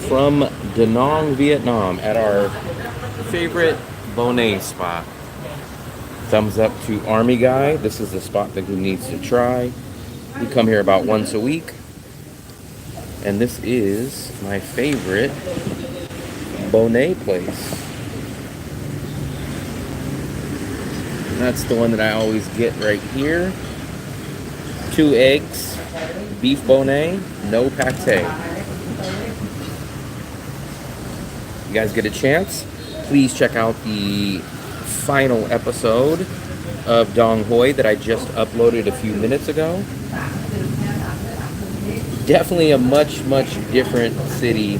from Da Nang, Vietnam at our favorite Bonet spot. Thumbs up to Army Guy. This is the spot that he needs to try. We come here about once a week. And this is my favorite Bonet place. And that's the one that I always get right here. 2 eggs, beef Bonet, no pate. You guys get a chance, please check out the final episode of Dong Hoi that I just uploaded a few minutes ago. Definitely a much different city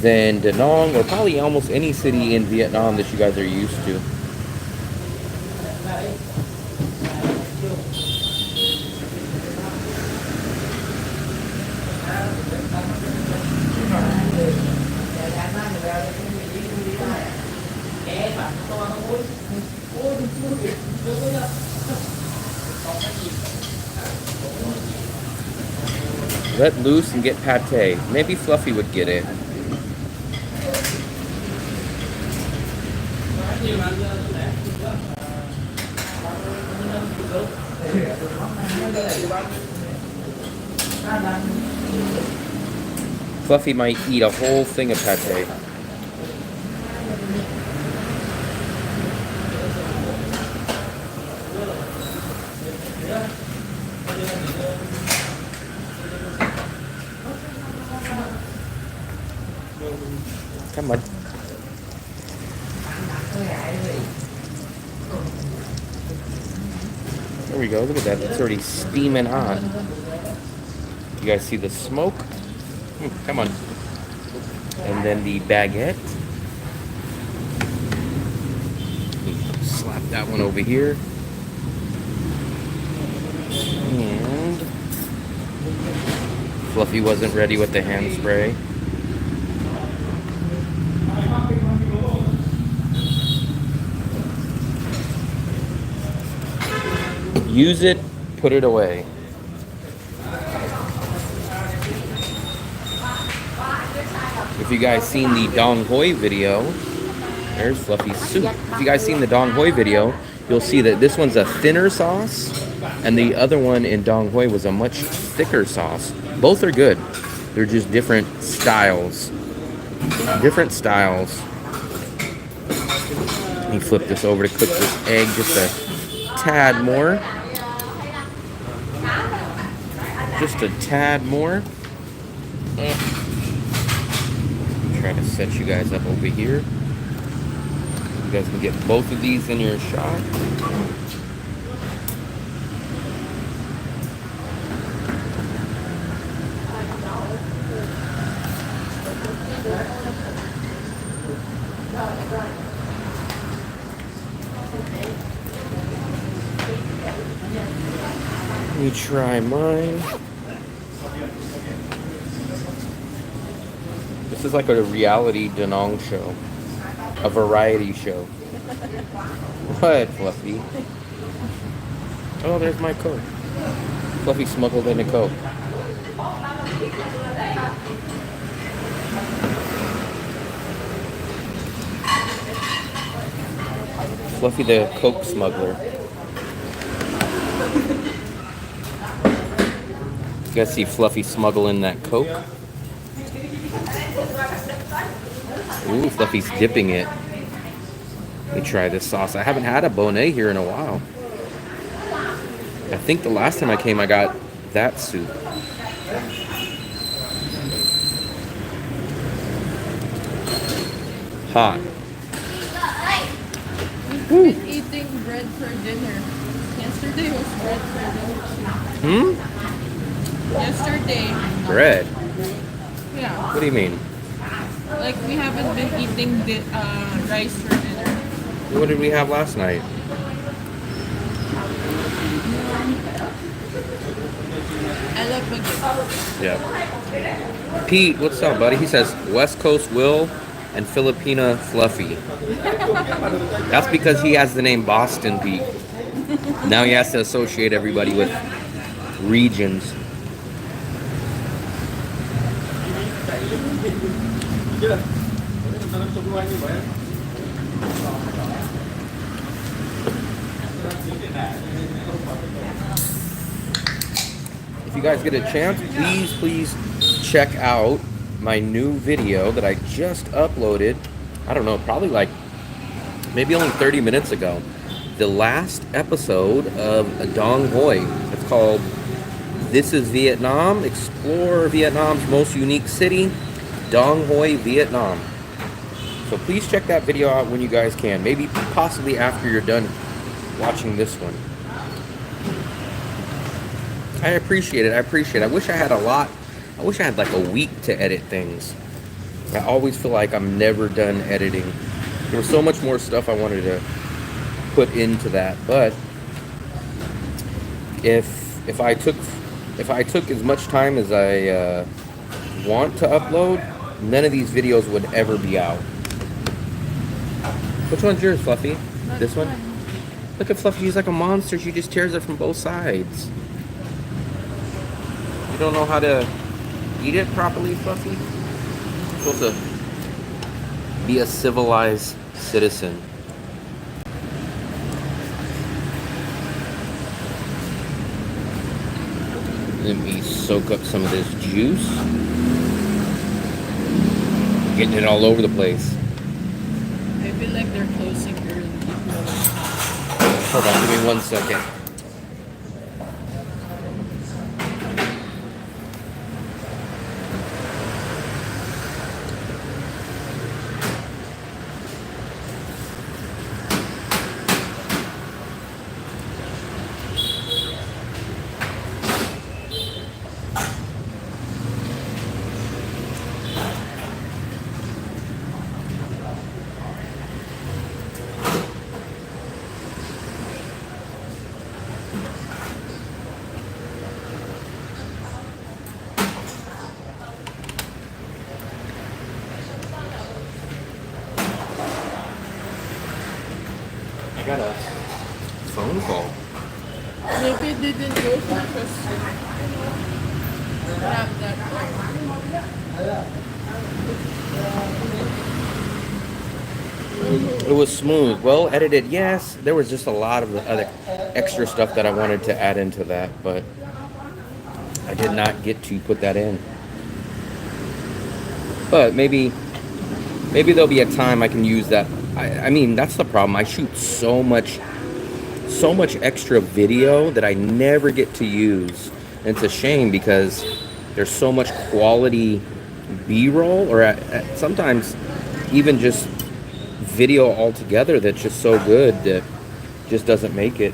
than Da Nang, or probably almost any city in Vietnam that you guys are used to. Let loose and get pate. Maybe Fluffy would get it. Fluffy might eat a whole thing of pate. Come on. There we go. Look at that. It's already steaming hot. You guys see the smoke? Come on. And then the baguette. Slap that one over here. And Fluffy wasn't ready with the hand spray. Use it, put it away. If you guys seen the Dong Hoi video, there's Fluffy's soup. If you guys seen the Dong Hoi video, you'll see that this one's a thinner sauce, and the other one in Dong Hoi was a much thicker sauce. Both are good. They're just different styles. Different styles. Let me flip this over to cook this egg just a tad more. Just a tad more. Try to set you guys up over here. You guys can get both of these in your shot. Let me try mine. This is like a reality Da Nang show. A variety show. What, Fluffy? Oh, there's my Coke. Fluffy smuggled in a Coke. Fluffy the Coke smuggler. You guys see Fluffy smuggling that Coke? Ooh, Fluffy's dipping it. Let me try this sauce. I haven't had a Bonet here in a while. I think the last time I came, I got that soup. Hot. We've been eating bread for dinner. Yesterday was bread for dinner. Yesterday. Bread? Yeah. What do you mean? Like we haven't been eating the rice for dinner. What did we have last night? I love spaghetti. Yeah. Pete, what's up, buddy? He says West Coast Will and Filipina Fluffy. That's because he has the name Boston Pete. Now he has to associate everybody with regions. If you guys get a chance, please check out my new video that I just uploaded. I don't know, probably like maybe only 30 minutes ago. The last episode of Dong Hoi. It's called This is Vietnam. Explore Vietnam's most unique city, Dong Hoi, Vietnam. So please check that video out when you guys can. Maybe possibly after you're done watching this one. I appreciate it. I appreciate it. I wish I had like a week to edit things. I always feel like I'm never done editing. There was so much more stuff I wanted to put into that, but if I took as much time as I want to upload, none of these videos would ever be out. Which one's yours, Fluffy? This one? Look at Fluffy, she's like a monster. She just tears it from both sides. You don't know how to eat it properly, Fluffy? You're supposed to be a civilized citizen. Let me soak up some of this juice. Getting it all over the place. I feel like they're closing early. Hold on, give me 1 second. I got a phone call. Maybe they didn't go for question. Not that It was smooth, well edited, yes. There was just a lot of the other extra stuff that I wanted to add into that, but I did not get to put that in. But maybe there'll be a time I can use that. I mean, that's the problem. I shoot so much extra video that I never get to use. And it's a shame because there's so much quality B-roll, or sometimes even just video altogether that's just so good that just doesn't make it.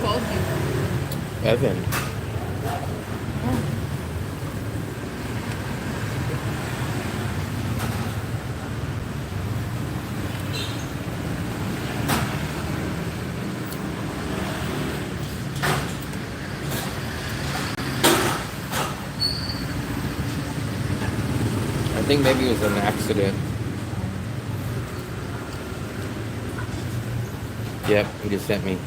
called you. Evan. I think maybe it was an accident. Yep, he just sent me.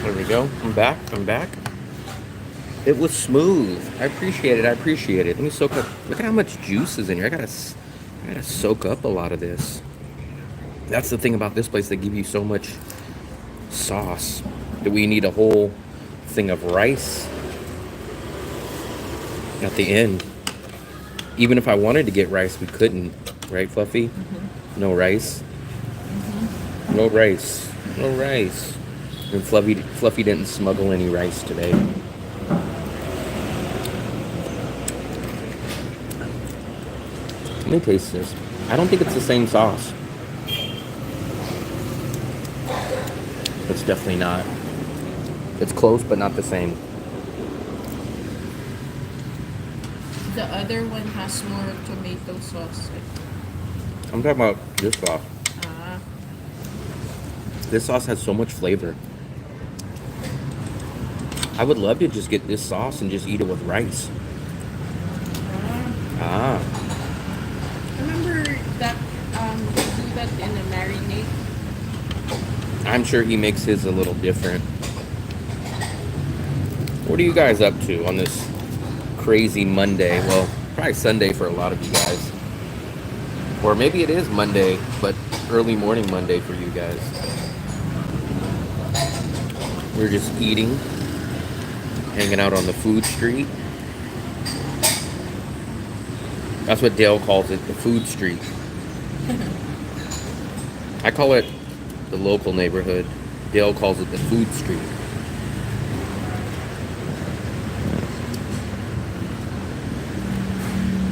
There we go. I'm back. It was smooth. I appreciate it. Let me soak up. Look at how much juice is in here. I I gotta soak up a lot of this. That's the thing about this place. They give you so much sauce that we need a whole thing of rice at the end. Even if I wanted to get rice, we couldn't. Right, Fluffy? Mm-hmm. No rice. Mm-hmm. No rice. No rice. And Fluffy didn't smuggle any rice today. Let me taste this. I don't think it's the same sauce. It's definitely not. It's close, but not the same. The other one has more tomato sauce. I'm talking about this sauce. Ah. This sauce has so much flavor. I would love to just get this sauce and just eat it with rice. Ah. Remember that they do that in a marinade? I'm sure he makes his a little different. What are you guys up to on this crazy Monday? Well, probably Sunday for a lot of you guys. Or maybe it is Monday, but early morning Monday for you guys. We're just eating, hanging out on the food street. That's what Dale calls it, the food street. I call it the local neighborhood. Dale calls it the food street.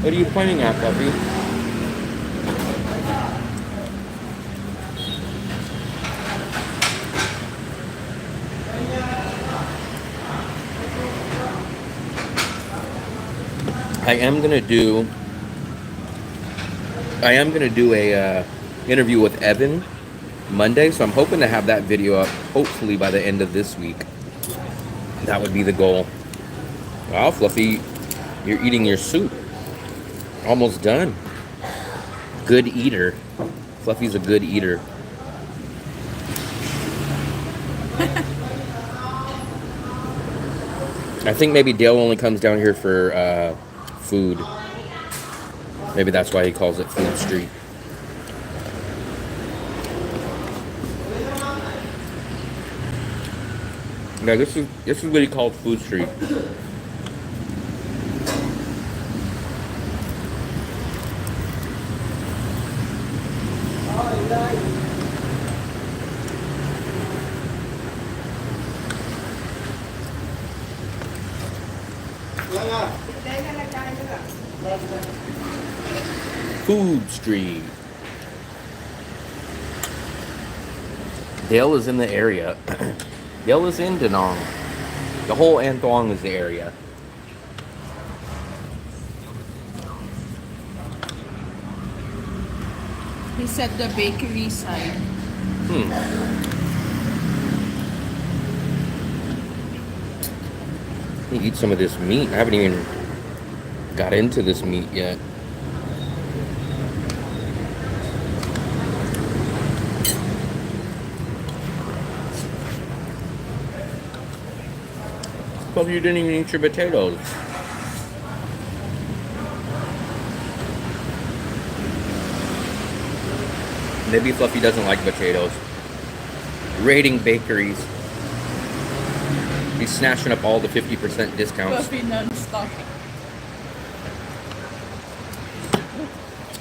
What are you pointing at, Puppy? I am gonna do a interview with Evan Monday, so I'm hoping to have that video up hopefully by the end of this week. That would be the goal. Wow, Fluffy, you're eating your soup. Almost done. Good eater. Fluffy's a good eater. I think maybe Dale only comes down here for food. Maybe that's why he calls it Food Street. Yeah, this is what he calls Food Street. Food Street. Dale is in the area. Dale is in Da Nang. The whole An Thong is the area. He said the bakery side. Let me eat some of this meat. I haven't even got into this meat yet. Well, you didn't even eat your potatoes. Maybe Fluffy doesn't like potatoes. Raiding bakeries. He's snatching up all the 50% discounts. Fluffy non-stop.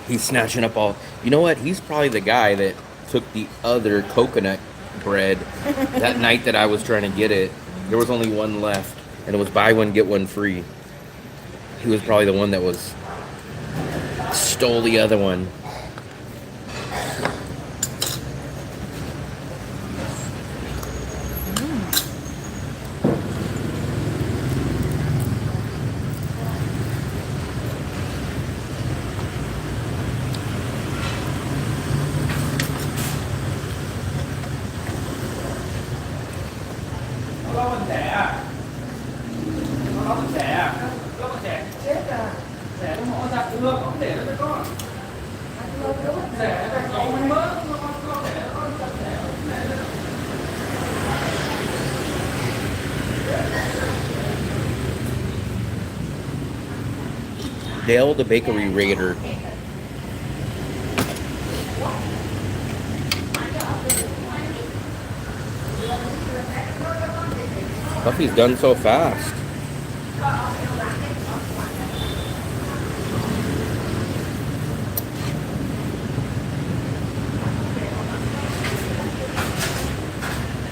He's snatching up all... You know what? He's probably the guy that took the other coconut bread that night that I was trying to get it. There was only one left, and it was buy one, get one free. He was probably the one that stole the other one. Dale the bakery raider. Fluffy's done so fast.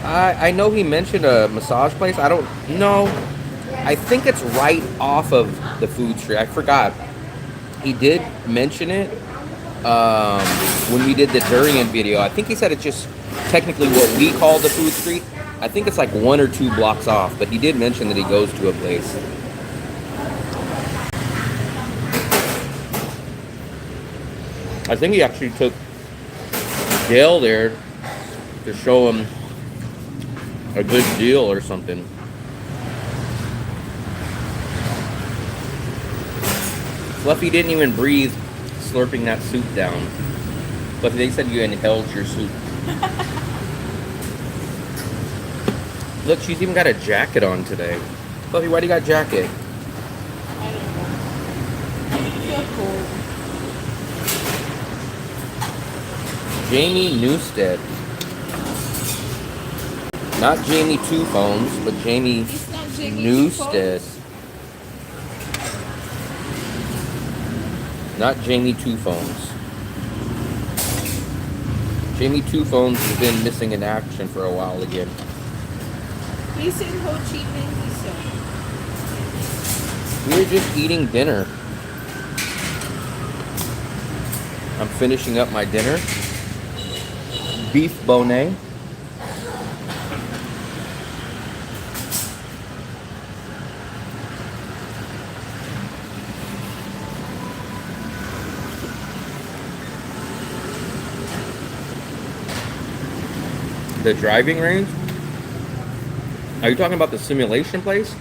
I know he mentioned a massage place. I don't know. I think it's right off of the food street. I forgot. He did mention it when we did the durian video. I think he said it's just technically what we call the food street. I think it's like 1 or 2 blocks off, but he did mention that he goes to a place. I think he actually took Dale there to show him a good deal or something. Fluffy didn't even breathe slurping that soup down. Fluffy, they said you inhaled your soup. Look, she's even got a jacket on today. Fluffy, why do you got a jacket? I don't know. I feel cold. Jamie Newstead. Not Jamie Two Phones, but Jamie It's not Jamie Newstead. Two Not Jamie Two Phones. Jamie Two Phones has been missing in action for a while again. He's in Ho Chi Minh, he said. We were just eating dinner. I'm finishing up my dinner. Beef bonnet. The driving range? Are you talking about the simulation place?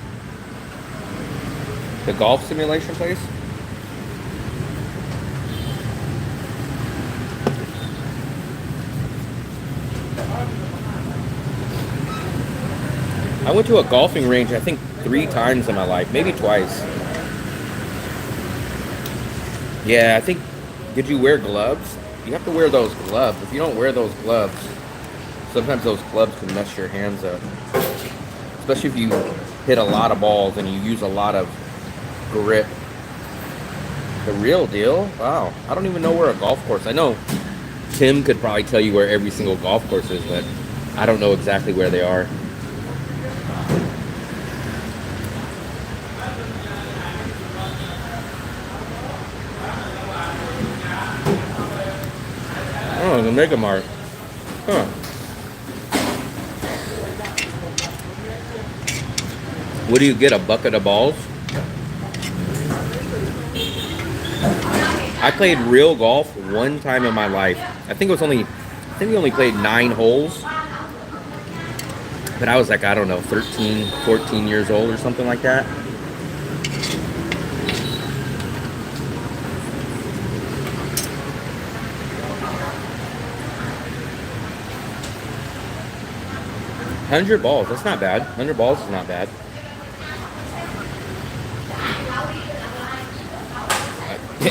The golf simulation place? I went to a golfing range, I think 3 times in my life, maybe twice. Yeah, I think, did you wear gloves? You have to wear those gloves. If you don't wear those gloves, sometimes those gloves can mess your hands up. Especially if you hit a lot of balls and you use a lot of grip. The real deal? Wow. I don't even know where a golf course. I know Tim could probably tell you where every single golf course is, but I don't know exactly where they are. Oh, the Mega Mart. Huh. What do you get? A bucket of balls? I played real golf 1 time in my life. I think we only played 9 holes. But I was like, I don't know, 13, 14 years old or something like that. $100 balls, that's not bad. 100 balls is not bad.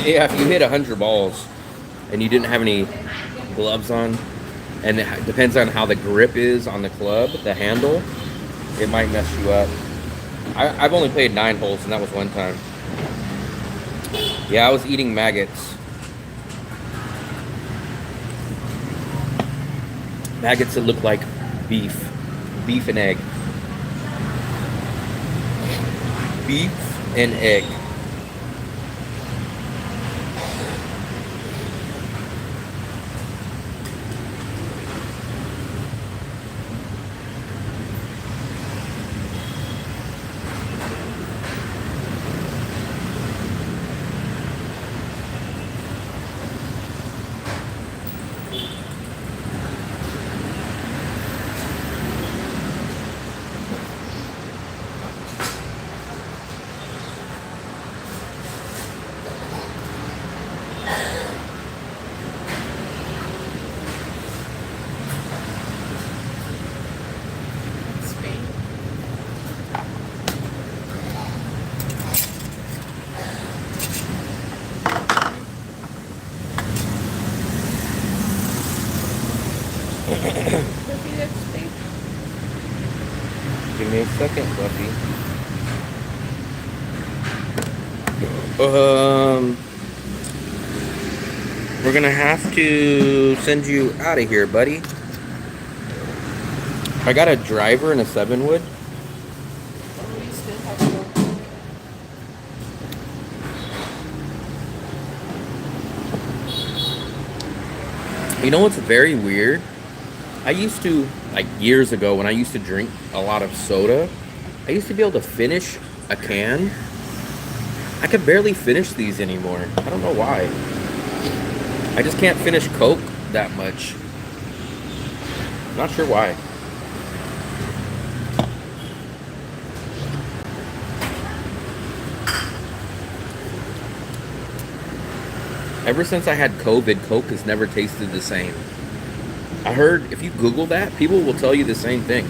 Yeah, if you hit 100 balls and you didn't have any gloves on, and it depends on how the grip is on the club, the handle, it might mess you up. I've only played 9 holes, and that was 1 time. Yeah, I was eating maggots. Maggots that look like beef. Beef and egg. Beef and egg. Spain. Give me a second, Fluffy. We're gonna have to send you out of here, buddy. I got a driver and a 7-wood. We still have to go. You know what's very weird? I used to, like years ago, when I used to drink a lot of soda, I used to be able to finish a can. I could barely finish these anymore. I don't know why. I just can't finish Coke that much. Not sure why. Ever since I had COVID, Coke has never tasted the same. I heard if you Google that, people will tell you the same thing.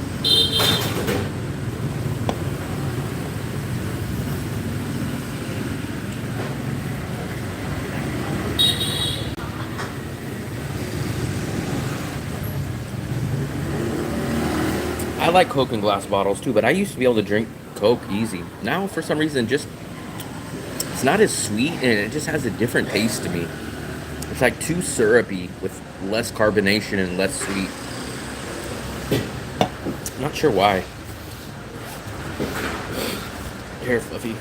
I like Coke in glass bottles too, but I used to be able to drink Coke easy. Now, for some reason, just it's not as sweet and it just has a different taste to me. It's like too syrupy with less carbonation and less sweet. Not sure why. Here, Fluffy.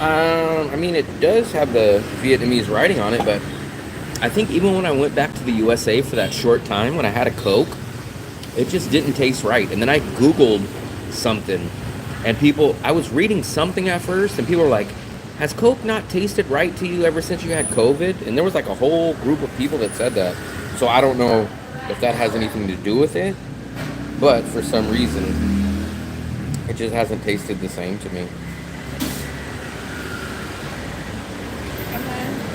I mean, it does have the Vietnamese writing on it, but I think even when I went back to the USA for that short time when I had a Coke, it just didn't taste right. And then I Googled something, and I was reading something at first, and people were like, has Coke not tasted right to you ever since you had COVID? And there was like a whole group of people that said that. So I don't know if that has anything to do with it, but for some reason, it just hasn't tasted the same to me.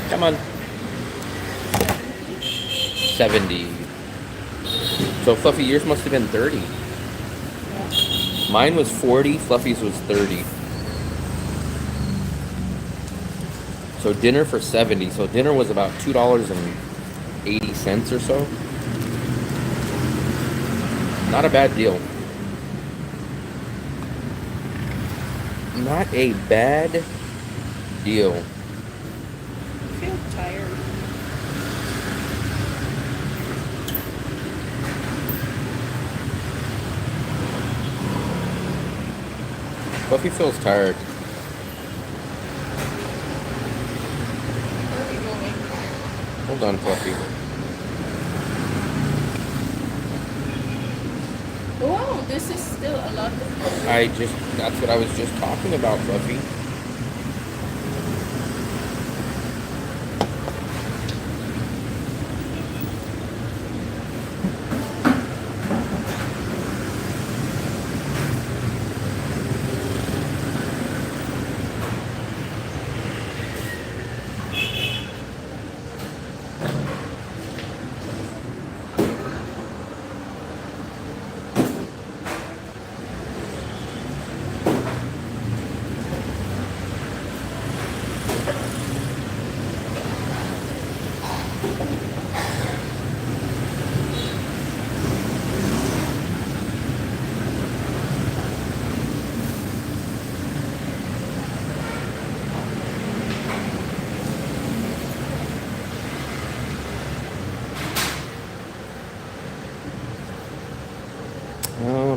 Come on. 70. So Fluffy, yours must have been 30. Mine was 40, Fluffy's was 30. So dinner for 70. So dinner was about $2.80 or so. Not a bad deal. Not a bad deal. I feel tired. Fluffy feels tired. Where are we going? Hold on, Fluffy. Wow, this is still a lot of food. That's what I was just talking about, Fluffy.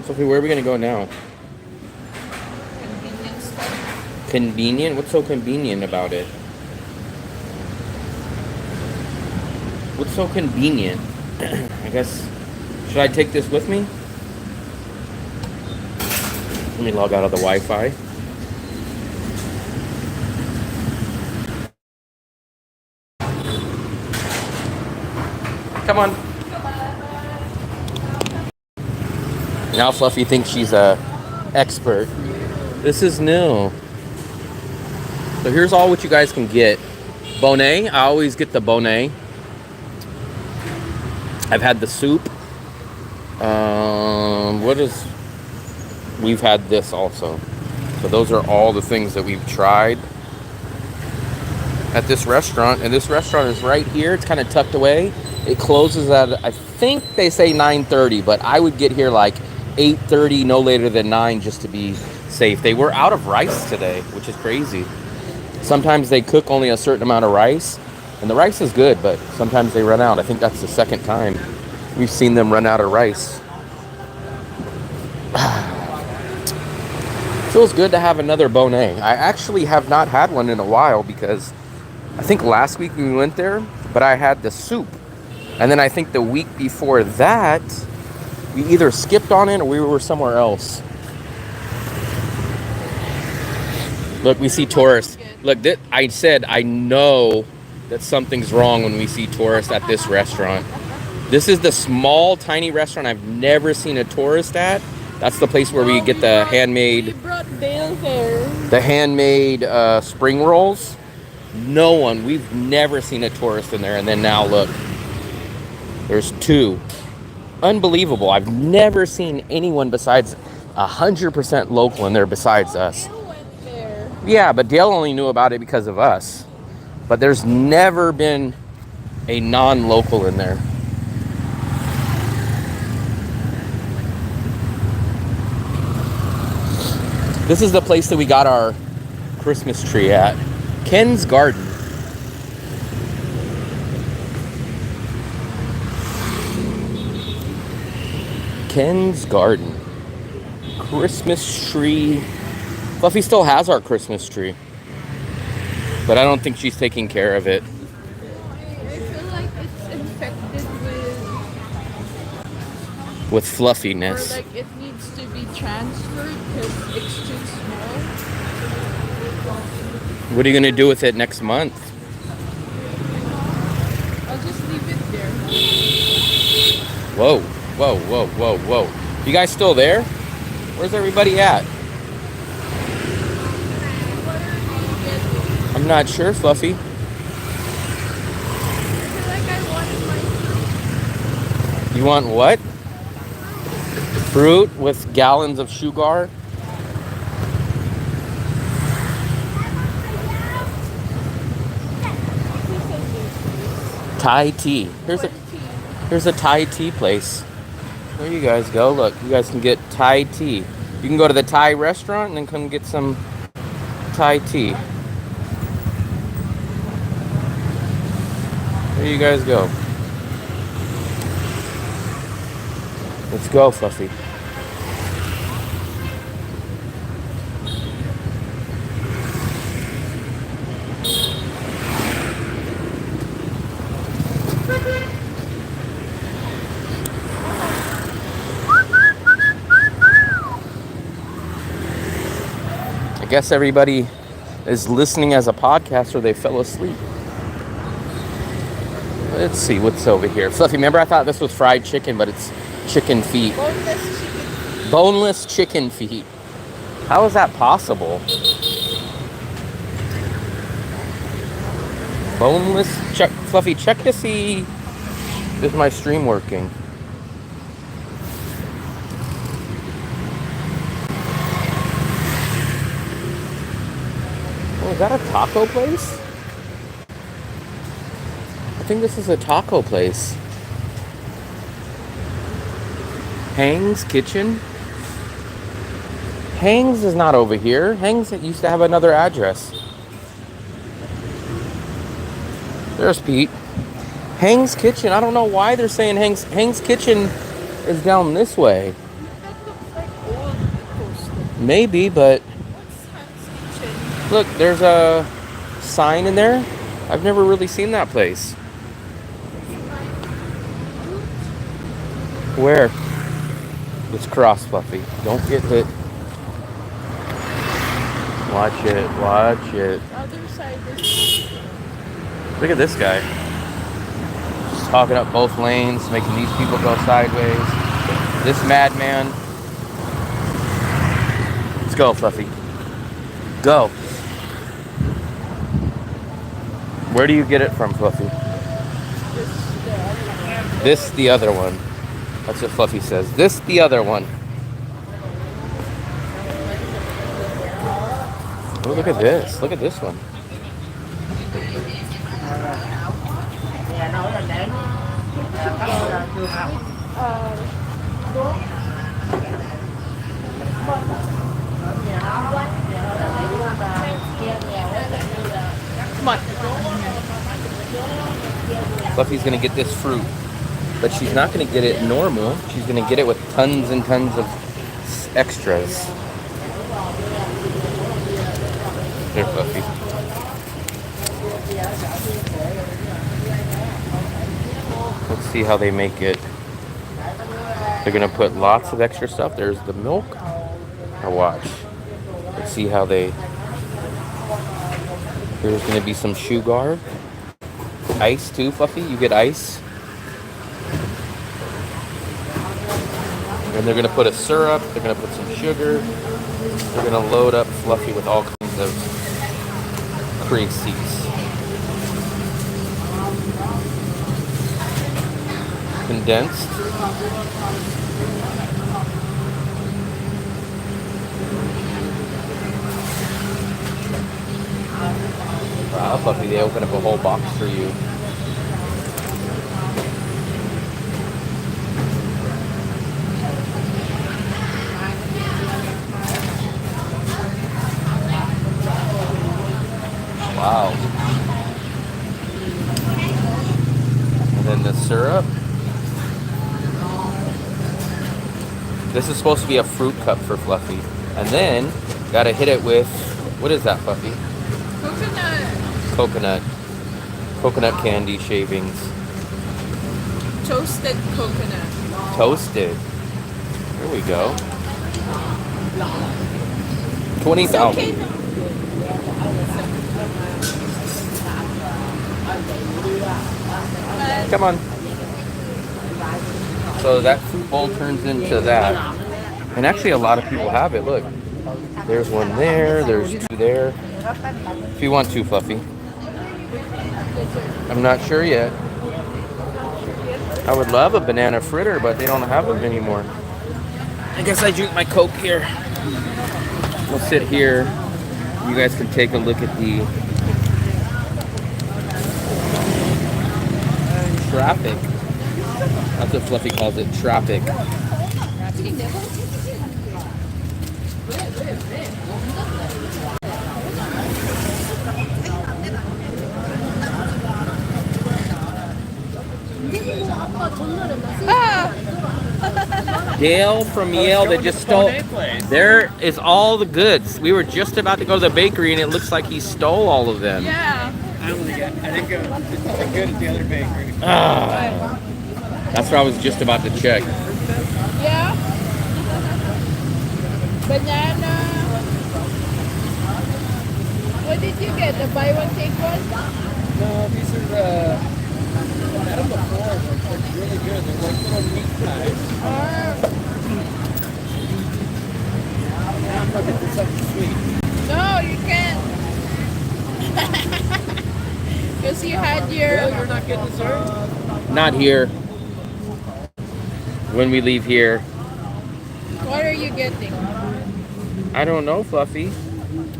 Sophie, where are we gonna go now? Convenience store. Convenient? What's so convenient about it? What's so convenient? I guess, should I take this with me? Let me log out of the Wi-Fi. Come on. Now Fluffy thinks she's a expert. This is new. So here's all what you guys can get. Bonnet. I always get the bonnet. I've had the soup. We've had this also. So those are all the things that we've tried. at this restaurant, and this restaurant is right here. It's kind of tucked away. It closes at, I think they say 9:30, but I would get here like 8:30, no later than 9, just to be safe. They were out of rice today, which is crazy. Sometimes they cook only a certain amount of rice, and the rice is good, but sometimes they run out. I think that's the second time we've seen them run out of rice. Feels good to have another Bonet. I actually have not had one in a while because I think last week we went there, but I had the soup. And then I think the week before that, we either skipped on it or we were somewhere else. Look, we see tourists. Look, I said I know that something's wrong when we see tourists at this restaurant. This is the small, tiny restaurant I've never seen a tourist at. That's the place where we get the handmade. We brought Dale there. The handmade spring rolls. No one. We've never seen a tourist in there, and then now look. There's 2. Unbelievable. I've never seen anyone besides 100% local in there besides us. Dale went there. Yeah, but Dale only knew about it because of us. But there's never been a non-local in there. This is the place that we got our Christmas tree at. Ken's Garden. Ken's Garden. Christmas tree. Fluffy still has our Christmas tree. But I don't think she's taking care of it. I feel like it's infected With or fluffiness. like it needs to be transferred because it's too small. What are you going to do with it next month? I'll just leave it there. Whoa, whoa, whoa, whoa, whoa. You guys still there? Where's everybody at? What are you getting? I'm not sure, Fluffy. I feel like I wanted my You want what? Fruit with gallons of sugar? Thai tea. Here's a Thai tea place. There you guys go. Look, you guys can get Thai tea. You can go to the Thai restaurant and then come get some Thai tea. There you guys go. Let's go, Fluffy. I guess everybody is listening as a podcast or they fell asleep. Let's see what's over here. Fluffy, remember I thought this was fried chicken, but it's chicken feet. boneless chicken. Boneless chicken feet. How is that possible? Boneless Fluffy, check to see is my stream working. Oh, is that a taco place? I think this is a taco place. Hang's Kitchen? Hang's is not over here. Hang's used to have another address. There's Pete. Hang's Kitchen. I don't know why they're saying Hang's Kitchen is down this way. That looks like old people's stuff. Maybe, but What's Hans Kitchen? look, there's a sign in there. I've never really seen that place. Where? It's cross, Fluffy. Don't get hit. Watch it. Watch it. Other side is Look at this guy. Just hogging up both lanes, making these people go sideways. This madman. Let's go, Fluffy. Go. Where do you get it from, Fluffy? This, the other one. That's what Fluffy says. This, the other one. Oh, look at this. Look at this one. Fluffy's gonna get this fruit, but she's not gonna get it normal. She's gonna get it with tons and tons of extras. Here, Fluffy. Let's see how they make it. They're gonna put lots of extra stuff. There's the milk. Now watch. Let's see how they. There's gonna be some sugar. Ice too, Fluffy. You get ice. And they're gonna put a syrup. They're gonna put some sugar. They're gonna load up Fluffy with all kinds of crazies. Condensed. Wow, Fluffy, they open up a whole box for you. Wow. And then the syrup. This is supposed to be a fruit cup for Fluffy. And then, gotta hit it with, what is that, Fluffy? Coconut candy shavings. Toasted coconut. Toasted. There we go. 20,000. Come on. So that fruit bowl turns into that. And actually a lot of people have it. Look. There's one there. There's two there. If you want to, Fluffy. I'm not sure yet. I would love a banana fritter, but they don't have them anymore. I guess I drink my Coke here. We'll sit here. You guys can take a look at the traffic. That's what Fluffy calls it, traffic. Dale from Yale that just stole. There is all the goods. We were just about to go to the bakery and it looks like he stole all of them. Yeah. I didn't go good at the other bakery. That's what I was just about to check. Yeah. Banana. What did you get? The buy one take one? No, these are I had them before. They're really good. They're like little meat pies. I'm looking for something sweet. No, you can't. Because you had your. Well, you're not getting dessert? Not here. When we leave here. What are you getting? I don't know, Fluffy.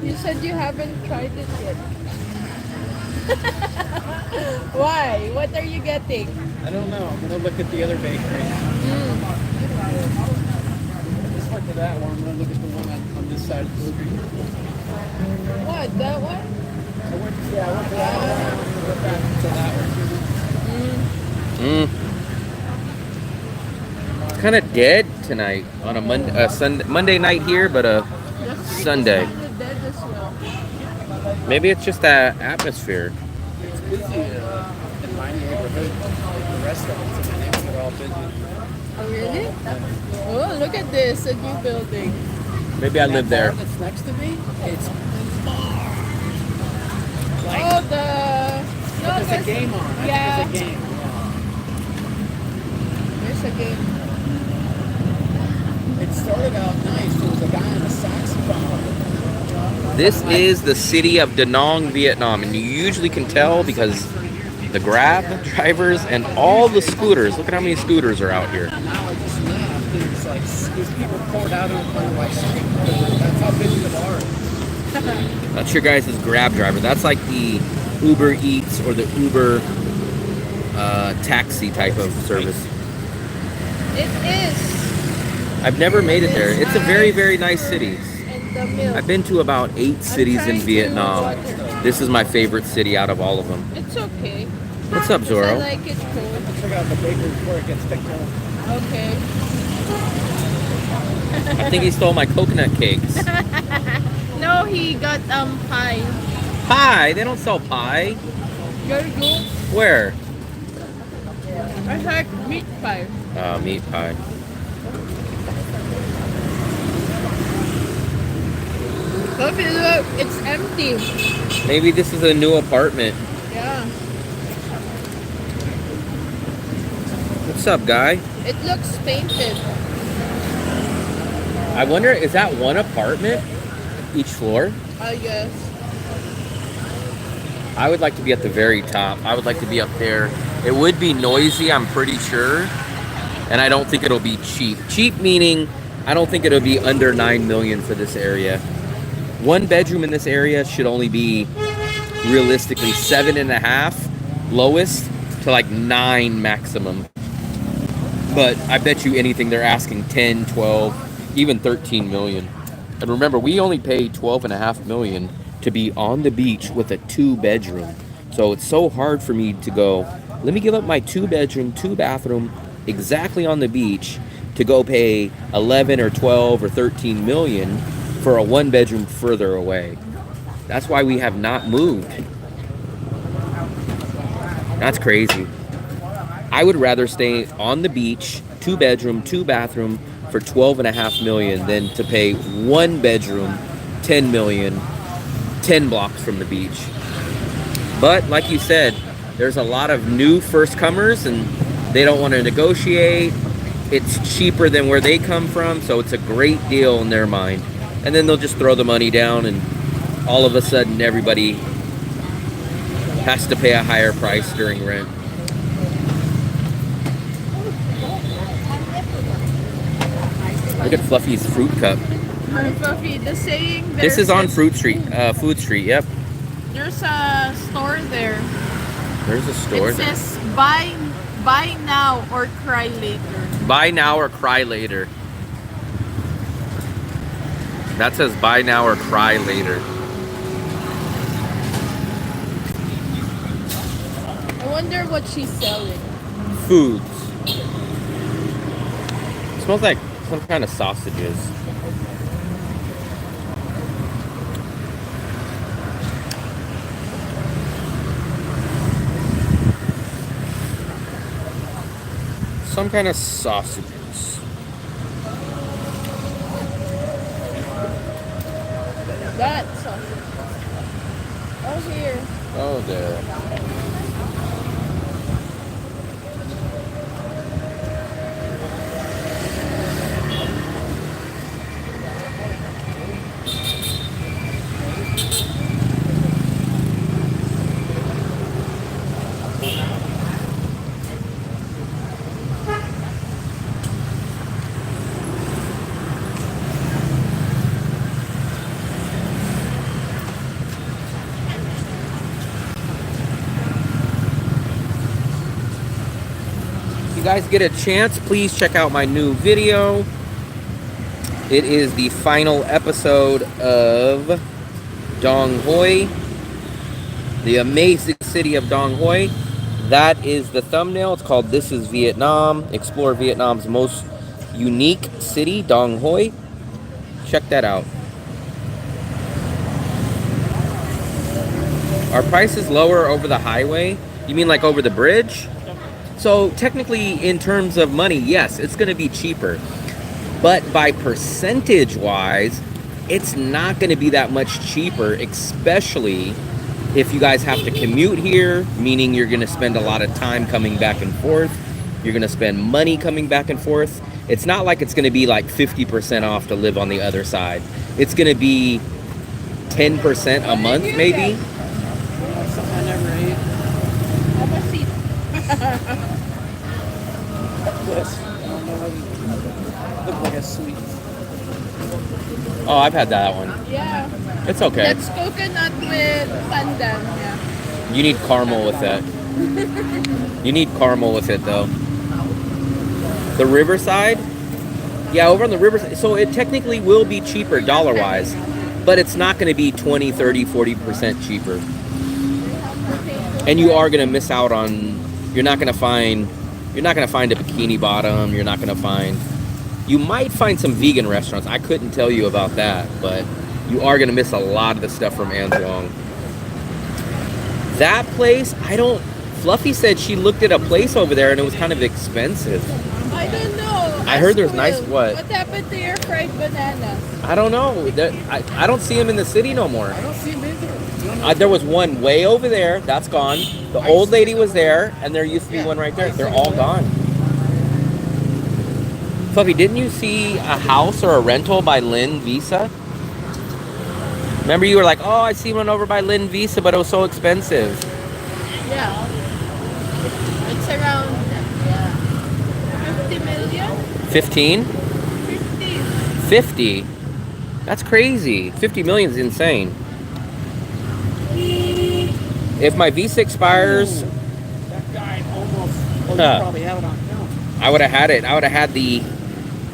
You said you haven't tried it yet. Why? What are you getting? I don't know. I'm going to look at the other bakery. I just went to that one. I'm going to look at the one on this side of the street. What? That one? I went to that one. Went back to that one. Kind of dead tonight on a Monday night here, but a Sunday. Maybe it's just that atmosphere. It's busy in my neighborhood. The restaurants in my neighborhood are all busy. Oh, really? Oh, look at this, a new building. Maybe I live there. That's next to me. It's Oh, the... No, there's a game on. I think Yeah. there's a game. There's a game. It started out nice. There was a guy on a saxophone. This is the city of Da Nang, Vietnam, and you usually can tell because the Grab drivers and all the scooters. Look at how many scooters are out here. Now I just laughed. It's like these people poured out in front of my street. That's how busy the bar is. That's your guys' Grab driver. That's like the Uber Eats or the Uber taxi type of service. It is. I've never made it there. It's a very, very nice city. And the milk. I've been to about 8 cities in trying to Vietnam. water. This is my favorite city out of all of them. It's okay. What's up, I Zorro? like it cold. Check out the bakery before it gets picked up. Okay. I think he stole my coconut cakes. No, he got pie. Pie? They don't sell pie. Gotta go. Where? I like meat pie. Oh, meat pie. Coffee, look, it's empty. Maybe this is a new apartment. Yeah. What's up, guy? It looks painted. I wonder, is that one apartment each floor? I guess. I would like to be at the very top. I would like to be up there. It would be noisy, I'm pretty sure. And I don't think it'll be cheap. Cheap meaning, I don't think it'll be under 9 million for this area. One bedroom in this area should only be realistically 7.5 lowest to like 9 maximum. But I bet you anything they're asking 10, 12, even 13 million. And remember, we only paid 12.5 million to be on the beach with a 2-bedroom. So it's so hard for me to go, let me give up my 2-bedroom, 2-bathroom exactly on the beach to go pay 11 or 12 or 13 million for a 1-bedroom further away. That's why we have not moved. That's crazy. I would rather stay on the beach, 2-bedroom, 2-bathroom for 12.5 million than to pay 1-bedroom, 10 million, 10 blocks from the beach. But like you said, there's a lot of new first comers and they don't want to negotiate. It's cheaper than where they come from, so it's a great deal in their mind. And then they'll just throw the money down and all of a sudden everybody has to pay a higher price during rent. Look at Fluffy's fruit cup. Fluffy, the saying This is on Food Street, yep. There's a store there. There's a store It there. says buy now or cry later. Buy now or cry later. That says buy now or cry later. I wonder what she's selling. Foods. It smells like some kind of sausages. Some kind of sausages. That sausage. Oh, here. Oh, there. If you guys get a chance, please check out my new video. It is the final episode of Dong Hoi, the amazing city of Dong Hoi. That is the thumbnail. It's called This is Vietnam. Explore Vietnam's most unique city, Dong Hoi. Check that out. Are prices lower over the highway? You mean like over the bridge? So technically, in terms of money, yes, it's going to be cheaper. But by percentage-wise, it's not going to be that much cheaper, especially if you guys have to commute here, meaning you're going to spend a lot of time coming back and forth. You're going to spend money coming back and forth. It's not like it's going to be like 50% off to live on the other side. It's going to be 10% a month, maybe. Something I never ate. Have a seat. This. I don't know what it looks like a sweet. Oh, I've had that one. Yeah. It's okay. That's coconut with pandan. Yeah. You need caramel with that. You need caramel with it though. The Riverside, yeah, over on the Riverside. So it technically will be cheaper dollar-wise, but it's not going to be 20, 30, 40% cheaper. And you are going to miss out on. You're not going to find a Bikini Bottom. You're not going to find. You might find some vegan restaurants. I couldn't tell you about that, but you are going to miss a lot of the stuff from Anzong. That place, I don't. Fluffy said she looked at a place over there and it was kind of expensive. I don't know. I heard there's nice what? What happened to your fried bananas? I don't know. I don't see them in the city no more. I don't see them either. There was one way over there. That's gone. The old lady was there, and there used to be one right there. They're all gone. Fluffy, didn't you see a house or a rental by Lynn Visa? Remember you were like, oh, I see one over by Lynn Visa, but it was so expensive. Yeah. It's around 50 million? 15? 50. 50? That's crazy. 50 million is insane. If my Visa expires, That guy almost. Oh, you probably have it on film. I would have had it. I would have had the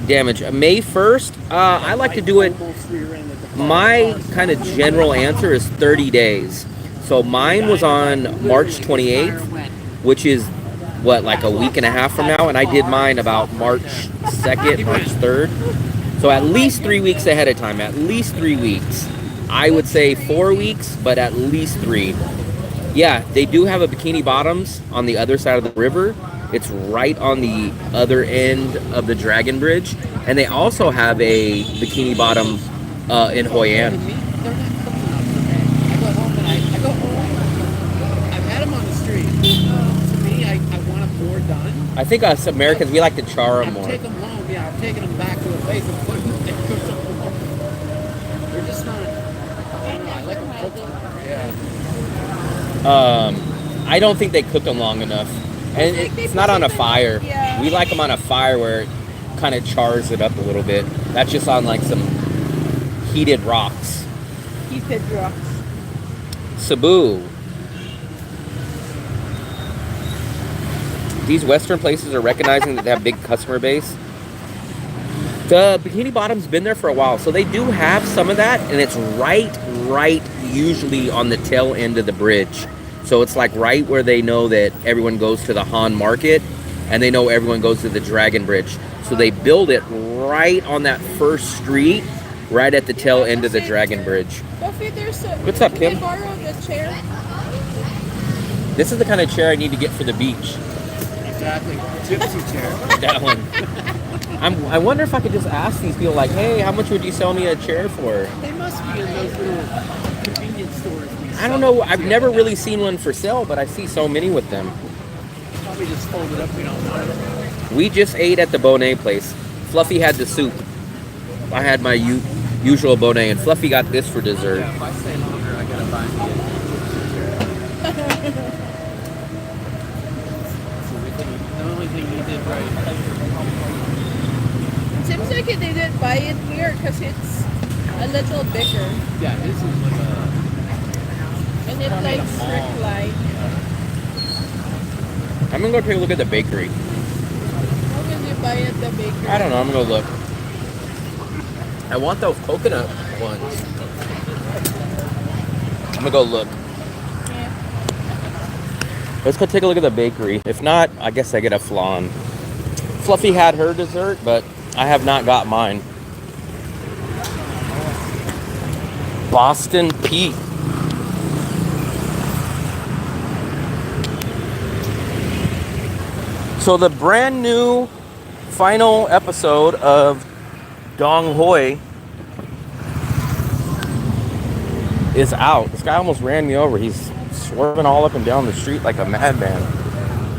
damage. May 1st, I like to do it. Almost rear-ended the car. My kind of general answer is 30 days. So mine was on March 28th, which is what, like a week and a half from now, and I did mine about March 2nd, March 3rd. So at least 3 weeks ahead of time, at least 3 weeks. I would say 4 weeks, but at least 3. Yeah, they do have a Bikini Bottoms on the other side of the river. It's right on the other end of the Dragon Bridge. And they also have a Bikini Bottom in Hoi An. I go home and I go home. I've had them on the street. To me, I want a more done. I think us Americans, we like to char them I've more. taken them home. Yeah, I've taken them back to the place and put them and cooked them. They're just not. I don't know. I like them cooked. Yeah. I don't think they cook them long enough. And it's not on a fire. Yeah. We like them on a fire where it kind of chars it up a little bit. That's just on like some heated rocks. Heated rocks. Cebu. These Western places are recognizing that they have big customer base. The Bikini Bottom's been there for a while, so they do have some of that, and it's right usually on the tail end of the bridge. So it's like right where they know that everyone goes to the Han Market, and they know everyone goes to the Dragon Bridge. So they build it right on that first street, right at the tail end of the Dragon Bridge. Sophie, What's up, Kim? Can I borrow the chair? This is the kind of chair I need to get for the beach. Exactly. Gypsy chair. That one. I wonder if I could just ask these people, like, hey, how much would you sell me a chair for? They must be in those little convenience stores. I don't know. I've never really seen one for sale, but I see so many with them. Probably just fold it up. We don't want it. We just ate at the Bonet place. Fluffy had the soup. I had my usual Bonet, and Fluffy got this for dessert. Yeah, if I stay longer, I gotta buy me a the only thing you did right. Seems like they didn't buy it here because it's a little bigger. Yeah, this is like a. And it like recline. I'm gonna go take a look at the bakery. How can you buy at the bakery? I don't know. I'm gonna look. I want those coconut ones. I'm gonna go look. Yeah. Let's go take a look at the bakery. If not, I guess I get a flan. Fluffy had her dessert, but I have not got mine. Boston Pete. So the brand new final episode of Dong Hoi is out. This guy almost ran me over. He's swerving all up and down the street like a madman.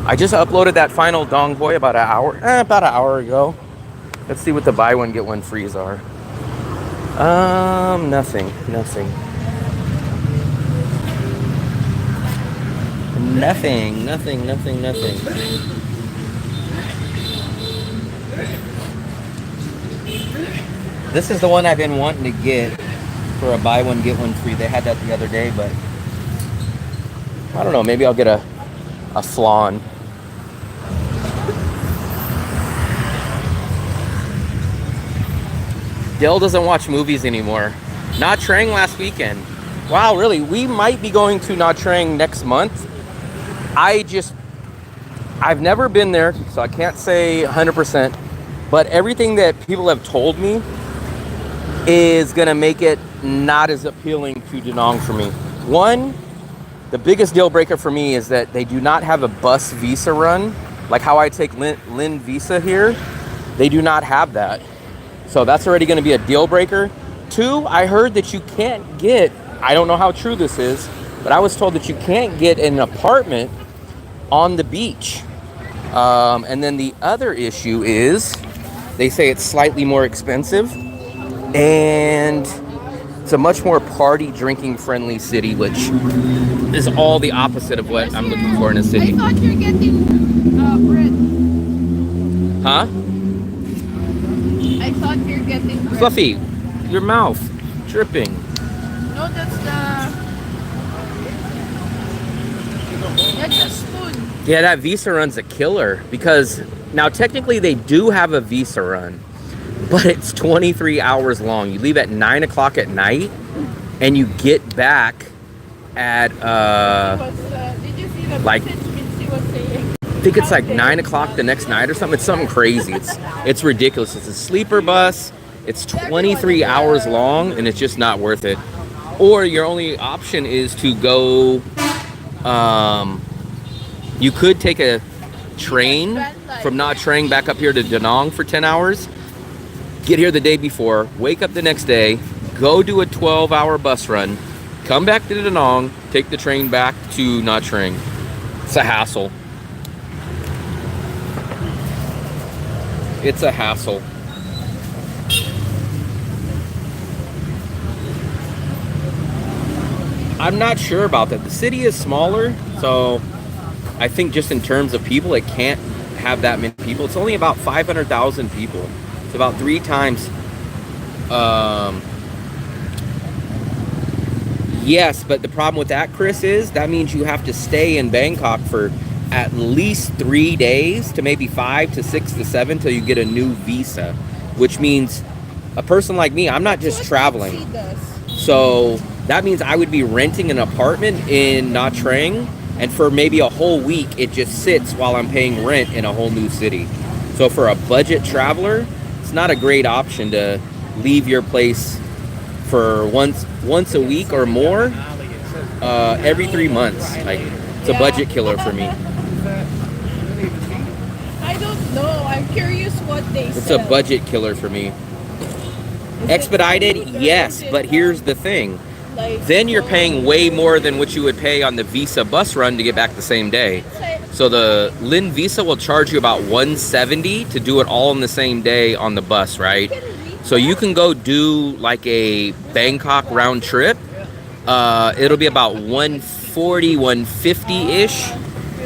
I just uploaded that final Dong Hoi about an hour ago. Let's see what the buy one get one frees are. Nothing. This is the one I've been wanting to get for a buy one get one free. They had that the other day, but I don't know. Maybe I'll get a a flan. Dale doesn't watch movies anymore. Nha Trang last weekend. Wow, really? We might be going to Nha Trang next month. I've never been there, so I can't say 100%. But everything that people have told me is gonna make it not as appealing to Da Nang for me. One, the biggest deal breaker for me is that they do not have a bus visa run. Like how I take Lin Visa here, they do not have that. So that's already gonna be a deal breaker. Two, I heard that you can't get, I don't know how true this is, but I was told that you can't get an apartment on the beach. And then the other issue is, they say it's slightly more expensive, and it's a much more party drinking friendly city, which is all the opposite of what I'm looking for in a city. I thought you're getting bread. Huh? I thought you're getting bread. Fluffy, your mouth dripping. No, that's a spoon. Yeah, that visa run's a killer, because now technically they do have a visa run, but it's 23 hours long. You leave at 9 o'clock at night and you get back at Did you see the like, message Mitzi was saying? I think it's like 9 o'clock the next night or something. It's something crazy. It's ridiculous. It's a sleeper bus. It's 23 hours long, and it's just not worth it. Or your only option is to go, you could take a train from Nha Trang back up here to Da Nang for 10 hours. Get here the day before, wake up the next day, go do a 12-hour bus run, come back to Da Nang, take the train back to Nha Trang. It's a hassle. It's a hassle. I'm not sure about that. The city is smaller, so I think just in terms of people, it can't have that many people. It's only about 500,000 people. It's about 3 times. Yes, but the problem with that, Chris, is that means you have to stay in Bangkok for at least 3 days to maybe 5 to 6 to 7 till you get a new visa, which means a person like me, I'm not just traveling. So that means I would be renting an apartment in Nha Trang, and for maybe a whole week, it just sits while I'm paying rent in a whole new city. So for a budget traveler, it's not a great option to leave your place for once a week or more, every 3 months. Like, it's a budget killer for me. I don't know. I'm curious what they It's sell. a budget killer for me. Expedited, yes, but here's the thing. Like, Then you're paying way more than what you would pay on the Visa bus run to get back the same day. So the Lin Visa will charge you about $170 to do it all in the same day on the bus, right? So you can go do like a Bangkok round trip. It'll be about $140, $150-ish.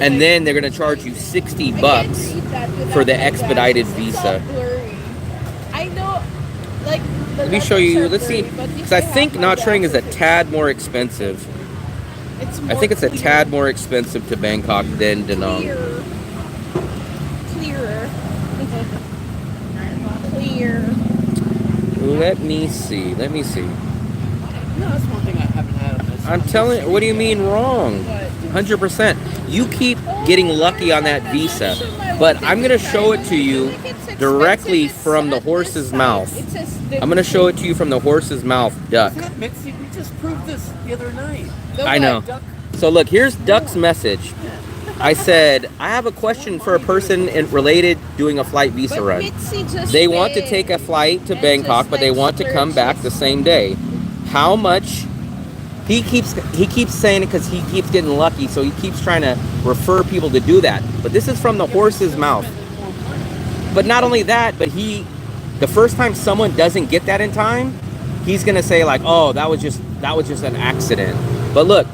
And then they're gonna charge you $60 for the expedited visa. I know, like, Let me show you, let's see, because I think Nha Trang is a tad more expensive. I think it's a tad more expensive to Bangkok than Da Nang. Clearer. Clear. Let me see. No, that's one thing I haven't had on this. I'm telling you, what do you mean wrong? 100%. You keep getting lucky on that visa, but I'm going to show it to you directly from the horse's mouth. I'm going to show it to you from the horse's mouth, Duck. Mitzi, we just proved this the other night. I know. So look, here's Duck's message. I said, I have a question for a person related doing a flight visa run. They want to take a flight to Bangkok, but they want to come back the same day. How much? He keeps saying it because he keeps getting lucky, so he keeps trying to refer people to do that. But this is from the horse's mouth. But not only that, but the first time someone doesn't get that in time, he's gonna say like, oh, that was just an accident. But look,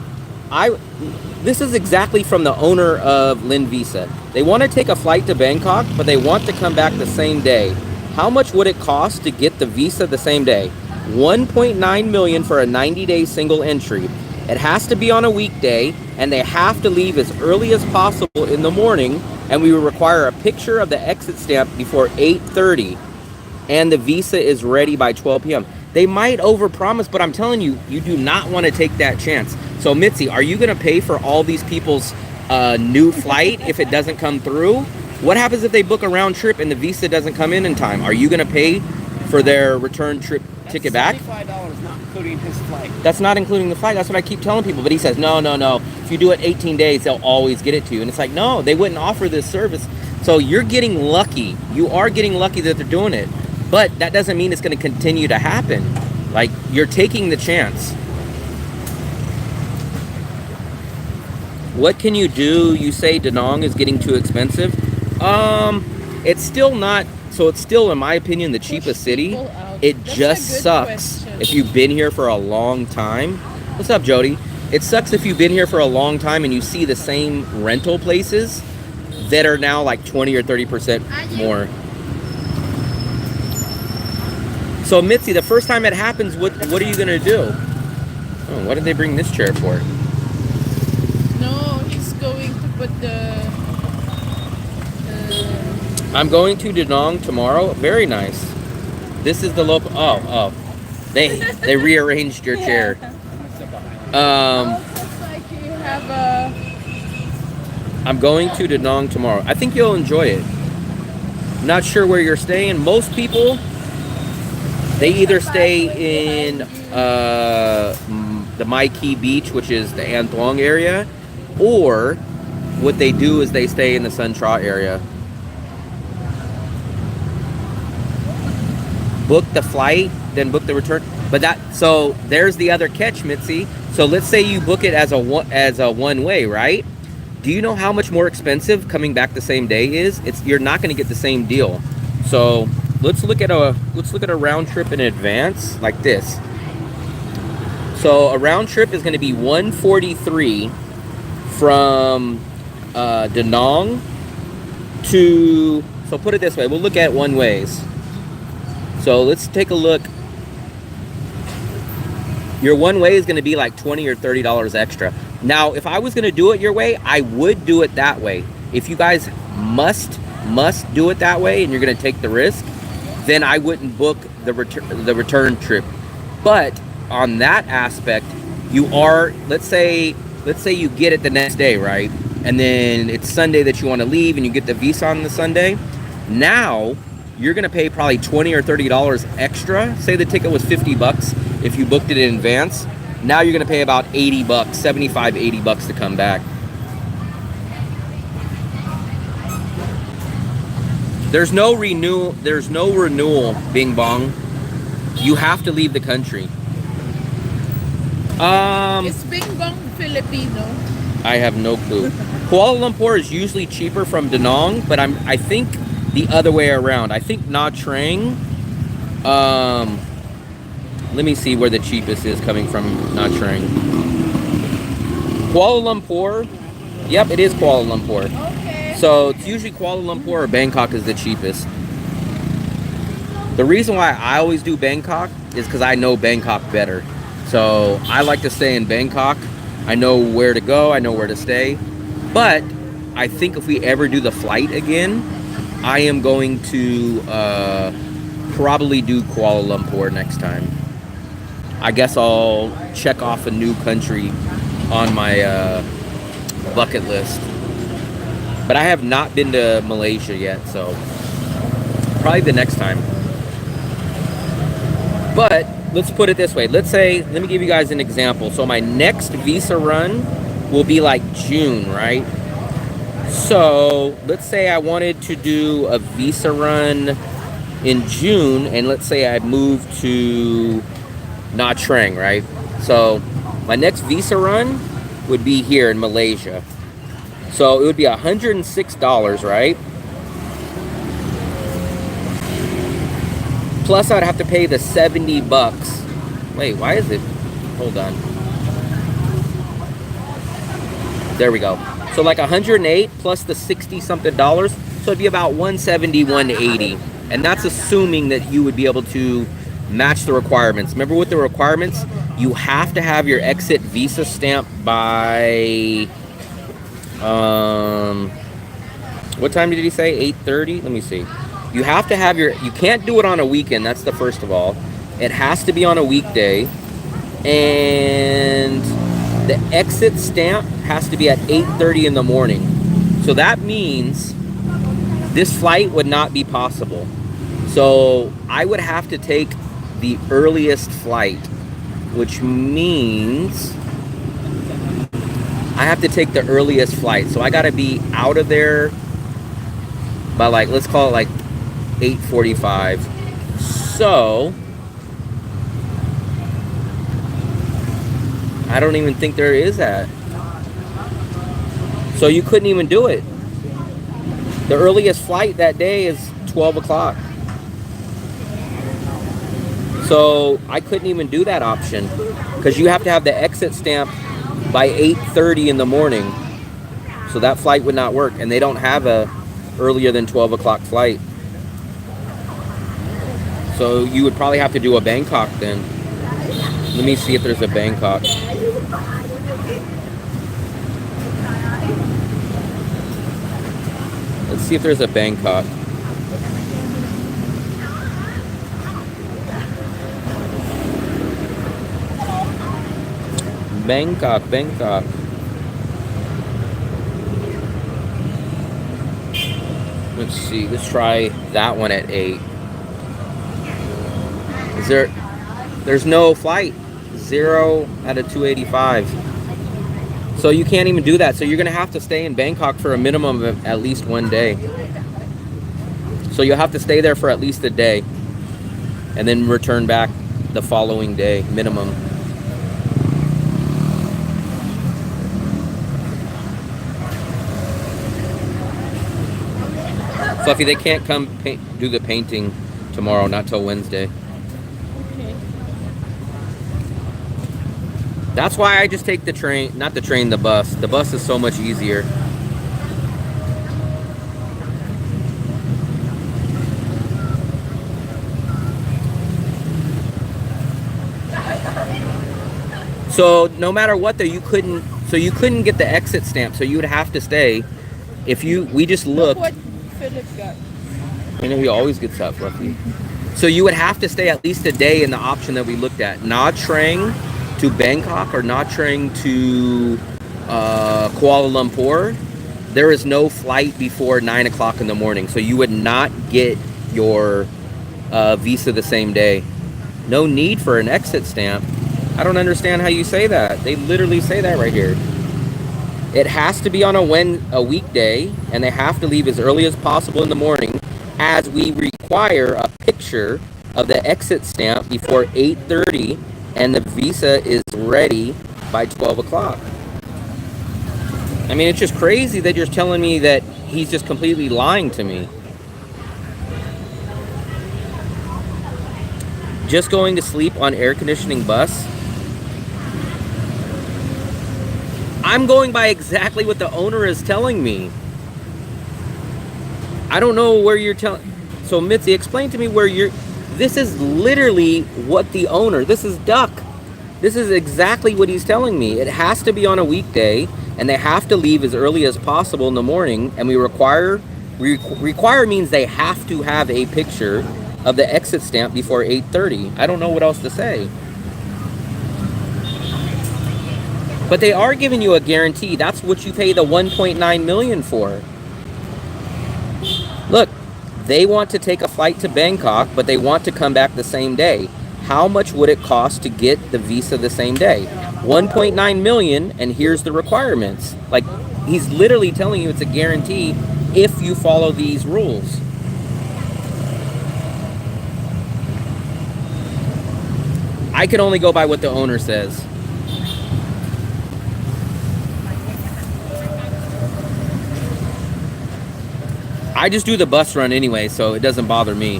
this is exactly from the owner of Lin Visa. They want to take a flight to Bangkok, but they want to come back the same day. How much would it cost to get the visa the same day? $1.9 million for a 90-day single entry. It has to be on a weekday, and they have to leave as early as possible in the morning, and we will require a picture of the exit stamp before 8:30, and the visa is ready by 12 p.m. They might overpromise, but I'm telling you, you do not want to take that chance. So Mitzi, are you going to pay for all these people's new flight if it doesn't come through? What happens if they book a round trip and the visa doesn't come in time? Are you going to pay for their return trip ticket back? $75, not including his flight. That's not including the flight. That's what I keep telling people. But he says, no. If you do it 18 days, they'll always get it to you. And it's like, no, they wouldn't offer this service. So you're getting lucky. You are getting lucky that they're doing it. But that doesn't mean it's going to continue to happen. Like, you're taking the chance. What can you do? You say Da Nang is getting too expensive. It's still not. So it's still, in my opinion, the cheapest city. It just sucks if you've been here for a long time. What's up, Jody? It sucks if you've been here for a long time and you see the same rental places that are now like 20 or 30% more. So Mitzi, the first time it happens, what are you gonna do? Oh, what did they bring this chair for? No, he's going to put the I'm going to Da Nang tomorrow. Very nice. This is the local. Oh, they rearranged your chair. looks like you have a. I'm going to Da Nang tomorrow. I think you'll enjoy it. Not sure where you're staying. Most people, they either stay in the Mai Kee Beach, which is the An Thuong area, or what they do is they stay in the Sun Tra area. Book the flight, then book the return. But so there's the other catch, Mitzi. So let's say you book it as a one way, right? Do you know how much more expensive coming back the same day is? You're not going to get the same deal. So let's look at a round trip in advance like this. So a round trip is going to be 143 from Da Nang to. So put it this way. We'll look at one ways. So let's take a look. Your one way is going to be like $20 or $30 extra. Now, if I was going to do it your way, I would do it that way. If you guys must do it that way and you're going to take the risk, then I wouldn't book the return trip. But on that aspect, you are, let's say you get it the next day, right? And then it's Sunday that you want to leave and you get the visa on the Sunday. Now, you're going to pay probably $20 or $30 extra. Say the ticket was $50 if you booked it in advance. Now you're going to pay about $80, $75, $80 to come back. There's no renewal, Bing Bong. You have to leave the country. Is Bing Bong Filipino? I have no clue. Kuala Lumpur is usually cheaper from Da Nang, but I think the other way around. I think Nha Trang. Let me see where the cheapest is coming from Nha Trang. Kuala Lumpur. Yep, it is Kuala Lumpur. Okay. So it's usually Kuala Lumpur or Bangkok is the cheapest. The reason why I always do Bangkok is because I know Bangkok better. So I like to stay in Bangkok. I know where to go. I know where to stay. But I think if we ever do the flight again, I am going to probably do Kuala Lumpur next time. I guess I'll check off a new country on my bucket list. But I have not been to Malaysia yet, so probably the next time. But let's put it this way. Let me give you guys an example. So my next visa run will be like June, right? So let's say I wanted to do a visa run in June, and let's say I moved to Nha Trang, right? So my next visa run would be here in Malaysia. So it would be $106, right? Plus I'd have to pay the $70. Wait, why is it? Hold on. There we go. So like 108 plus the 60 something dollars. So it'd be about 170, 180. And that's assuming that you would be able to match the requirements. Remember with the requirements, You have to have your exit visa stamp by, what time did he say? 8:30? Let me see. You have to have you can't do it on a weekend. That's the first of all. It has to be on a weekday. And the exit stamp has to be at 8:30 in the morning. So that means this flight would not be possible. So I would have to take the earliest flight, which means I have to take the earliest flight. So I got to be out of there by, like, let's call it like 8:45. So I don't even think there is that. So you couldn't even do it. The earliest flight that day is 12 o'clock. So I couldn't even do that option because you have to have the exit stamp by 8:30 in the morning. So that flight would not work, and they don't have a earlier than 12 o'clock flight. So you would probably have to do a Bangkok then. Let me see if there's a Bangkok. Let's see if there's a Bangkok. Bangkok. Let's see. Let's try that one at 8. There's no flight. 0 out of 285. So you can't even do that. So you're going to have to stay in Bangkok for a minimum of at least 1 day. So you'll have to stay there for at least a day and then return back the following day, minimum. Fluffy, they can't come do the painting tomorrow, not till Wednesday. Okay. That's why I just take the train, not the train, the bus. The bus is so much easier. So no matter what though, you couldn't get the exit stamp, so you would have to stay. We just Look looked. what Philip got. I know he always gets up, Fluffy. So you would have to stay at least a day in the option that we looked at. Nha Trang to Bangkok or Nha Trang to Kuala Lumpur. There is no flight before 9 o'clock in the morning. So you would not get your visa the same day. No need for an exit stamp. I don't understand how you say that. They literally say that right here. It has to be on a weekday, and they have to leave as early as possible in the morning, as we require a picture of the exit stamp before 8:30, and the visa is ready by 12 o'clock. I mean, it's just crazy that you're telling me that he's just completely lying to me. Just going to sleep on air conditioning bus. I'm going by exactly what the owner is telling me. I don't know where you're telling. So Mitzi, explain to me where you're. This is literally what the owner. This is Duck. This is exactly what he's telling me. It has to be on a weekday, and they have to leave as early as possible in the morning. And we require means they have to have a picture of the exit stamp before 8:30. I don't know what else to say. But they are giving you a guarantee. That's what you pay the $1.9 million for. Look, they want to take a flight to Bangkok, but they want to come back the same day. How much would it cost to get the visa the same day? $1.9 million, and here's the requirements. Like, he's literally telling you it's a guarantee if you follow these rules. I can only go by what the owner says. I just do the bus run anyway, so it doesn't bother me.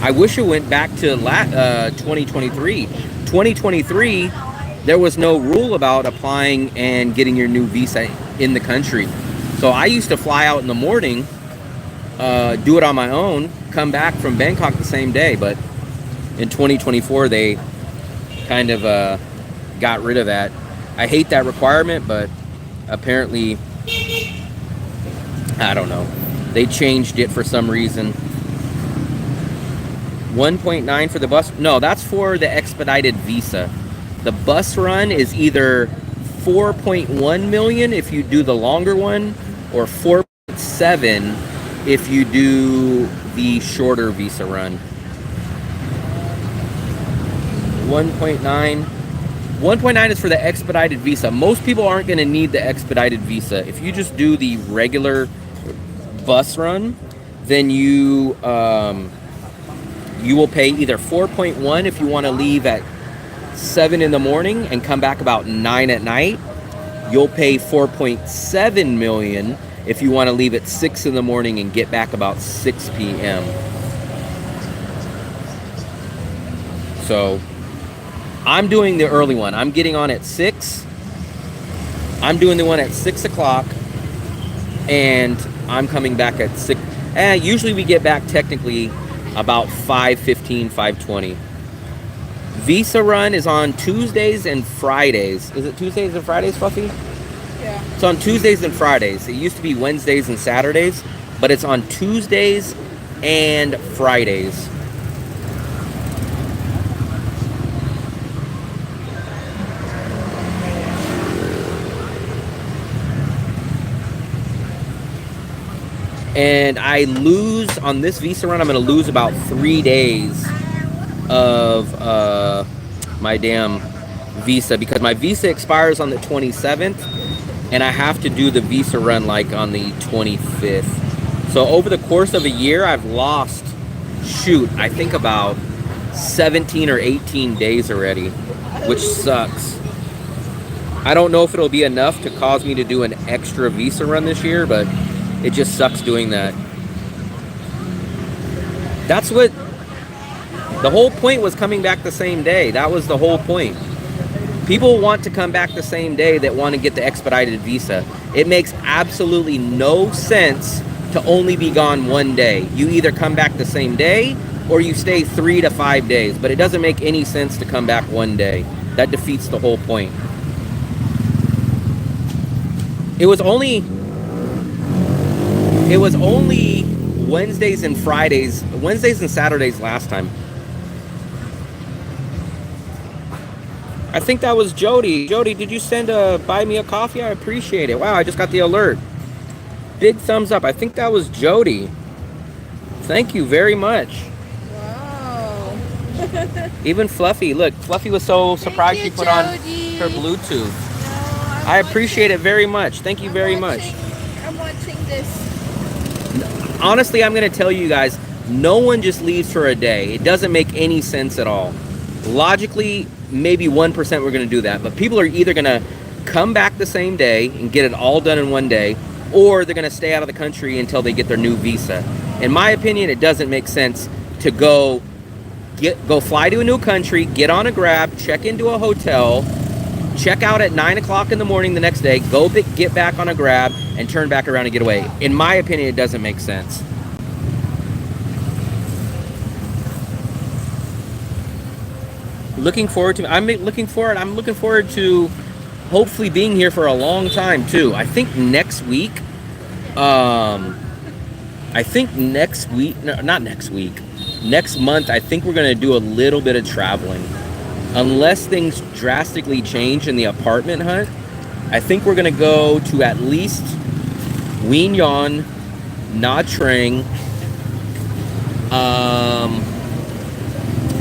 I wish it went back to 2023. 2023, there was no rule about applying and getting your new visa in the country. So I used to fly out in the morning do it on my own, come back from Bangkok the same day. But in 2024, they kind of got rid of that. I hate that requirement, but apparently, I don't know. They changed it for some reason. 1.9 for the bus. No, that's for the expedited visa. The bus run is either 4.1 million if you do the longer one, or 4.7 if you do the shorter visa run. 1.9. 1.9 is for the expedited visa. Most people aren't going to need the expedited visa. If you just do the regular bus run, then you will pay either 4.1 if you want to leave at 7 in the morning and come back about 9 at night. You'll pay 4.7 million if you want to leave at 6 in the morning and get back about 6 p.m. So I'm doing the early one. I'm getting on at 6. I'm doing the one at 6 o'clock, and I'm coming back at 6. Usually we get back technically about 5:15, 5:20. Visa run is on Tuesdays and Fridays. Is it Tuesdays and Fridays, Fluffy? Yeah. It's on Tuesdays and Fridays. It used to be Wednesdays and Saturdays, but it's on Tuesdays and Fridays. And I lose, on this visa run, I'm going to lose about 3 days of my damn visa, because my visa expires on the 27th, and I have to do the visa run like on the 25th. So over the course of a year, I've lost, I think about 17 or 18 days already, which sucks. I don't know if it'll be enough to cause me to do an extra visa run this year, but it just sucks doing that. That's what the whole point was, coming back the same day. That was the whole point. People want to come back the same day that want to get the expedited visa. It makes absolutely no sense to only be gone one day. You either come back the same day or you stay 3 to 5 days, but it doesn't make any sense to come back one day. That defeats the whole point. It was only Wednesdays and Fridays, Wednesdays and Saturdays last time. I think that was Jody. Jody, did you buy me a coffee? I appreciate it. Wow, I just got the alert. Big thumbs up. I think that was Jody. Thank you very much. Wow. Even Fluffy. Look, Fluffy was so surprised she put on her Bluetooth. No, I appreciate it very much. Thank you very much. I'm watching this. Honestly, I'm going to tell you guys, no one just leaves for a day. It doesn't make any sense at all. Logically, maybe 1% we're going to do that. But people are either going to come back the same day and get it all done in one day, or they're going to stay out of the country until they get their new visa. In my opinion, it doesn't make sense to go fly to a new country, get on a Grab, check into a hotel, check out at 9 o'clock in the morning the next day, get back on a Grab, and turn back around and get away. In my opinion, it doesn't make sense. I'm looking forward to hopefully being here for a long time too. I think next week, next month, I think we're going to do a little bit of traveling. Unless things drastically change in the apartment hunt, I think we're going to go to at least Wien Yon, Nha Trang.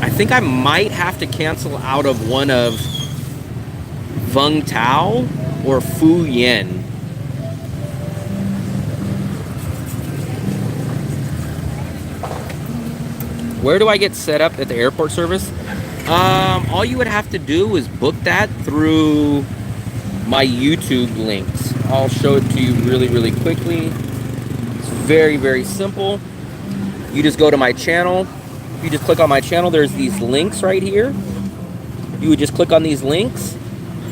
I think I might have to cancel out of one of Vung Tau or Phu Yen. Where do I get set up at the airport service? All you would have to do is book that through my YouTube links. I'll show it to you really, really quickly. It's very, very simple. You just go to my channel. You just click on my channel. There's these links right here. You would just click on these links,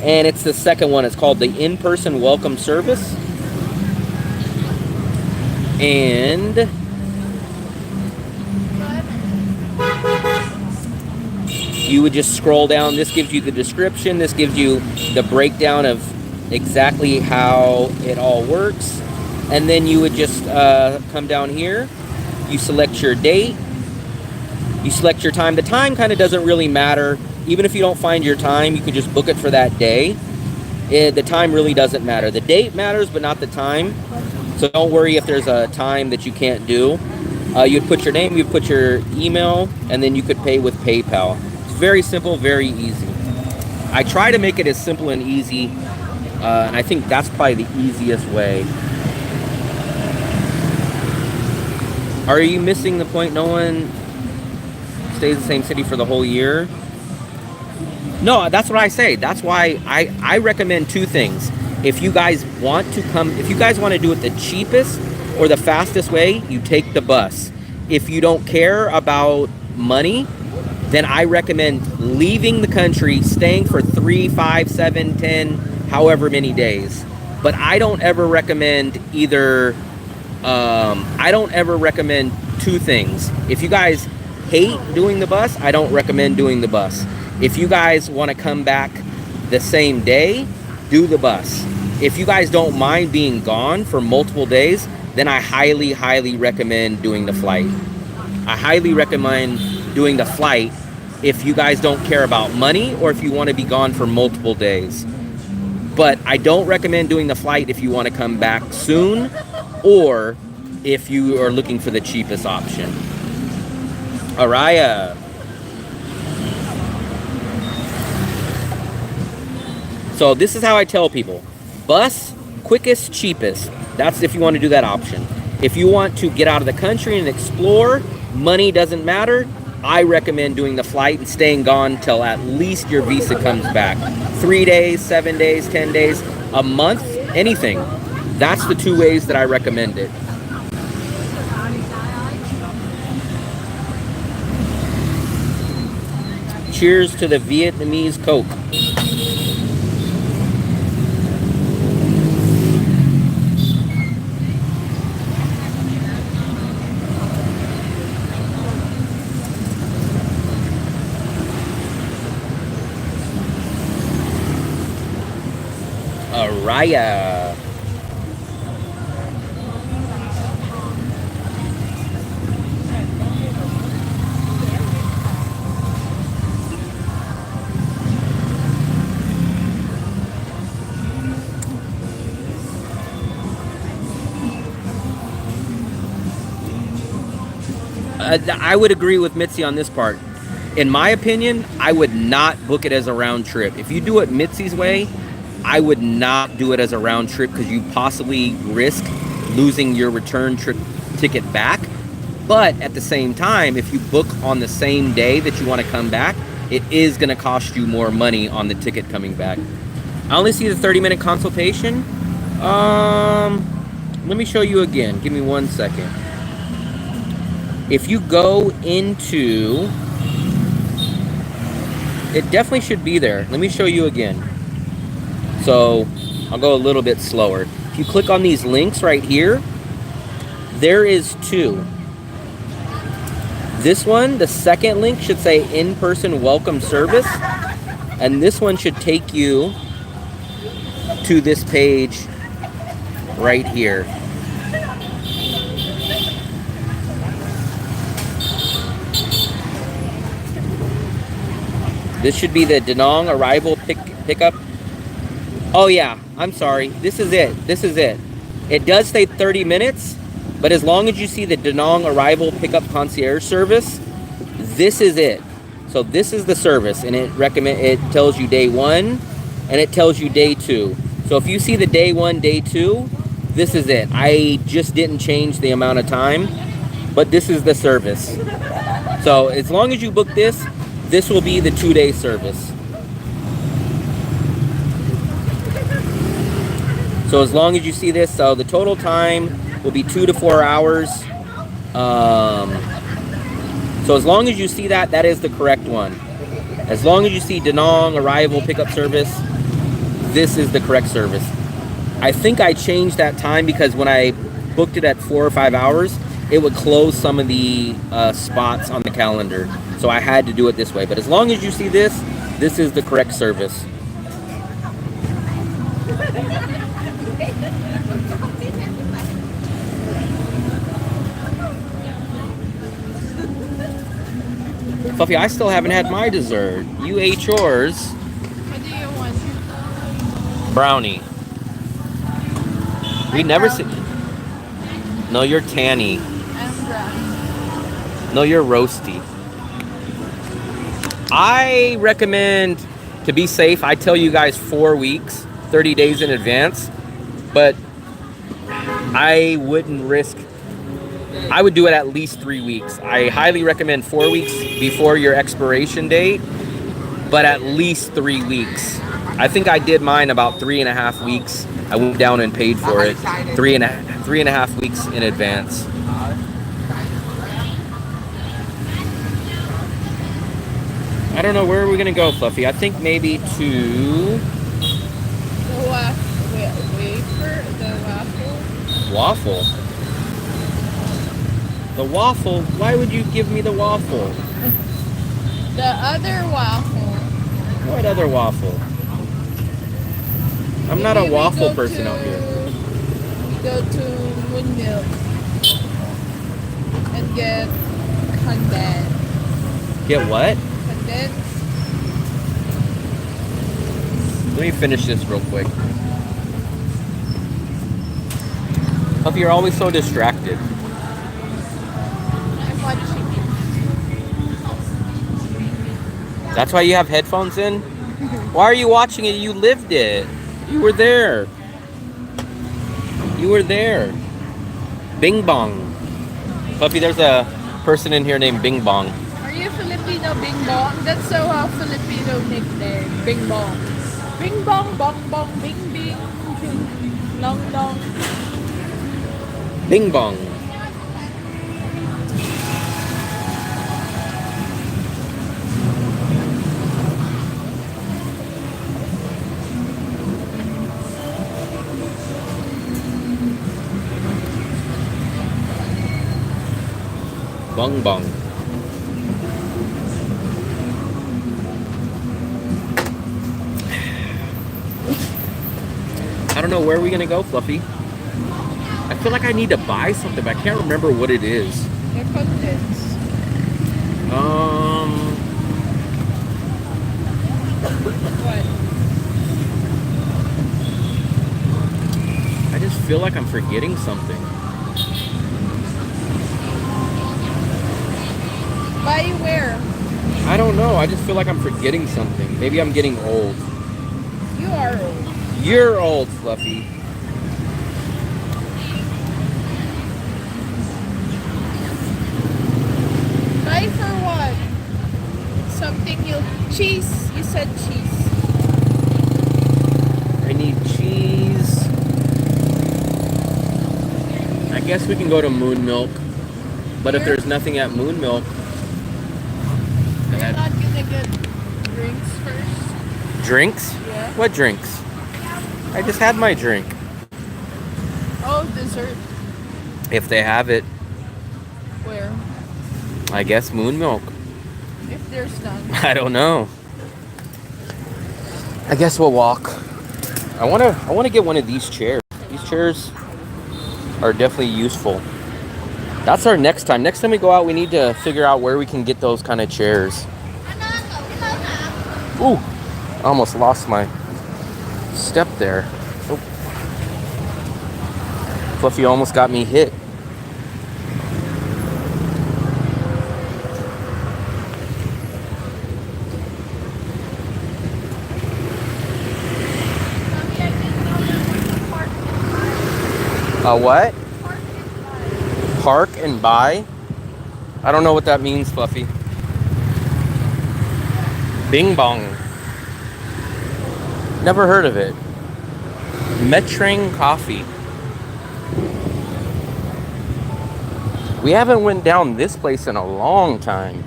and it's the second one. It's called the in-person welcome service. And You would just scroll down. This gives you the description. This gives you the breakdown of exactly how it all works. And then you would just come down here. You select your date. You select your time. The time kind of doesn't really matter. Even if you don't find your time, you can just book it for that day. The time really doesn't matter. The date matters, but not the time. So don't worry if there's a time that you can't do. You'd put your name, you'd put your email, and then you could pay with PayPal. It's very simple, very easy. I try to make it as simple and easy, and I think that's probably the easiest way. Are you missing the point? No one stays in the same city for the whole year? No, that's what I say. That's why I recommend two things. If you guys want to come, if you guys want to do it the cheapest or the fastest way, you take the bus. If you don't care about money, then I recommend leaving the country, staying for 3, 5, 7, 10, however many days. But I don't ever recommend either, I don't ever recommend two things. If you guys hate doing the bus, I don't recommend doing the bus. If you guys want to come back the same day, do the bus. If you guys don't mind being gone for multiple days, then I highly, highly recommend doing the flight. I highly recommend doing the flight if you guys don't care about money or if you want to be gone for multiple days. But I don't recommend doing the flight if you want to come back soon or if you are looking for the cheapest option. Araya. So this is how I tell people. Bus, quickest, cheapest. That's if you want to do that option. If you want to get out of the country and explore, money doesn't matter, I recommend doing the flight and staying gone till at least your visa comes back. 3 days, 7 days, 10 days, a month, anything. That's the two ways that I recommend it. Cheers to the Vietnamese Coke. Araya. I would agree with Mitzi on this part. In my opinion, I would not book it as a round trip. If you do it Mitzi's way, I would not do it as a round trip because you possibly risk losing your return trip ticket back. But at the same time, if you book on the same day that you want to come back, it is going to cost you more money on the ticket coming back. I only see the 30-minute consultation. Let me show you again. Give me 1 second. If you go into, it definitely should be there. Let me show you again. So I'll go a little bit slower. If you click on these links right here, there is two. This one, the second link should say in-person welcome service. And this one should take you to this page right here. This should be the Da Nang arrival pickup. Oh yeah, I'm sorry. This is it. This is it. It does say 30 minutes, but as long as you see the Da Nang arrival pickup concierge service, this is it. So this is the service, and it tells you day 1 and it tells you day 2. So if you see the day 1, day 2, this is it. I just didn't change the amount of time, but this is the service. So as long as you book this, this will be the 2-day service. So as long as you see this, so the total time will be 2 to 4 hours. So as long as you see that, that is the correct one. As long as you see Da Nang arrival pickup service, this is the correct service. I think I changed that time because when I booked it at 4 or 5 hours, it would close some of the spots on the calendar. So I had to do it this way. But as long as you see this, this is the correct service. Fluffy, I still haven't had my dessert. You ate yours. What do you want? Brownie. We never see. No, you're tanny. I'm brown. No, you're roasty. I recommend, to be safe, I tell you guys 4 weeks, 30 days in advance. But I wouldn't risk. I would do it at least 3 weeks. I highly recommend 4 weeks before your expiration date, but at least 3 weeks. I think I did mine about 3.5 weeks. I went down and paid for it 3.5 weeks in advance. I don't know, where are we gonna go, Fluffy? I think maybe to The wafer, the waffle. waffle. The waffle? Why would you give me the waffle? The other waffle. What other waffle? I'm not a Maybe we waffle go person out here. We go to Moon Milk and get condensed. Get what? Condensed. Let me finish this real quick. Fluffy, you're always so distracted. I'm watching That's why you have headphones in? Why are you watching it? You lived it. You were there. You were there. Bing Bong. Fluffy, there's a person in here named Bing Bong. Are you Filipino, Bing Bong? That's our Filipino nickname, Bing Bong. Bing Bong, Bong Bong, Bing Bing, Long Long. Bing Bong. Bong Bong. I don't know, where are we gonna go, Fluffy? I feel like I need to buy something, but I can't remember what it is. They're condensed. What? I just feel like I'm forgetting something. Buy where? I don't know. I just feel like I'm forgetting something. Maybe I'm getting old. You are old. You're old, Fluffy. Buy for what? Something you... Cheese. You said cheese. I need cheese. I guess we can go to Moon Milk. But if there's nothing at Moon Milk... You're not gonna get drinks first? Drinks? Yeah. What drinks? I just had my drink. Oh, dessert. If they have it, Where? I guess Moon Milk. If there's none. I don't know. I guess we'll walk. I wanna get one of these chairs. These chairs are definitely useful. That's our next time. Next time we go out, we need to figure out where we can get those kind of chairs. Ooh, I almost lost my step there. Oh. Fluffy almost got me hit. What? Park and buy? I don't know what that means, Fluffy. Bing Bong. Never heard of it. Metrang Coffee. We haven't went down this place in a long time.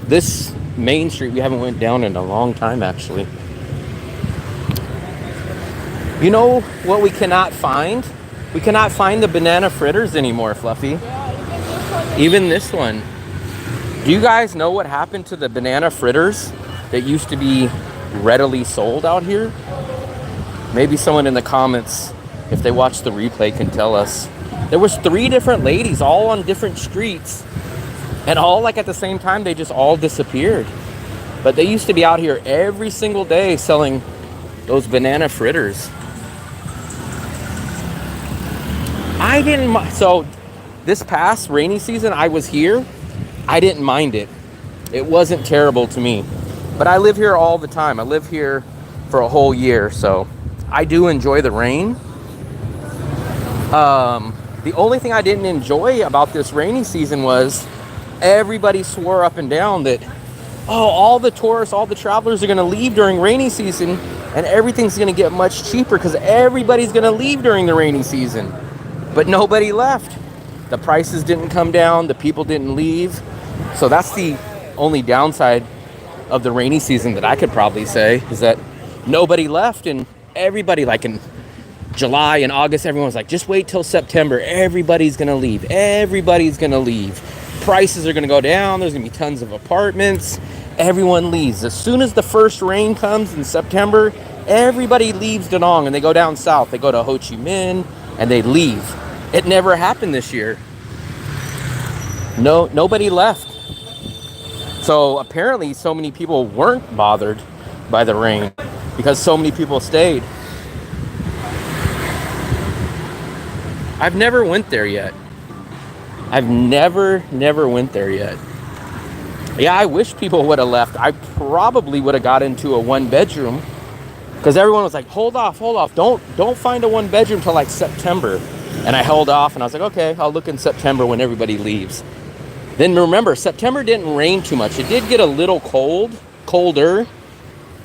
This main street we haven't went down in a long time, actually. You know what we cannot find? We cannot find the banana fritters anymore, Fluffy. Yeah, you can Even this one. Do you guys know what happened to the banana fritters that used to be readily sold out here? Maybe someone in the comments, if they watch the replay, can tell us. There was 3 different ladies all on different streets, and all like at the same time, they just all disappeared. But they used to be out here every single day selling those banana fritters. I didn't, so this past rainy season I was here, I didn't mind it. It wasn't terrible to me. But I live here all the time. I live here for a whole year, so I do enjoy the rain. The only thing I didn't enjoy about this rainy season was everybody swore up and down that, oh, all the tourists, all the travelers are going to leave during rainy season and everything's going to get much cheaper because everybody's going to leave during the rainy season. But nobody left. The prices didn't come down. The people didn't leave. So that's the only downside of the rainy season that I could probably say, is that nobody left, and everybody, like in July and August, everyone's like, just wait till September. Everybody's going to leave. Everybody's going to leave. Prices are going to go down. There's going to be tons of apartments. Everyone leaves. As soon as the first rain comes in September, everybody leaves Da Nang and they go down south. They go to Ho Chi Minh and they leave. It never happened this year. Nobody left. So apparently so many people weren't bothered by the rain because so many people stayed. I've never went there yet. I've never went there yet. Yeah, I wish people would have left. I probably would have got into a 1-bedroom because everyone was like, hold off. Don't find a 1-bedroom till like September. And I held off and I was like, okay, I'll look in September when everybody leaves. Then remember, September didn't rain too much. It did get a little colder,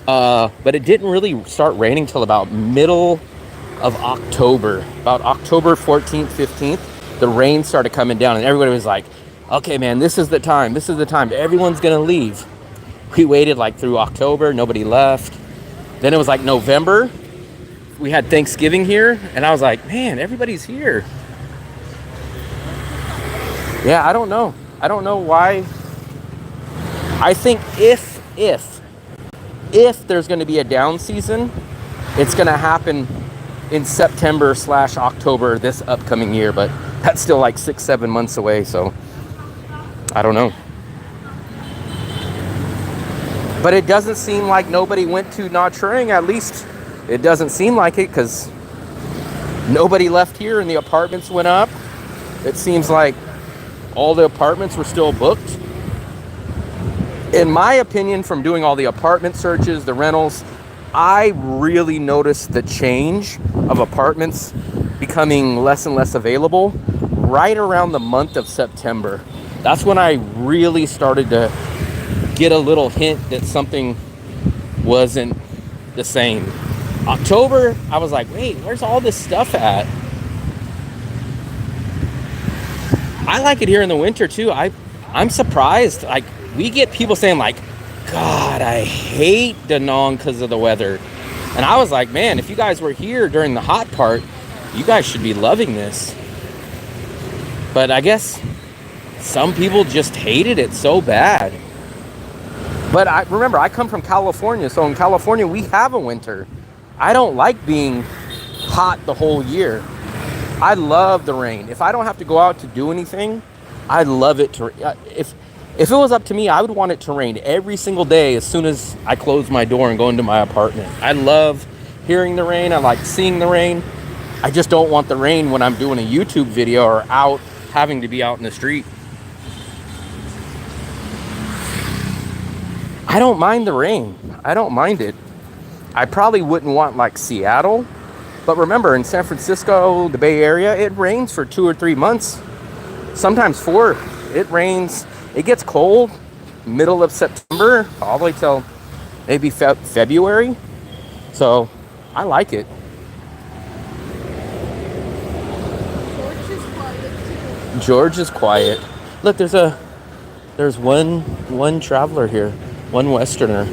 but it didn't really start raining till about middle of October. About October 14th, 15th, the rain started coming down and everybody was like, okay, man, this is the time. Everyone's going to leave. We waited like through October. Nobody left. Then it was like November. We had Thanksgiving here and I was like, man, everybody's here. Yeah, I don't know why. I think if there's going to be a down season, it's going to happen in September/October this upcoming year, but that's still like 6-7 months away, so I don't know. But it doesn't seem like nobody went to Nha Trang. At least it doesn't seem like it, because nobody left here and the apartments went up. It seems like all the apartments were still booked. In my opinion, from doing all the apartment searches, the rentals, I really noticed the change of apartments becoming less and less available right around the month of September. That's when I really started to get a little hint that something wasn't the same. October, I was like, wait, where's all this stuff at? I like it here in the winter too. I'm surprised. Like, we get people saying like, God, I hate Da Nang because of the weather. And I was like, man, if you guys were here during the hot part, you guys should be loving this. But I guess some people just hated it so bad. But remember, I come from California, so in California we have a winter. I don't like being hot the whole year. I love the rain. If I don't have to go out to do anything, I love it to. If it was up to me, I would want it to rain every single day as soon as I close my door and go into my apartment. I love hearing the rain. I like seeing the rain. I just don't want the rain when I'm doing a YouTube video or out having to be out in the street. I don't mind the rain. I don't mind it. I probably wouldn't want like Seattle. But remember, in San Francisco, the Bay Area, it rains for 2 or 3 months. Sometimes 4. It rains. It gets cold middle of September all the way till maybe February. So I like it. George is quiet. Look, there's one traveler here, one Westerner.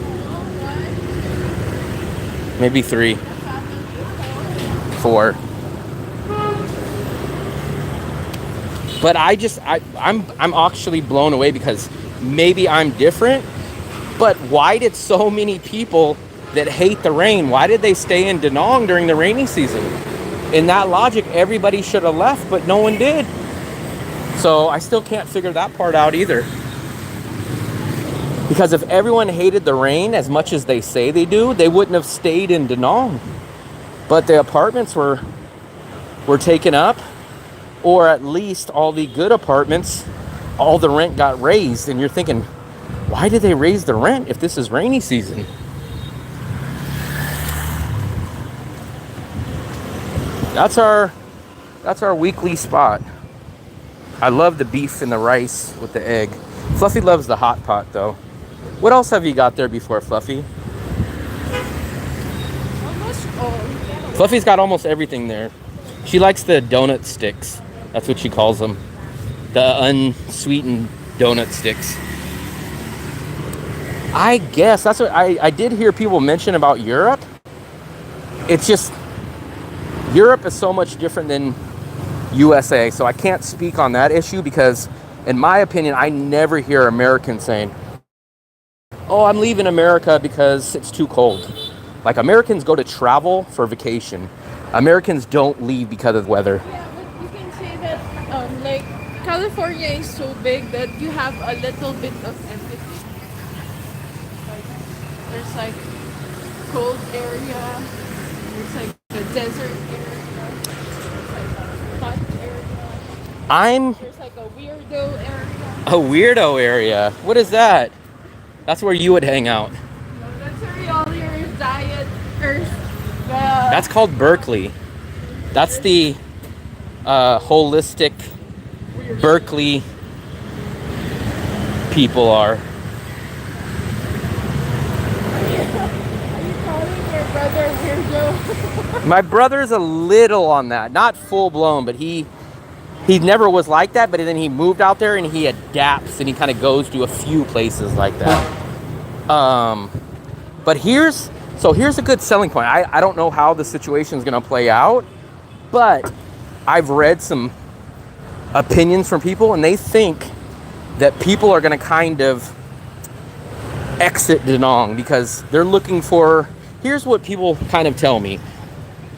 Maybe 3, 4. But I'm actually blown away because maybe I'm different. But why did so many people that hate the rain, why did they stay in Da Nang during the rainy season? In that logic, everybody should have left, but no one did. So I still can't figure that part out either. Because if everyone hated the rain as much as they say they do, they wouldn't have stayed in Da Nang. But the apartments were taken up, or at least all the good apartments, all the rent got raised. And you're thinking, why did they raise the rent if this is rainy season? That's our weekly spot. I love the beef and the rice with the egg. Fluffy loves the hot pot though. What else have you got there before, Fluffy? Almost all. Fluffy's got almost everything there. She likes the donut sticks. That's what she calls them. The unsweetened donut sticks. I guess that's what I did hear people mention about Europe. It's just, Europe is so much different than USA, so I can't speak on that issue because, in my opinion, I never hear Americans saying, oh, I'm leaving America because it's too cold. Like, Americans go to travel for vacation. Americans don't leave because of the weather. Yeah, but you can say that like California is so big that you have a little bit of everything. Like, there's like cold area, there's like the desert area, there's like a hot area. There's like a weirdo area. A weirdo area? What is that? That's where you would hang out. No, that's where all your diet earth. That's called Berkeley. That's the holistic Berkeley people are. Are you calling your brother weirdo? My brother's a little on that. Not full blown, but he never was like that, but then he moved out there and he adapts and he kind of goes to a few places like that. But here's a good selling point. I don't know how the situation is going to play out, but I've read some opinions from people and they think that people are going to kind of exit Da Nang because they're looking for, here's what people kind of tell me.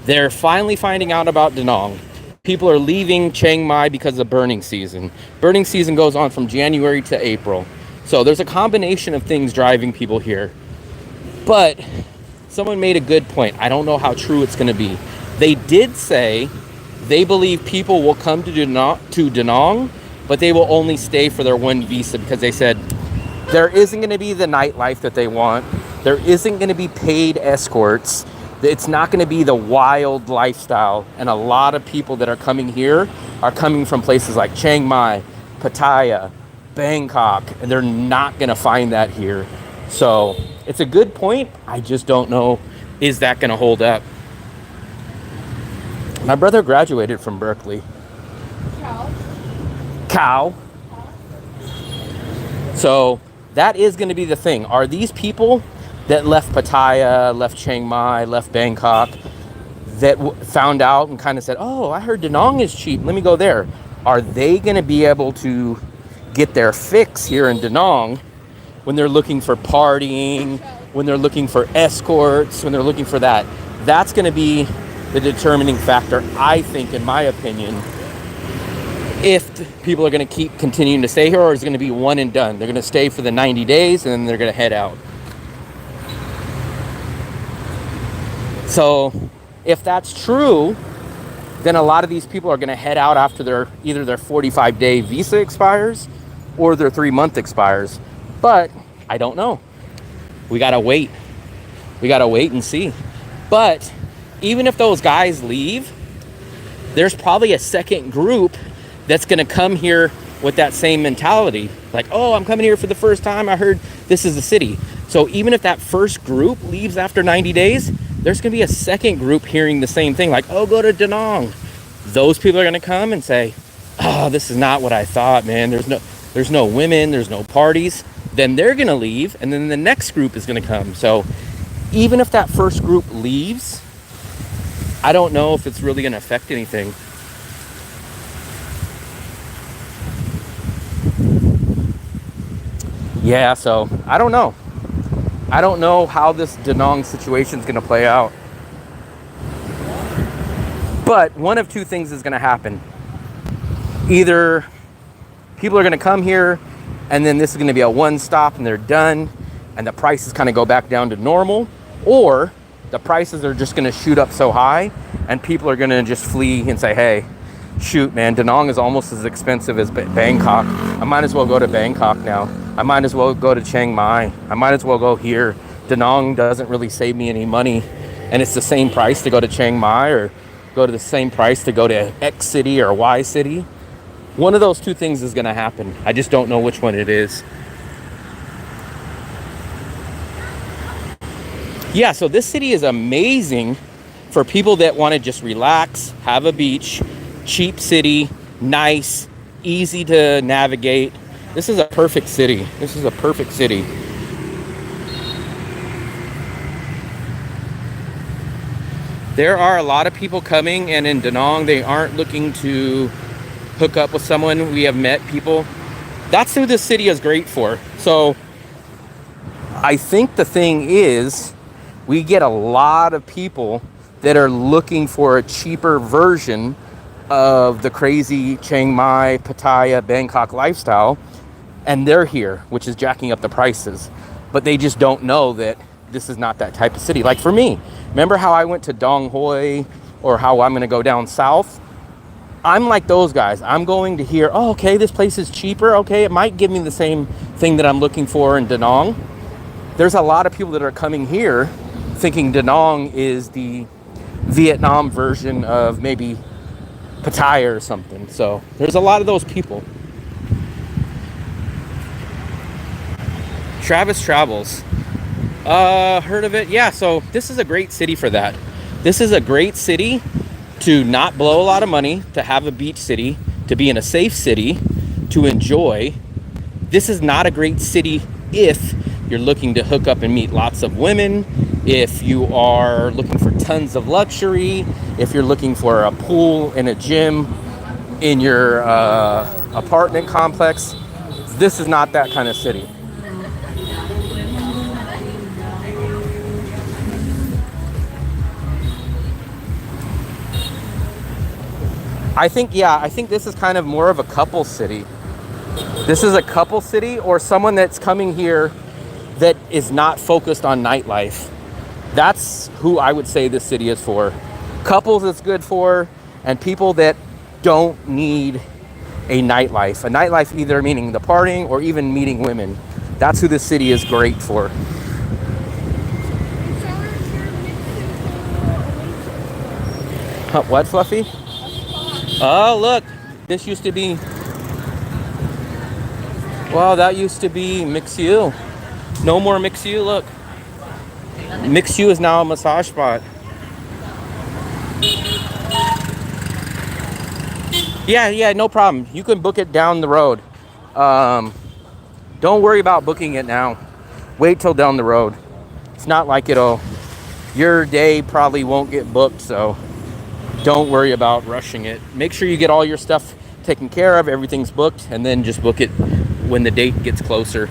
They're finally finding out about Da Nang. People are leaving Chiang Mai because of burning season. Burning season goes on from January to April. So there's a combination of things driving people here. But someone made a good point. I don't know how true it's going to be. They did say they believe people will come to Da Nang, but they will only stay for their one visa because they said there isn't going to be the nightlife that they want. There isn't going to be paid escorts. It's not going to be the wild lifestyle. And a lot of people that are coming here are coming from places like Chiang Mai, Pattaya, Bangkok, and they're not going to find that here. So it's a good point. I just don't know, is that going to hold up? My brother graduated from Berkeley. Cow. So that is going to be the thing. Are these people that left Pattaya, left Chiang Mai, left Bangkok, that found out and kind of said, oh, I heard Da Nang is cheap, let me go there. Are they going to be able to get their fix here in Da Nang when they're looking for partying, when they're looking for escorts, when they're looking for that? That's going to be the determining factor, I think, in my opinion, if people are going to keep continuing to stay here, or is it going to be one and done? They're going to stay for the 90 days and then they're going to head out. So if that's true, then a lot of these people are going to head out after either their 45-day visa expires or their 3-month expires. But I don't know. We got to wait. We got to wait and see. But even if those guys leave, there's probably a second group that's going to come here with that same mentality. Like, oh, I'm coming here for the first time. I heard this is the city. So even if that first group leaves after 90 days, there's going to be a second group hearing the same thing. Like, oh, go to Da Nang. Those people are going to come and say, oh, this is not what I thought, man. There's no women. There's no parties. Then they're going to leave. And then the next group is going to come. So even if that first group leaves, I don't know if it's really going to affect anything. Yeah, so I don't know. I don't know how this Da Nang situation is going to play out. But one of two things is going to happen. Either people are going to come here and then this is going to be a one stop and they're done and the prices kind of go back down to normal, or the prices are just going to shoot up so high and people are going to just flee and say, hey, shoot, man, Da Nang is almost as expensive as Bangkok. I might as well go to Bangkok now. I might as well go to Chiang Mai. I might as well go here. Da Nang doesn't really save me any money, and it's the same price to go to Chiang Mai or go to the same price to go to X city or Y city. One of those two things is going to happen. I just don't know which one it is. Yeah, so this city is amazing for people that want to just relax, have a beach, cheap city, nice, easy to navigate. This is a perfect city. This is a perfect city. There are a lot of people coming, and in Da Nang, they aren't looking to hook up with someone. We have met people. That's who this city is great for. So I think the thing is, we get a lot of people that are looking for a cheaper version of the crazy Chiang Mai, Pattaya, Bangkok lifestyle, and they're here, which is jacking up the prices. But they just don't know that this is not that type of city. Like for me, remember how I went to Dong Hoi, or how I'm going to go down south? I'm like those guys. I'm going to hear, oh, okay, this place is cheaper. Okay, it might give me the same thing that I'm looking for in Da Nang. There's a lot of people that are coming here thinking Da Nang is the Vietnam version of maybe Pattaya or something. So there's a lot of those people. Travis Travels. Heard of it? Yeah, so this is a great city for that. This is a great city to not blow a lot of money, to have a beach city, to be in a safe city, to enjoy. This is not a great city if you're looking to hook up and meet lots of women, if you are looking for tons of luxury, if you're looking for a pool and a gym in your apartment complex. This is not that kind of city. I think this is kind of more of a couple city. This is a couple city, or someone that's coming here that is not focused on nightlife. That's who I would say this city is for. Couples it's good for, and people that don't need a nightlife. A nightlife either meaning the partying or even meeting women. That's who this city is great for. What, Fluffy? Oh, look, this used to be, well, that used to be Mixu. No more Mixu, look. Mixu is now a massage spot. Yeah, no problem. You can book it down the road. Don't worry about booking it now. Wait till down the road. It's not like your day probably won't get booked, so don't worry about rushing it. Make sure you get all your stuff taken care of, everything's booked, and then just book it when the date gets closer.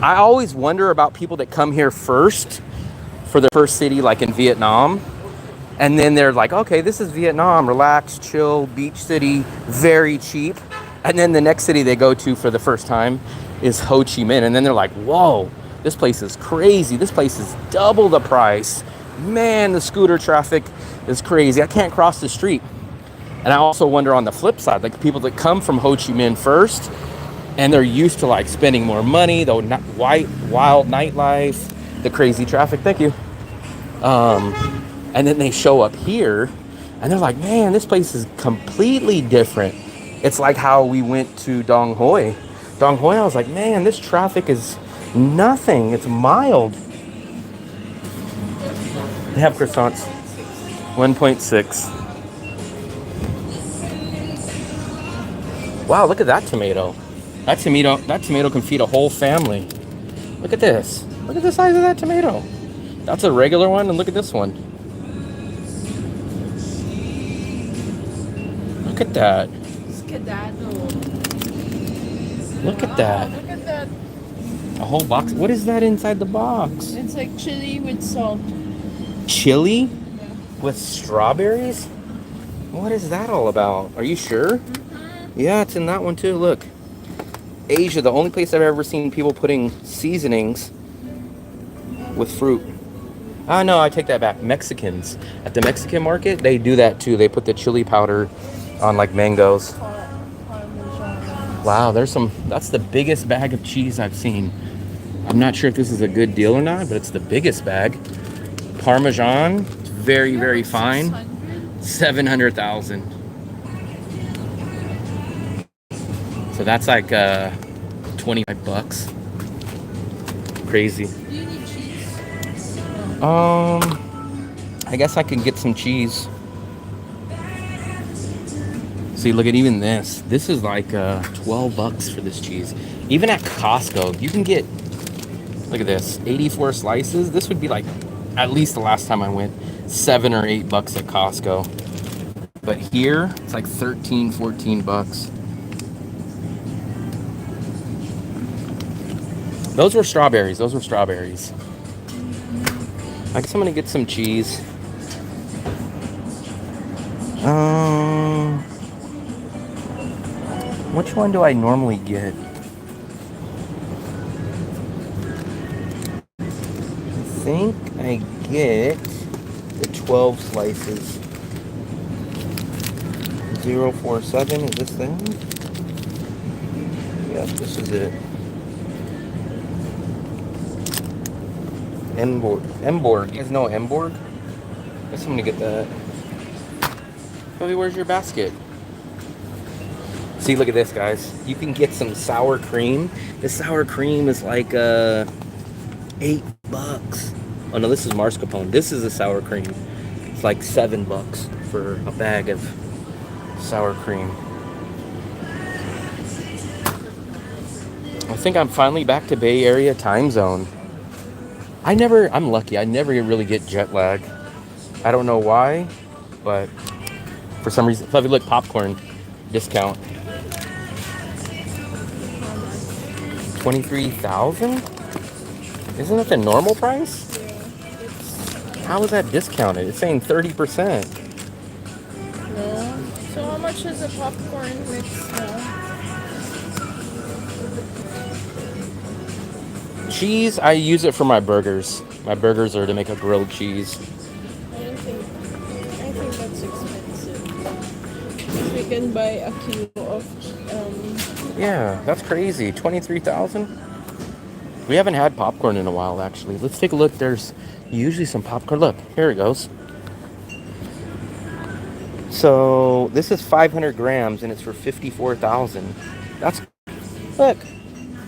I always wonder about people that come here first for the first city, like in Vietnam. And then they're like, okay, this is Vietnam, relaxed, chill, beach city, very cheap. And then the next city they go to for the first time is Ho Chi Minh. And then they're like, whoa, this place is crazy. This place is double the price. Man, the scooter traffic is crazy. I can't cross the street. And I also wonder on the flip side, like people that come from Ho Chi Minh first, and they're used to like spending more money, the wild nightlife, the crazy traffic. Thank you. And then they show up here and they're like, man, this place is completely different. It's like how we went to Dong Hoi. Dong Hoi, I was like, man, this traffic is nothing. It's mild. They have croissants. 1.6. Wow, look at that tomato. That tomato can feed a whole family. Look at this. Look at the size of that tomato. That's a regular one, and look at this one. Look at that. Skedaddle. Look at that. Look at that. A whole box. What is that inside the box? It's like chili with salt. Chili Yeah. with strawberries? What is that all about? Are you sure? Yeah, it's in that one too. Look. Asia, the only place I've ever seen people putting seasonings with fruit. Ah, no, I take that back. Mexicans. At the Mexican market, they do that too. They put the chili powder on like mangoes. Parmesan. Wow, that's the biggest bag of cheese I've seen. I'm not sure if this is a good deal or not, but it's the biggest bag. Parmesan, it's very, very fine. 700,000. So that's like 25 bucks. Crazy. Do you need cheese? I guess I can get some cheese. See, look at even this. This is like 12 bucks for this cheese. Even at Costco, you can get, look at this, 84 slices. This would be like, at least the last time I went, 7 or 8 bucks at Costco. But here, it's like 13, 14 bucks. Those were strawberries. Those were strawberries. I guess I'm gonna get some cheese. Which one do I normally get? I think I get the 12 slices. 047, is this thing? Yep, this is it. Emborg. You guys know Emborg? I guess I'm gonna get that. Chloe, where's your basket? See, look at this, guys. You can get some sour cream. This sour cream is like 8 bucks. Oh no, this is mascarpone. This is a sour cream. It's like 7 bucks for a bag of sour cream. I think I'm finally back to Bay Area time zone. I'm lucky. I never really get jet lag. I don't know why, but for some reason, Fluffy, look, popcorn discount. 23,000? Isn't that the normal price? How is that discounted? It's saying 30%. No. So how much is a popcorn mix now? Cheese, I use it for my burgers. My burgers are to make a grilled cheese. I think that's expensive. We can buy a kilo of Yeah, that's crazy. 23,000? We haven't had popcorn in a while, actually. Let's take a look. There's usually some popcorn. Look, here it goes. So this is 500 grams, and it's for 54,000. That's, look,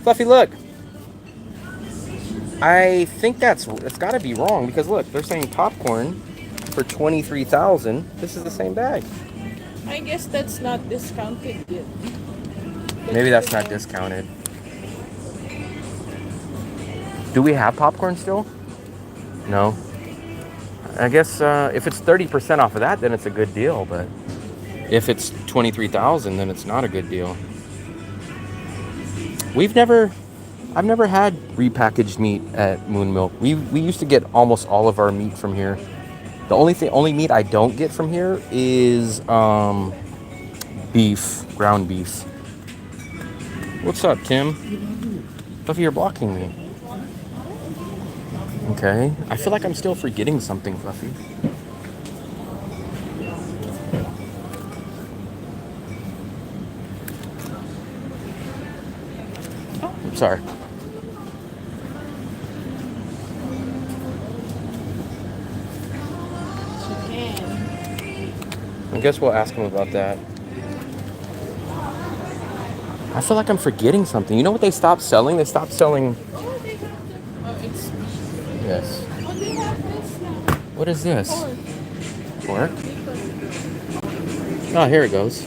Fluffy, look. I think it's got to be wrong because look, they're saying popcorn for 23,000. This is the same bag. I guess that's not discounted yet. Maybe that's not discounted. Do we have popcorn still? No. I guess if it's 30% off of that, then it's a good deal. But if it's 23,000, then it's not a good deal. I've never had repackaged meat at Moon Milk. We used to get almost all of our meat from here. The only meat I don't get from here is beef, ground beef. What's up, Tim? Fluffy, you're blocking me. Okay. I feel like I'm still forgetting something, Fluffy. Oh, I'm sorry. I guess we'll ask him about that. I feel like I'm forgetting something. You know what they stopped selling? They stopped selling... Oh, they have the... Oh, it's... Yes. Oh, they have this now. What is this? Pork. Pork? Oh, here it goes.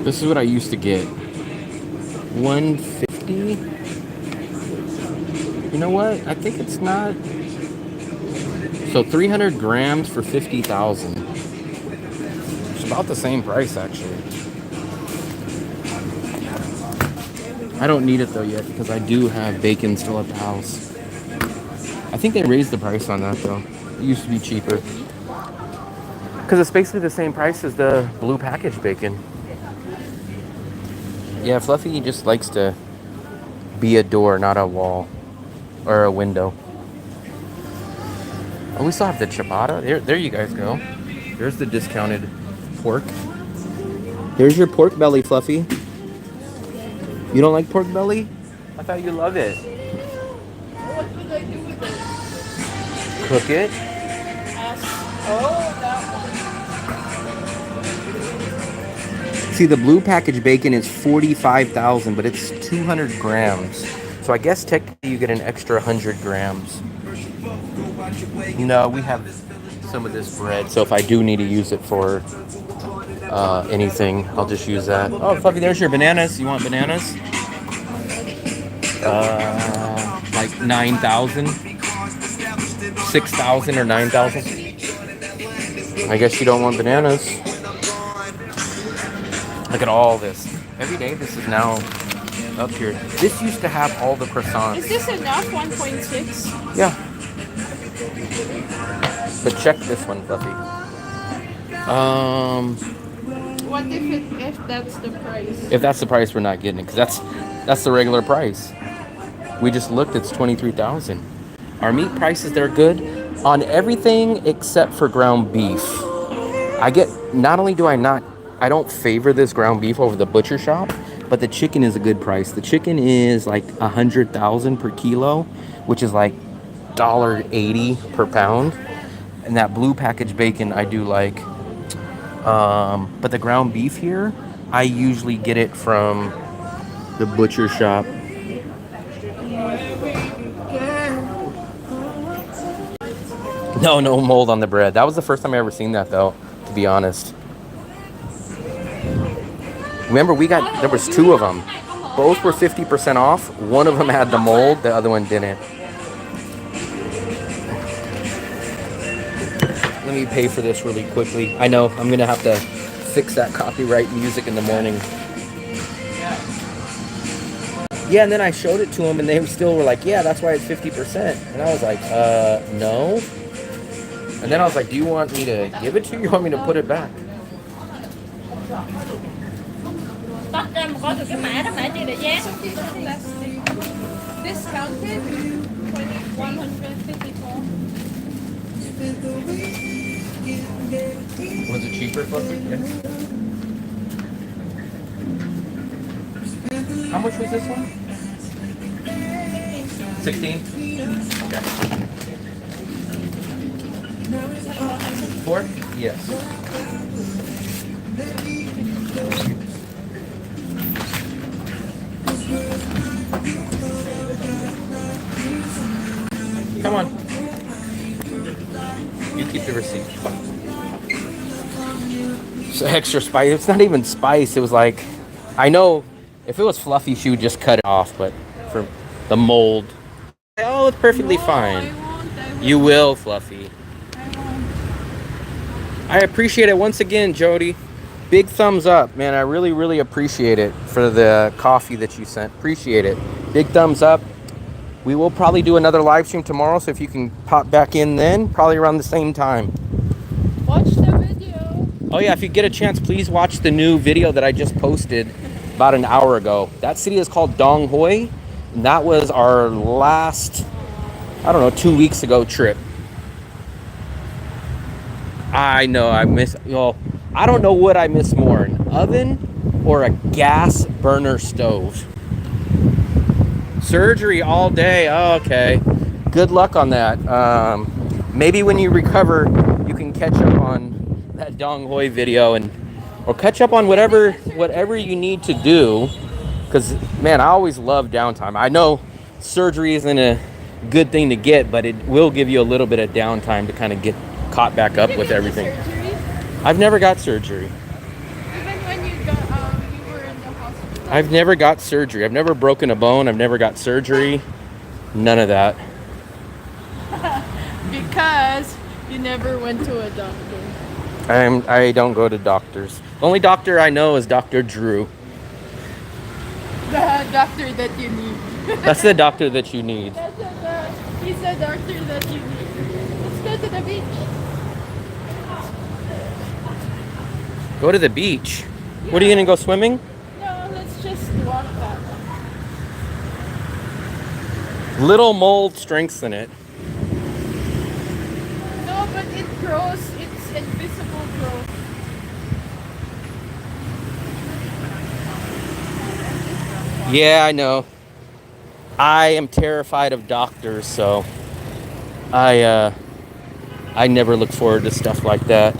This is what I used to get. 150. You know what? I think it's not So 300 grams for 50,000. It's about the same price, actually. I don't need it though yet because I do have bacon still at the house. I think they raised the price on that though. It used to be cheaper. Because it's basically the same price as the blue package bacon. Yeah, Fluffy just likes to be a door, not a wall or a window. Oh, we still have the ciabatta. There you guys go. There's the discounted pork. There's your pork belly, Fluffy. You don't like pork belly? I thought you love it. What would I do with it? Cook it. Oh, that one. See, the blue package bacon is 45,000, but it's 200 grams. So I guess technically you get an extra 100 grams. No, we have some of this bread, so if I do need to use it for anything, I'll just use that. Oh, Fluffy, there's your bananas. You want bananas? Like 9,000, 6,000 or 9,000. I guess you don't want bananas. Look at all this. Every day this is now up here. This used to have all the croissants. Is this enough? 1.6? Yeah. But check this one, Fluffy. What if that's the price? If that's the price, we're not getting it because that's the regular price. We just looked. It's 23,000. Our meat prices, they're good on everything except for ground beef. I don't favor this ground beef over the butcher shop, but the chicken is a good price. The chicken is like 100,000 per kilo, which is like $1.80 per pound. And that blue package bacon I do like. But the ground beef here, I usually get it from the butcher shop. No mold on the bread. That was the first time I ever seen that though, to be honest. Remember, there was two of them. Both were 50% off. One of them had the mold, the other one didn't. Let me pay for this really quickly. I know, I'm gonna have to fix that copyright music in the morning. Yeah, and then I showed it to them and they still were like, yeah, that's why it's 50%. And I was like, no. And then I was like, do you want me to give it to you or you want me to put it back? Discounted 154. Was it cheaper, Fluffy? Yeah. How much was this one? 16? Okay. 4? Yes. Come on. You keep the receipt. It's extra spice. It's not even spice. It was like, I know if it was Fluffy, she would just cut it off, but for the mold, oh, it's perfectly fine. You will, Fluffy. I appreciate it once again, Jody. Big thumbs up, man. I really, really appreciate it for the coffee that you sent. Appreciate it. Big thumbs up. We will probably do another live stream tomorrow, so if you can pop back in then, probably around the same time. Watch the video. Oh yeah, if you get a chance, please watch the new video that I just posted about an hour ago. That city is called Dong Hoi, and that was our last, 2 weeks ago trip. I know, I don't know what I miss more, an oven or a gas burner stove. Surgery all day. Oh, okay. Good luck on that. Maybe when you recover, you can catch up on that Dong Hoi video or catch up on whatever you need to do. Because, man, I always love downtime. I know surgery isn't a good thing to get, but it will give you a little bit of downtime to kind of get caught back up with everything. I've never got surgery. Even when you were in the hospital. I've never got surgery. I've never broken a bone. I've never got surgery. None of that. Because You never went to a doctor. I don't go to doctors. The only doctor I know is Dr. Drew. The doctor that you need. That's the doctor that you need. He's the doctor that you need. Let's go to the beach. Go to the beach? What, are you gonna go swimming? No, let's just walk that way. Little mold strengthen it. No, but it grows. It's invisible growth. Yeah, I know. I am terrified of doctors, so I never look forward to stuff like that.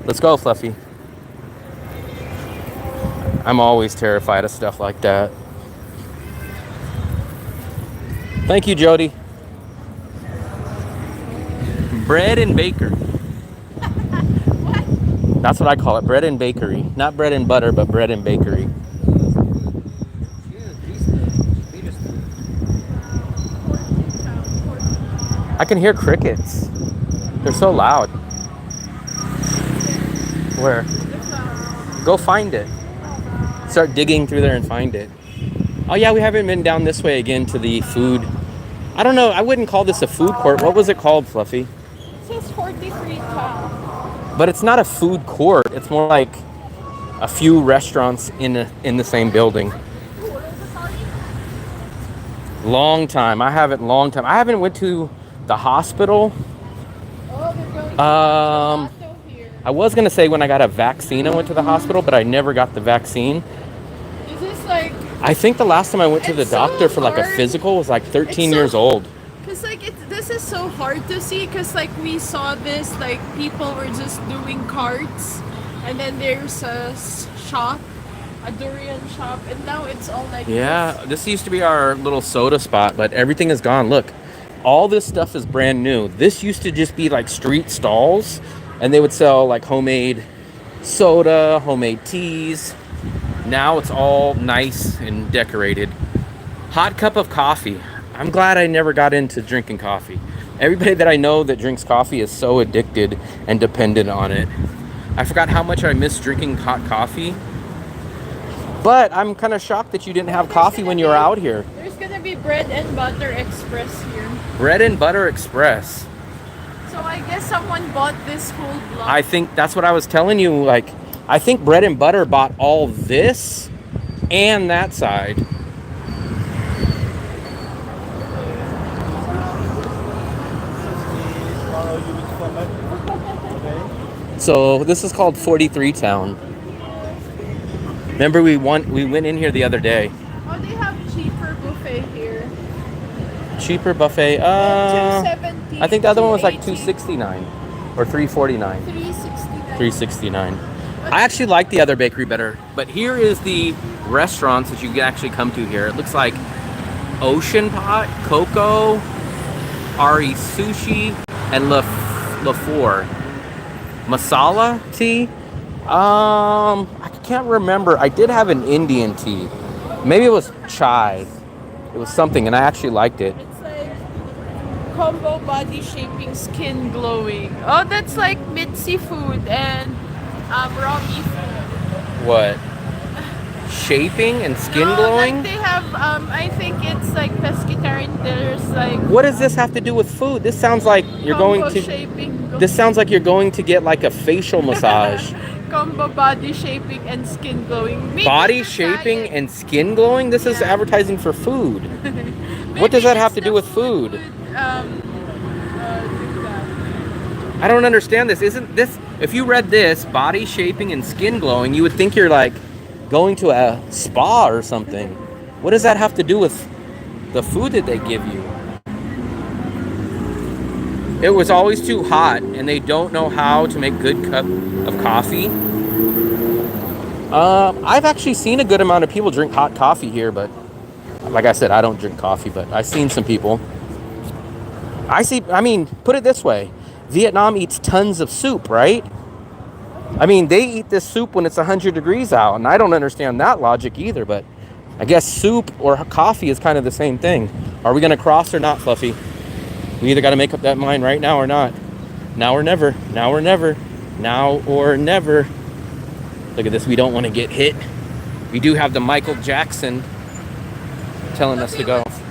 Let's go, Fluffy. I'm always terrified of stuff like that. Thank you, Jody. Bread and bakery. What? That's what I call it, bread and bakery. Not bread and butter, but bread and bakery. I can hear crickets. They're so loud. Where? Go find it. Start digging through there and find it. Oh yeah, we haven't been down this way again to the food. I don't know, I wouldn't call this a food court. What was it called, Fluffy? It says 43 town. But it's not a food court. It's more like a few restaurants in the same building. Long time. I haven't went to the hospital. Oh, they're going to here. I was gonna say when I got a vaccine, I went to the hospital, but I never got the vaccine. Is this like? I think the last time I went to the It's so doctor for like a hard. physical was like 13 It's so- years old. Cause like this is so hard to see. Cause like we saw this, like people were just doing carts, and then there's a shop, a durian shop, and now it's all like Yeah, this used to be our little soda spot, but everything is gone. Look, all this stuff is brand new. This used to just be like street stalls, and they would sell like homemade soda, homemade teas. Now it's all nice and decorated. Hot cup of coffee. I'm glad I never got into drinking coffee. Everybody that I know that drinks coffee is so addicted and dependent on it. I forgot how much I miss drinking hot coffee. But I'm kind of shocked that you didn't have coffee when you were out here. There's gonna be bread and butter express here. Bread and Butter Express. So I guess someone bought this whole block. I think that's what I was telling you. Like, I think Bread and Butter bought all this and that side. So this is called 43 Town. Remember we went in here the other day. Oh, they have cheaper buffet here. Cheaper buffet. 270. I think the other one was like 280, $269 or $349. 369. $369. I actually like the other bakery better, but here is the restaurants that you can actually come to here. It looks like Ocean Pot, Coco, Ari Sushi, and La Four. Masala tea. I can't remember. I did have an Indian tea. Maybe it was chai. It was something, and I actually liked it. It's like combo body shaping, skin glowing. Oh, that's like Mitzi food and raw beef food. What? Shaping and skin No, glowing? Like they have, I think it's like pescatarian. There's like What does this have to do with food? This sounds like you're going combo to. shaping. This sounds like you're going to get like a facial massage. Combo body shaping and skin glowing. Maybe Body it's a shaping diet. and skin glowing? This is Yeah. advertising for food. Maybe What does that it's have to the do with food? do that. I don't understand this. Isn't this, if you read this, body shaping and skin glowing, you would think you're like going to a spa or something. What does that have to do with the food that they give you? It was always too hot, and they don't know how to make good cup of coffee. I've actually seen a good amount of people drink hot coffee here, but like I said, I don't drink coffee, but I've seen some people. Put it this way. Vietnam eats tons of soup, right? I mean, they eat this soup when it's 100 degrees out, and I don't understand that logic either, but I guess soup or coffee is kind of the same thing. Are we going to cross or not, Fluffy? We either got to make up that mind right now or not. Now or never. Now or never. Now or never. Look at this. We don't want to get hit. We do have the Michael Jackson telling us to go. What's this?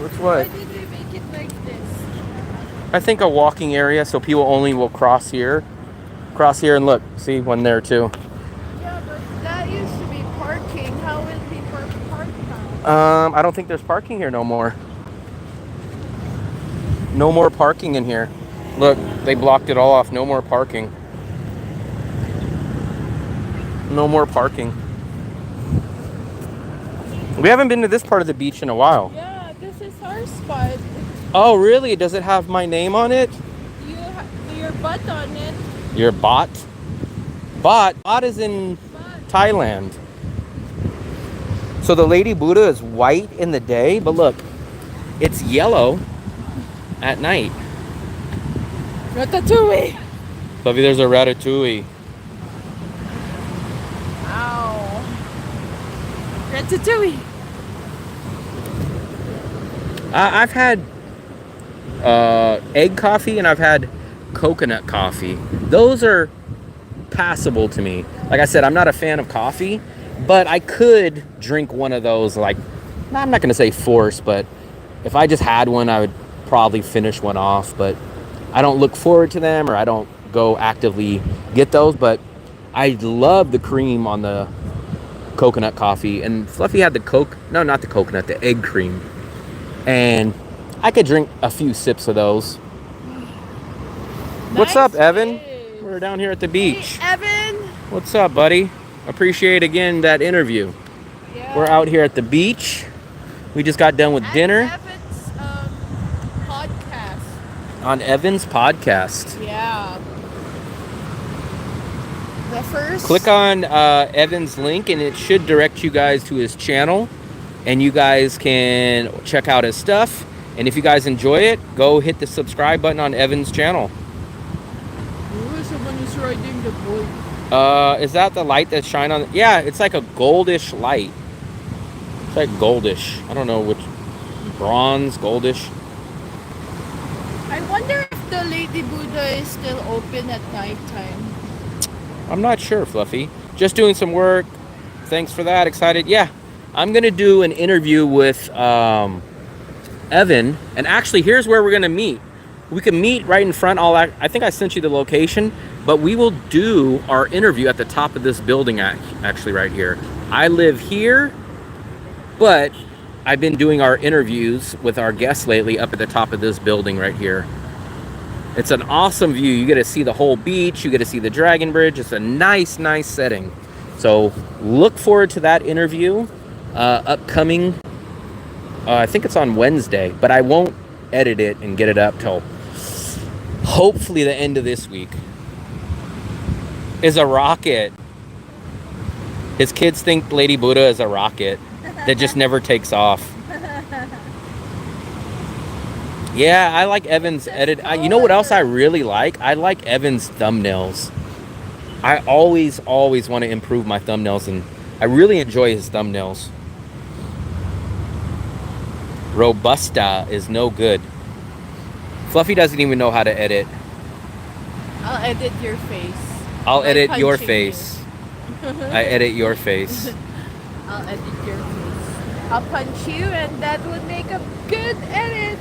Which Why what? did they make it like this? I think a walking area so people only will cross here. Cross here and look. See one there too. Yeah, but that used to be parking. How will people park now? I don't think there's parking here no more. No more parking in here. Look, they blocked it all off. No more parking. No more parking. We haven't been to this part of the beach in a while. Yeah, this is our spot. Oh, really? Does it have my name on it? You have your butt on it. Your bot? Bot? Bot is in But Thailand. So the Lady Buddha is white in the day, but look, it's yellow at night. Ratatouille. Fluffy, there's a ratatouille. Ow. Ratatouille. I've had egg coffee and I've had coconut coffee. Those are passable to me. Like I said, I'm not a fan of coffee, but I could drink one of those. Like, I'm not going to say force, but if I just had one, I would probably finish one off. But I don't look forward to them, or I don't go actively get those. But I love the cream on the coconut coffee. And Fluffy had the egg cream. And I could drink a few sips of those. What's up, Nice Evan? waves. We're down here at the beach. Hey, Evan. What's up, buddy? Appreciate again that interview. Yeah. We're out here at the beach. We just got done with At dinner Evan's podcast. on Evan's podcast. Yeah. The first. Click on Evan's link and it should direct you guys to his channel, and you guys can check out his stuff. And if you guys enjoy it, go hit the subscribe button on Evan's channel. Ooh, someone is riding the boat. Is that the light that shine on? Yeah, it's like a goldish light. It's like goldish. I don't know which, bronze, goldish. I wonder if the Lady Buddha is still open at nighttime. I'm not sure, Fluffy. Just doing some work. Thanks for that. Excited. Yeah, I'm gonna do an interview with Evan, and actually, here's where we're gonna meet. We can meet right in front. I think I sent you the location, but we will do our interview at the top of this building. Actually, right here. I live here, but I've been doing our interviews with our guests lately up at the top of this building right here. It's an awesome view. You get to see the whole beach. You get to see the Dragon Bridge. It's a nice setting. So look forward to that interview upcoming. I think it's on Wednesday, but I won't edit it and get it up till hopefully the end of this week. Is a rocket. His kids think Lady Buddha is a rocket that just never takes off. Yeah, I like Evan's edit. You know what else I really like? I like Evan's thumbnails. I always want to improve my thumbnails, and I really enjoy his thumbnails. Robusta is no good. Fluffy doesn't even know how to edit. I'll edit your face. I'll By edit your punching face. I edit your face. I'll edit your face. I'll punch you, and that would make a good edit.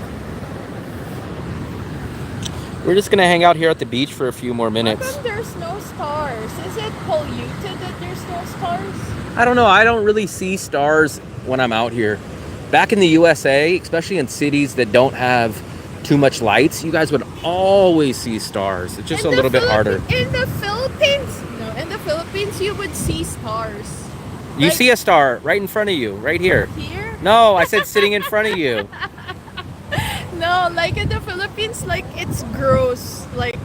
We're just gonna hang out here at the beach for a few more How minutes. come there's no stars? Is it polluted that there's no stars? I don't know. I don't really see stars when I'm out here. Back in the USA, especially in cities that don't have too much lights, you guys would always see stars. It's just a little bit harder. In the Philippines, no, in the Philippines you would see stars. You Like, see a star right in front of you, right here. here? No, I said sitting in front of you. No, like in the Philippines, like it's gross. Like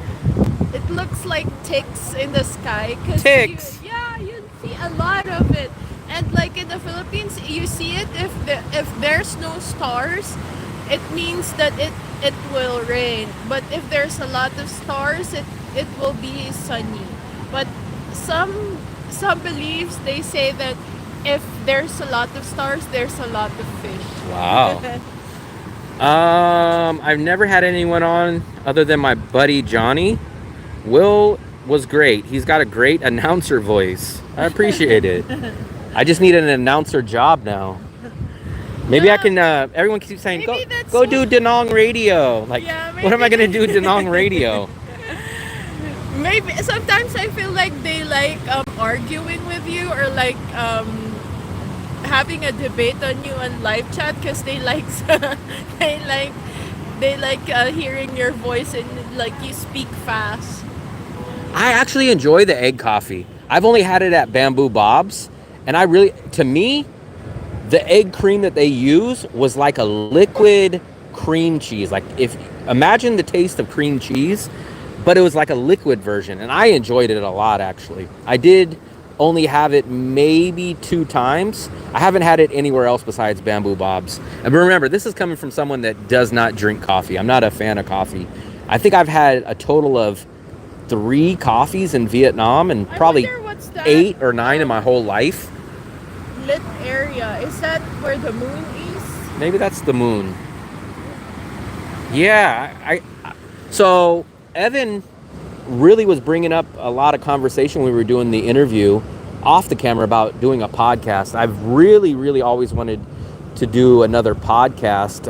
it looks like ticks in the sky. Ticks? You see a lot of it. And like in the Philippines, you see it if there's no stars, it means that it will rain. But if there's a lot of stars, it will be sunny. But some beliefs, they say that if there's a lot of stars, there's a lot of fish. Wow. I've never had anyone on other than my buddy Johnny. Will was great. He's got a great announcer voice. I appreciate it. I just need an announcer job now. Maybe I can. Everyone keeps saying, Maybe "Go, that's go do Danong Radio." Like, Yeah, what am I maybe gonna do Danong Radio? Maybe sometimes I feel like they like arguing with you or like having a debate on you on live chat because they like they like hearing your voice and like you speak fast. I actually enjoy the egg coffee. I've only had it at Bamboo Bob's, and to me, the egg cream that they use was like a liquid cream cheese. Like imagine the taste of cream cheese, but it was like a liquid version, and I enjoyed it a lot actually. I did only have it maybe 2 times. I haven't had it anywhere else besides Bamboo Bob's. And remember, this is coming from someone that does not drink coffee. I'm not a fan of coffee. I think I've had a total of 3 coffees in Vietnam and probably wonder what's that 8 or 9 in my whole life. lit area. Is that where the moon is? Maybe that's the moon. Yeah, so Evan really was bringing up a lot of conversation when we were doing the interview off the camera about doing a podcast. I've really always wanted to do another podcast.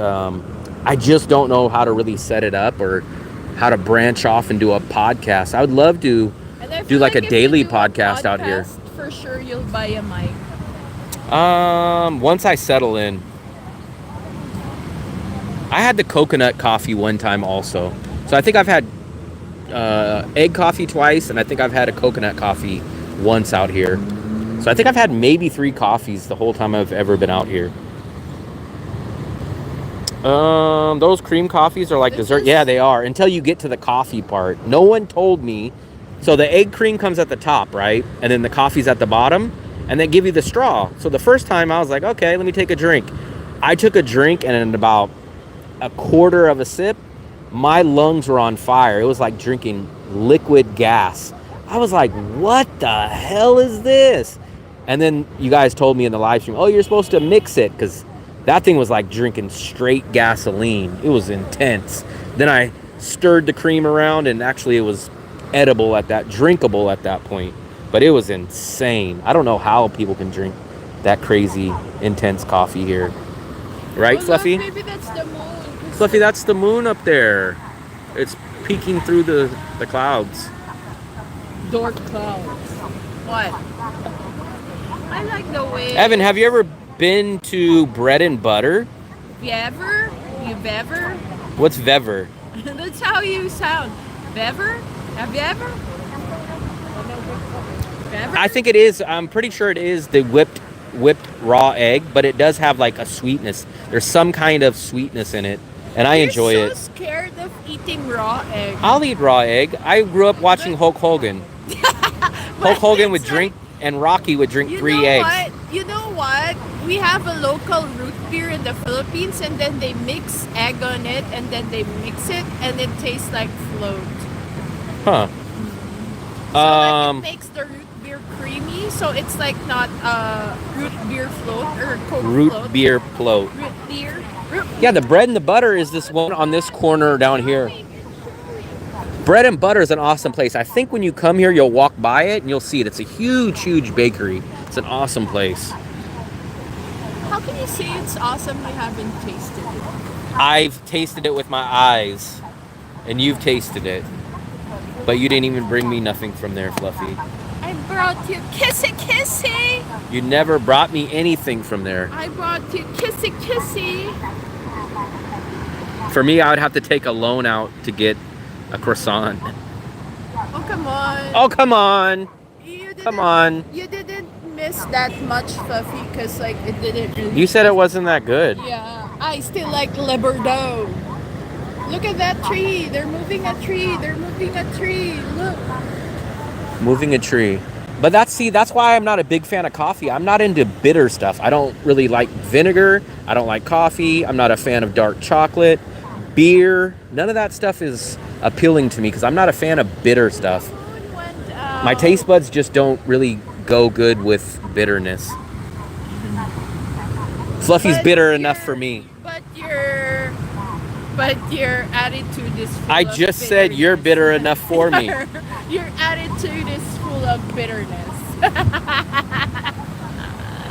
I just don't know how to really set it up or how to branch off and do a podcast. I would love to And I do feel like a if you daily do a podcast out here. For sure, you'll buy a mic. Once I settle in. I had the coconut coffee one time also. So I think I've had egg coffee twice, and I think I've had a coconut coffee once out here. So I think I've had maybe 3 coffees the whole time I've ever been out here. Those cream coffees are like dessert. Yeah, they are. Until you get to the coffee part. No one told me. So the egg cream comes at the top, right? And then the coffee's at the bottom. And they give you the straw. So the first time I was like, okay, let me take a drink. I took a drink, and in about a quarter of a sip, my lungs were on fire. It was like drinking liquid gas. I was like, what the hell is this? And then you guys told me in the live stream, oh, you're supposed to mix it, because that thing was like drinking straight gasoline. It was intense. Then I stirred the cream around, and actually it was drinkable at that point. But it was insane. I don't know how people can drink that crazy, intense coffee here. Right, Oh, look, Fluffy? maybe that's the moon. Fluffy, that's the moon up there. It's peeking through the clouds. Dark clouds. What? I like the way. Evan, have you ever been to Bread and Butter? You've ever? What's Vever? That's how you sound. Bever? Have you ever? Bever? I think it is. I'm pretty sure it is the whipped raw egg, but it does have like a sweetness. There's some kind of sweetness in it, and I enjoy You're it. so scared of eating raw egg. I'll eat raw egg. I grew up watching Hulk Hogan. Hulk Hogan would drink, and Rocky would drink 3 eggs. You know what? We have a local root beer in the Philippines, and then they mix egg on it, and then they mix it, and it tastes like float. Huh. So like it makes the root beer creamy, so it's like not root beer float or Coke Root float. beer float. Root beer. Yeah, the bread and the butter is this one on this corner down here. Bread and Butter is an awesome place. I think when you come here, you'll walk by it and you'll see it. It's a huge bakery. It's an awesome place. How can you say it's awesome you haven't tasted it? I've tasted it with my eyes, and you've tasted it. But you didn't even bring me nothing from there, Fluffy. I brought you kissy kissy. You never brought me anything from there. I brought you kissy kissy. For me, I would have to take a loan out to get a croissant. Oh, come on. Oh, come on. Come on. You didn't miss that much, Fluffy, because like it didn't really. You said it wasn't that good. Yeah, I still like Le Bordeaux. Look at that tree. They're moving a tree. They're moving a tree. Look. Moving a tree. But that's why I'm not a big fan of coffee. I'm not into bitter stuff. I don't really like vinegar. I don't like coffee. I'm not a fan of dark chocolate, beer. None of that stuff is appealing to me because I'm not a fan of bitter stuff. My taste buds just don't really go good with bitterness. Fluffy's bitter enough for me. But your But your attitude is full I of just said you're bitter bitterness. enough for me. Your attitude is full of bitterness.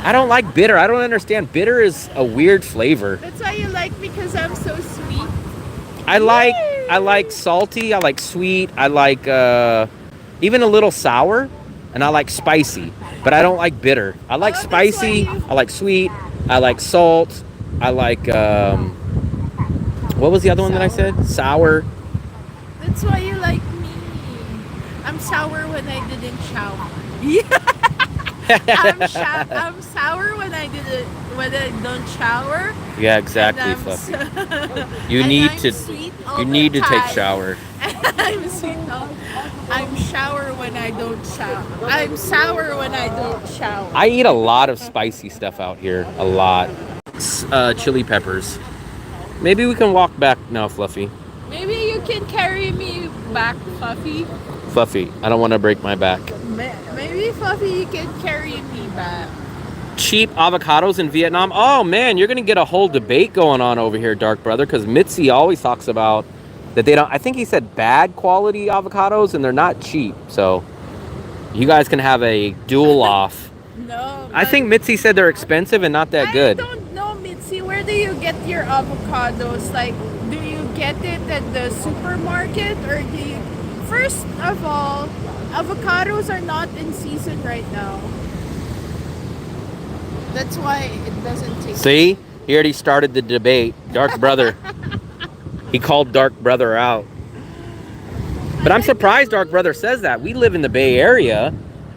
I don't like bitter. I don't understand. Bitter is a weird flavor. That's why you like me, because I'm so sweet. I like Yay! salty, I like sweet, I like even a little sour, and I like spicy. But I don't like bitter. I like Oh, that's why spicy, you. I like sweet, I like salt, I like what was the other one that I Sour. said? Sour. That's why you like me. I'm sour when I didn't shower. Yeah. I'm sour when I don't shower. Yeah, And exactly, I'm Fluffy. s- You and need I'm to sweet all you the need to take time. shower. I'm sweet. I'm shower when I don't shower. I'm sour when I don't shower. I eat a lot of spicy stuff out here. A lot. Chili peppers. Maybe we can walk back now, Fluffy. Maybe you can carry me back, Fluffy. Fluffy, I don't want to break my back. Maybe, Fluffy, you can carry me back. Cheap avocados in Vietnam. Oh man, you're gonna get a whole debate going on over here, Dark Brother, because Mitzi always talks about that they don't. I think he said bad quality avocados and they're not cheap. So you guys can have a duel off. No, I but think Mitzi said they're expensive and not that I good. don't know, Mitzi. Where do you get your avocados? Like, do you get it at the supermarket, or do you? First of all, avocados are not in season right now. That's why it doesn't taste. See, he already started the debate. Dark Brother. He called Dark Brother out. But I'm surprised Dark Brother says that. We live in the Bay Area,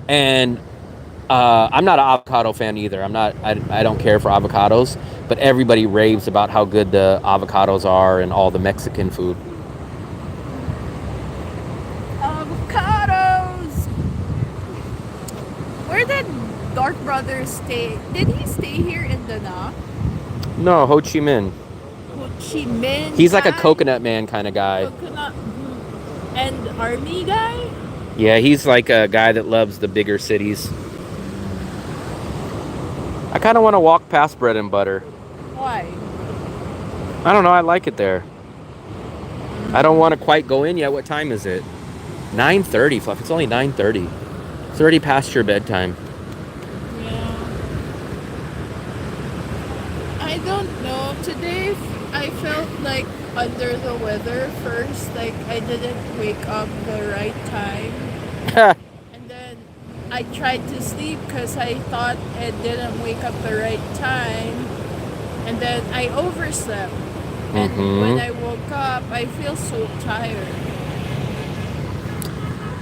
and I'm not an avocado fan either. I don't care for avocados, but everybody raves about how good the avocados are and all the Mexican food. Avocados. Where did Dark Brother stay? Did he stay here in Da Nang? No, Ho Chi Minh. Ho Chi Minh. He's like a guy? coconut man kind of guy. Coconut and army guy. Yeah, he's like a guy that loves the bigger cities. I kind of want to walk past Bread and Butter. Why? I don't know. I like it there. I don't want to quite go in yet. What time is it? 9:30, Fluff. It's only 9:30. It's already past your bedtime. Yeah. I don't know. Today I felt like under the weather first. Like I didn't wake up the right time. And then I tried to sleep because I thought I didn't wake up the right time. And then I overslept. And when I woke up, I feel so tired.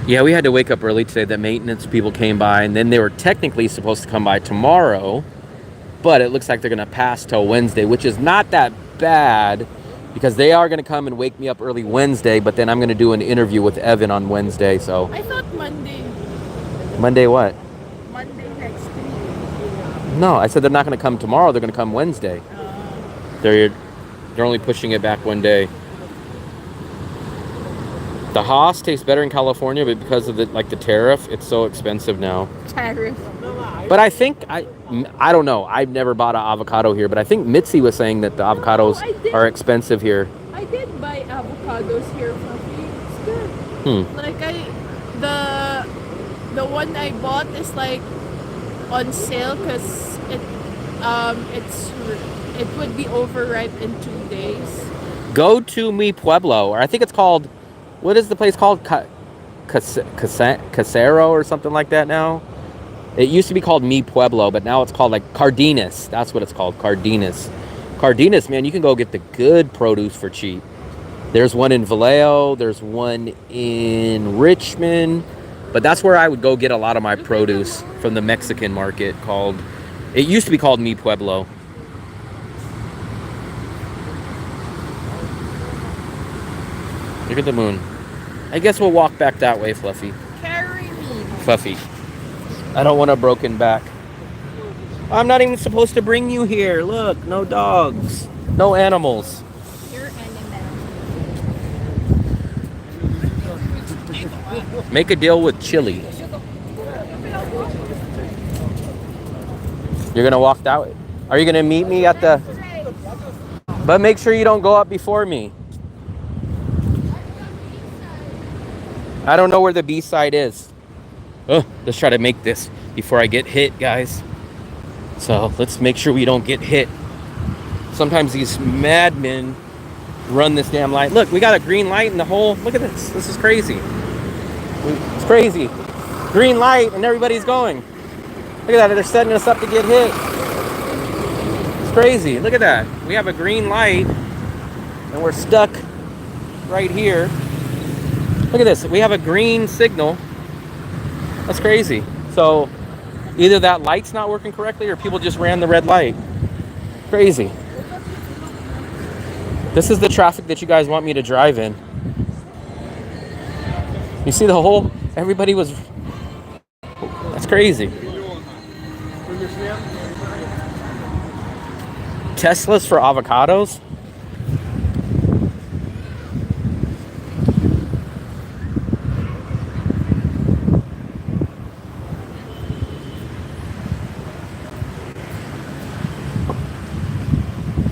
Yeah, we had to wake up early today. The maintenance people came by, and then they were technically supposed to come by tomorrow, but it looks like they're going to pass till Wednesday, which is not that bad because they are going to come and wake me up early Wednesday, but then I'm going to do an interview with Evan on Wednesday, so. I thought Monday. Monday what? Monday next week. No, I said they're not going to come tomorrow. They're going to come Wednesday. They're only pushing it back one day. The Haas tastes better in California, but because of the tariff, it's so expensive now. Tariff. But I think I don't know. I've never bought an avocado here, but I think Mitzi was saying that the avocados are expensive here. I did buy avocados here for free. It's good. Like the one I bought is like on sale because it would be overripe in 2 days. Go to Mi Pueblo, or I think it's called. What is the place called? Casero or something like that now. It used to be called Mi Pueblo, but now it's called like Cardenas. That's what it's called, Cardenas. Cardenas, man, you can go get the good produce for cheap. There's one in Vallejo. There's one in Richmond. But that's where I would go get a lot of my produce from the Mexican market called... It used to be called Mi Pueblo. Look at the moon. I guess we'll walk back that way, Fluffy. Carry me. Fluffy. I don't want a broken back. I'm not even supposed to bring you here. Look, no dogs. No animals. You're animal. Make a deal with Chili. You're gonna walk that way. Are you gonna meet me at the... But make sure you don't go up before me. I don't know where the B side is. Oh, let's try to make this before I get hit, guys. So let's make sure we don't get hit. Sometimes these madmen run this damn light. Look, we got a green light in the whole. Look at this. This is crazy. It's crazy. Green light and everybody's going. Look at that. They're setting us up to get hit. It's crazy. Look at that. We have a green light and we're stuck right here. Look at this. We have a green signal. That's crazy. So either that light's not working correctly or people just ran the red light. Crazy. This is the traffic that you guys want me to drive in. You see the whole, everybody was, that's crazy. Teslas for avocados?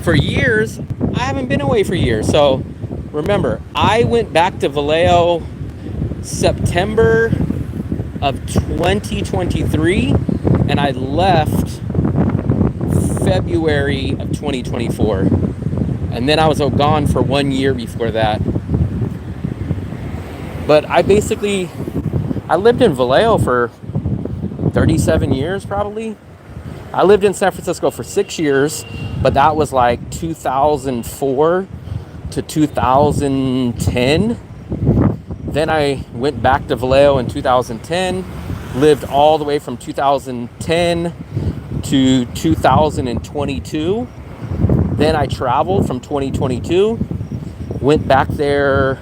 For years, I haven't been away for years. So remember, I went back to Vallejo September of 2023 and I left February of 2024. And then I was gone for 1 year before that. But I lived in Vallejo for 37 years probably. I lived in San Francisco for 6 years, but that was like 2004 to 2010. Then I went back to Vallejo in 2010, lived all the way from 2010 to 2022. Then I traveled from 2022, went back there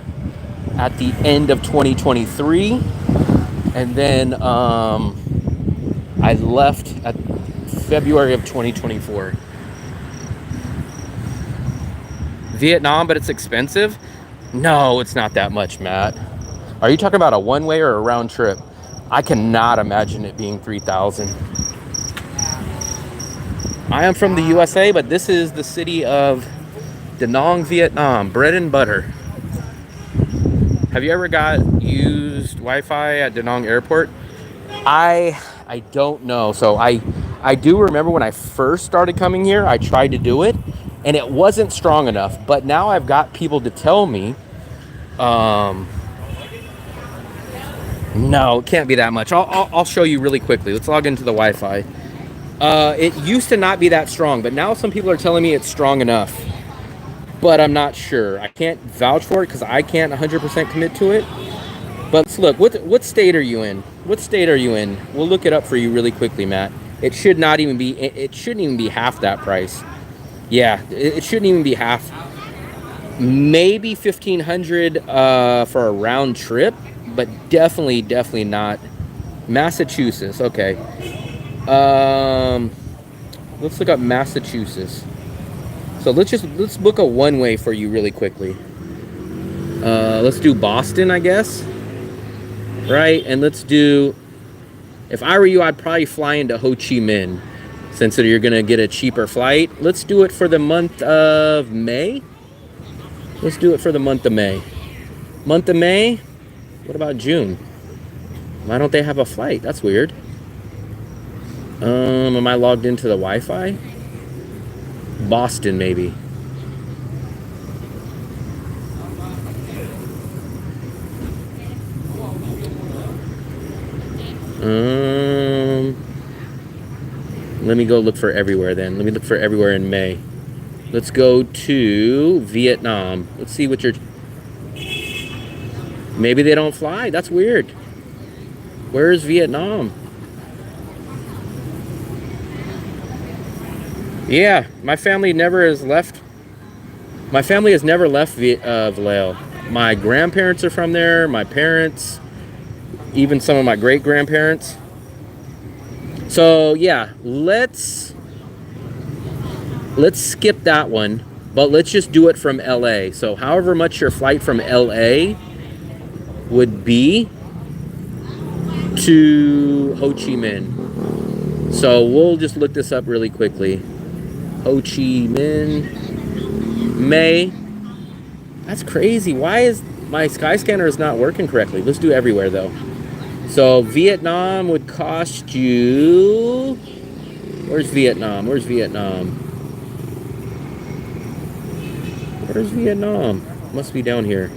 at the end of 2023, and then I left at February of 2024. Vietnam, but it's expensive? No, it's not that much, Matt. Are you talking about a one-way or a round trip? I cannot imagine it being 3,000. I am from the USA, but this is the city of Da Nang, Vietnam. Bread and butter. Have you ever used Wi-Fi at Da Nang Airport? I don't know. So I do remember when I first started coming here, I tried to do it and it wasn't strong enough. But now I've got people to tell me, no, it can't be that much. I'll show you really quickly. Let's log into the Wi-Fi. It used to not be that strong, but now some people are telling me it's strong enough. But I'm not sure. I can't vouch for it because I can't 100% commit to it. But let's look. What state are you in? What state are you in? We'll look it up for you really quickly, Matt. It should not even be. It shouldn't even be half that price. Yeah, it shouldn't even be half. Maybe 1,500 for a round trip, but definitely not. Massachusetts. Okay. Let's look up Massachusetts. So let's book a one-way for you really quickly. Let's do Boston, I guess. Right, and let's do. If I were you, I'd probably fly into Ho Chi Minh, since you're gonna get a cheaper flight. Let's do it for the month of May. Let's do it for the month of May. Month of May. What about June? Why don't they have a flight? That's weird. Am I logged into the Wi-Fi? Boston, maybe. Let me go look for everywhere then. Let me look for everywhere in May. Let's go to Vietnam. Let's see what maybe they don't fly. That's weird. Where is Vietnam? Yeah, my family never has left. My family has never left Vallejo. My grandparents are from there. My parents, even some of my great grandparents. So yeah, let's skip that one, but let's just do it from LA. So however much your flight from LA would be to Ho Chi Minh. So we'll just look this up really quickly. Ho Chi Minh. May. That's crazy. Why is my Skyscanner is not working correctly? Let's do everywhere though. So Vietnam would cost you. Where's Vietnam? Where's Vietnam? Where's Vietnam? Must be down here.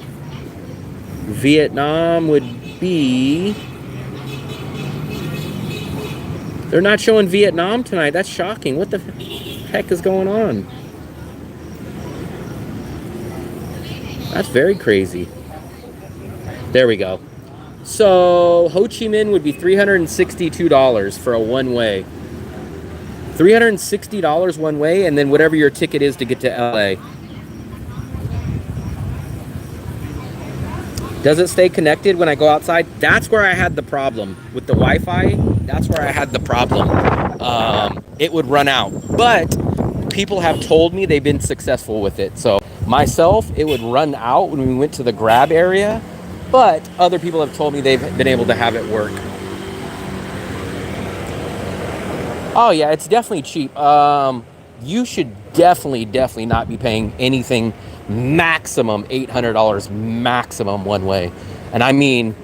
Vietnam would be. They're not showing Vietnam tonight. That's shocking. What the heck is going on? That's very crazy. There we go. So Ho Chi Minh would be $362 for a one-way. $360 one way, and then whatever your ticket is to get to LA. Does it stay connected when I go outside? That's where I had the problem with the Wi-Fi. That's where I had the problem. It would run out, but people have told me they've been successful with it. So myself, it would run out when we went to the grab area, but other people have told me they've been able to have it work. Oh yeah, it's definitely cheap. You should definitely not be paying anything maximum $800 maximum one way. And I mean,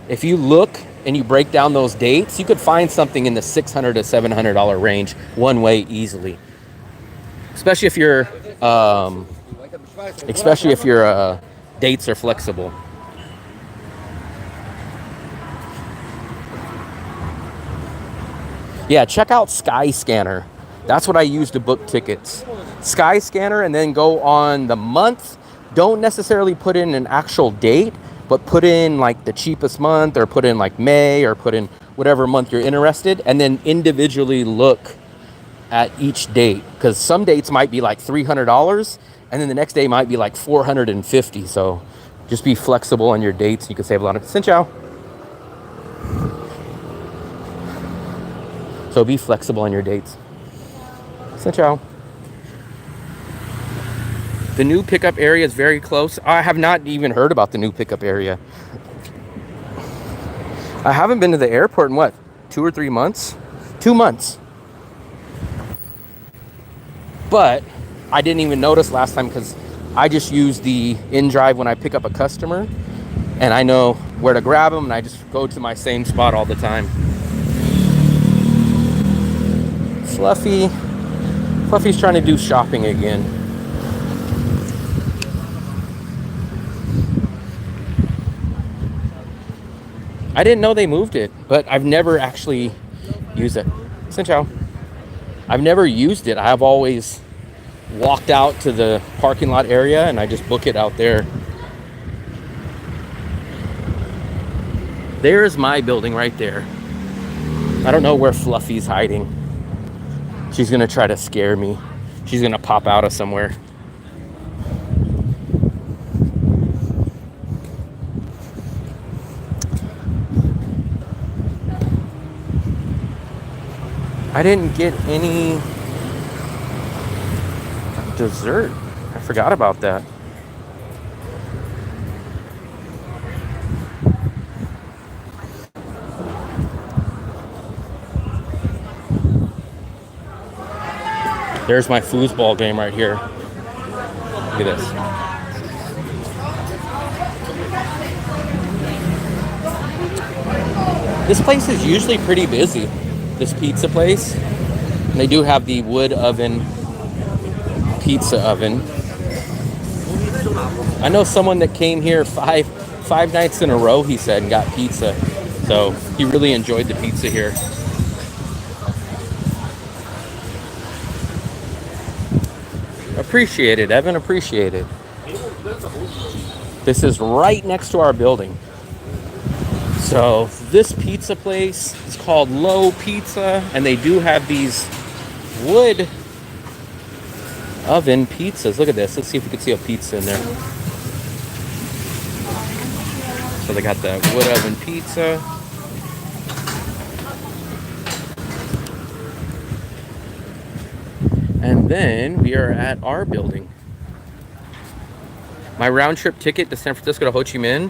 if you look and you break down those dates, you could find something in the $600 to $700 range one way easily. Especially if your dates are flexible. Yeah, check out Skyscanner. That's what I use to book tickets. Skyscanner, and then go on the month. Don't necessarily put in an actual date, but put in like the cheapest month, or put in like May, or put in whatever month you're interested, and then individually look at each date, because some dates might be like $300, and then the next day might be like $450. So just be flexible on your dates. You can save a lot of. Xin chào. So be flexible on your dates. Xin chào. The new pickup area is very close. I have not even heard about the new pickup area. I haven't been to the airport in what, 2 or 3 months? 2 months. But I didn't even notice last time because I just use the InDrive when I pick up a customer, and I know where to grab them, and I just go to my same spot all the time. Fluffy's trying to do shopping again. I didn't know they moved it, but I've never actually used it. Xin chào. I've never used it. I've always walked out to the parking lot area and I just book it out there. There's my building right there. I don't know where Fluffy's hiding. She's gonna try to scare me. She's gonna pop out of somewhere. I didn't get any dessert. I forgot about that. There's my foosball game right here. Look at this. This place is usually pretty busy. This pizza place. And they do have the wood oven pizza oven. I know someone that came here five nights in a row, he said, and got pizza. So he really enjoyed the pizza here. Appreciate it, Evan. Appreciate it. This is right next to our building. So this pizza place is called Low Pizza, and they do have these wood oven pizzas. Look at this. Let's see if we can see a pizza in there. So they got the wood oven pizza. And then we are at our building. My round trip ticket to San Francisco to Ho Chi Minh,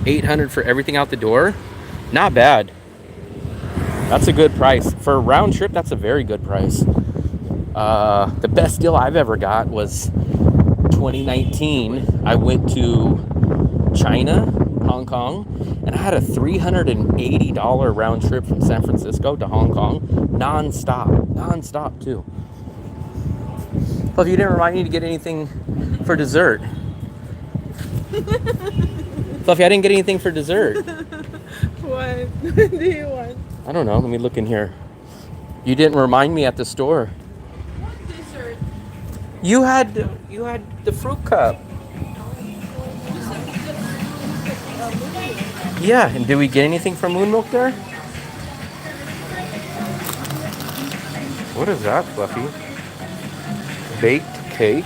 $800 for everything out the door. Not bad. That's a good price. For a round trip, that's a very good price. The best deal I've ever got was 2019. I went to China, Hong Kong, and I had a $380 round trip from San Francisco to Hong Kong, non-stop too. Well, if you didn't remind me to get anything for dessert. Fluffy, I didn't get anything for dessert. What? What do you want? I don't know. Let me look in here. You didn't remind me at the store. What dessert? You had the fruit cup. Yeah, and did we get anything from Moon Milk there? What is that, Fluffy? Baked cake?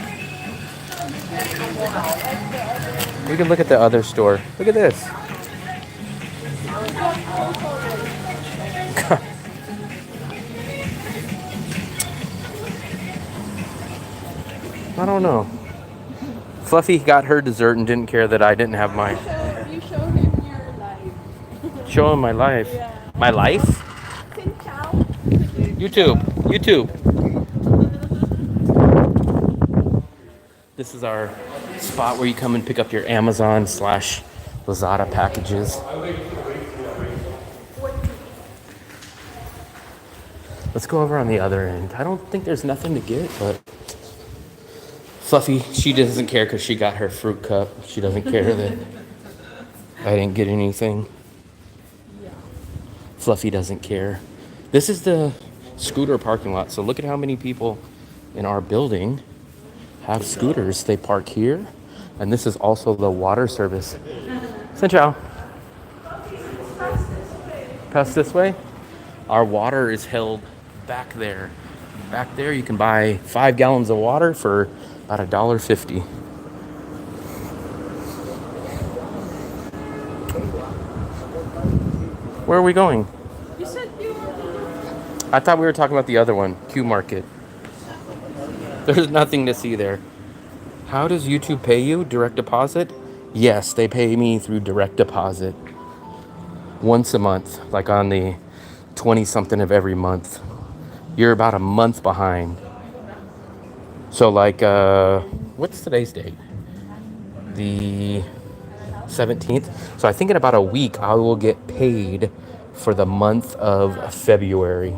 We can look at the other store. Look at this. I don't know. Fluffy got her dessert and didn't care that I didn't have mine. You show him your life. Show him my life. Yeah. My life? Xin chào. YouTube. This is our spot where you come and pick up your Amazon/Lazada packages. Let's go over on the other end. I don't think there's nothing to get, but Fluffy, she doesn't care because she got her fruit cup. She doesn't care that I didn't get anything. Fluffy doesn't care. This is the scooter parking lot. So look at how many people in our building have scooters. They park here. And this is also the water service. Xin chào. Pass this way. Our water is held back there. Back there you can buy 5 gallons of water for about $1.50. Where are we going? You said you were. I thought we were talking about the other one, Q Market. There's nothing to see there. How does YouTube pay you? Direct deposit? Yes, they pay me through direct deposit. Once a month, like on the 20-something of every month. You're about a month behind. So like, what's today's date? The 17th. So I think in about a week, I will get paid for the month of February.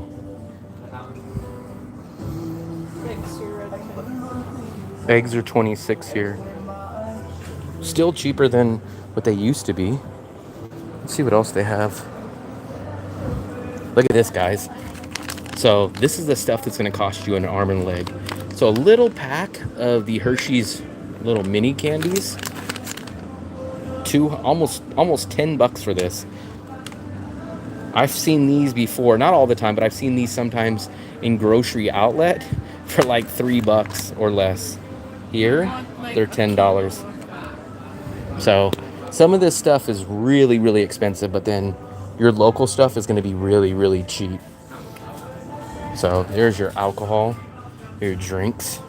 Eggs are 26 here. Still cheaper than what they used to be. Let's see what else they have. Look at this, guys. So this is the stuff that's going to cost you an arm and a leg. So a little pack of the Hershey's little mini candies. Almost $10 for this. I've seen these before, not all the time, but I've seen these sometimes in grocery outlet for like $3 or less. Here, they're $10. So some of this stuff is really, really expensive, but then your local stuff is going to be really, really cheap. So there's your alcohol, your drinks.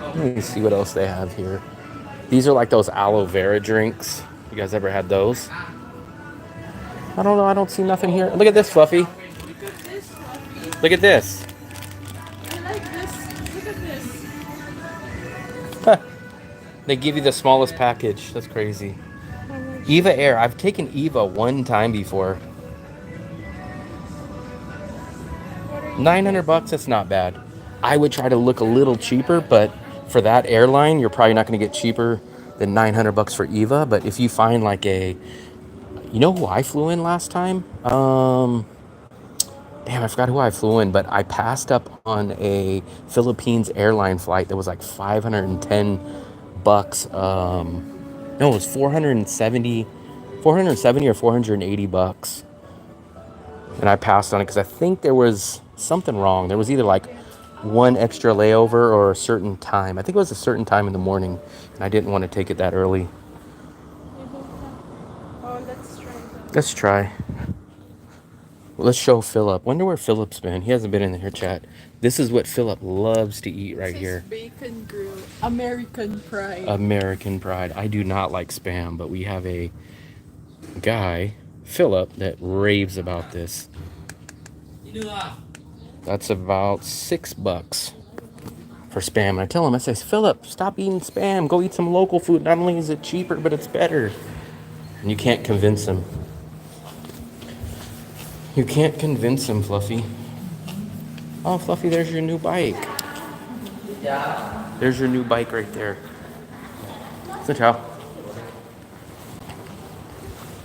Let me see what else they have here. These are like those aloe vera drinks. You guys ever had those? I don't know. I don't see nothing here. Look at this, Fluffy. Look at this. I like this. Look at this. They give you the smallest package. That's crazy. Eva Air. I've taken Eva one time before. $900. That's not bad. I would try to look a little cheaper, but for that airline, you're probably not going to get cheaper than $900 for Eva. But if you find like a, you know who I flew in last time? Damn, I forgot who I flew in, but I passed up on a Philippines airline flight that was like $510. No, it was 470 or $480. And I passed on it because I think there was something wrong. There was either like one extra layover or a certain time. I think it was a certain time in the morning, and I didn't want to take it that early. Oh, let's try that. Let's try. Let's show Philip. Wonder where Philip's been. He hasn't been in here, chat. This is what Philip loves to eat right here. Bacon grill. American pride. American pride. I do not like Spam, but we have a guy, Philip that raves about this. That's about $6 for Spam. I tell him, I say, Philip, stop eating Spam. Go eat some local food. Not only is it cheaper, but it's better. And you can't convince him. You can't convince him, Fluffy. Oh, Fluffy, there's your new bike. There's your new bike right there. Good job.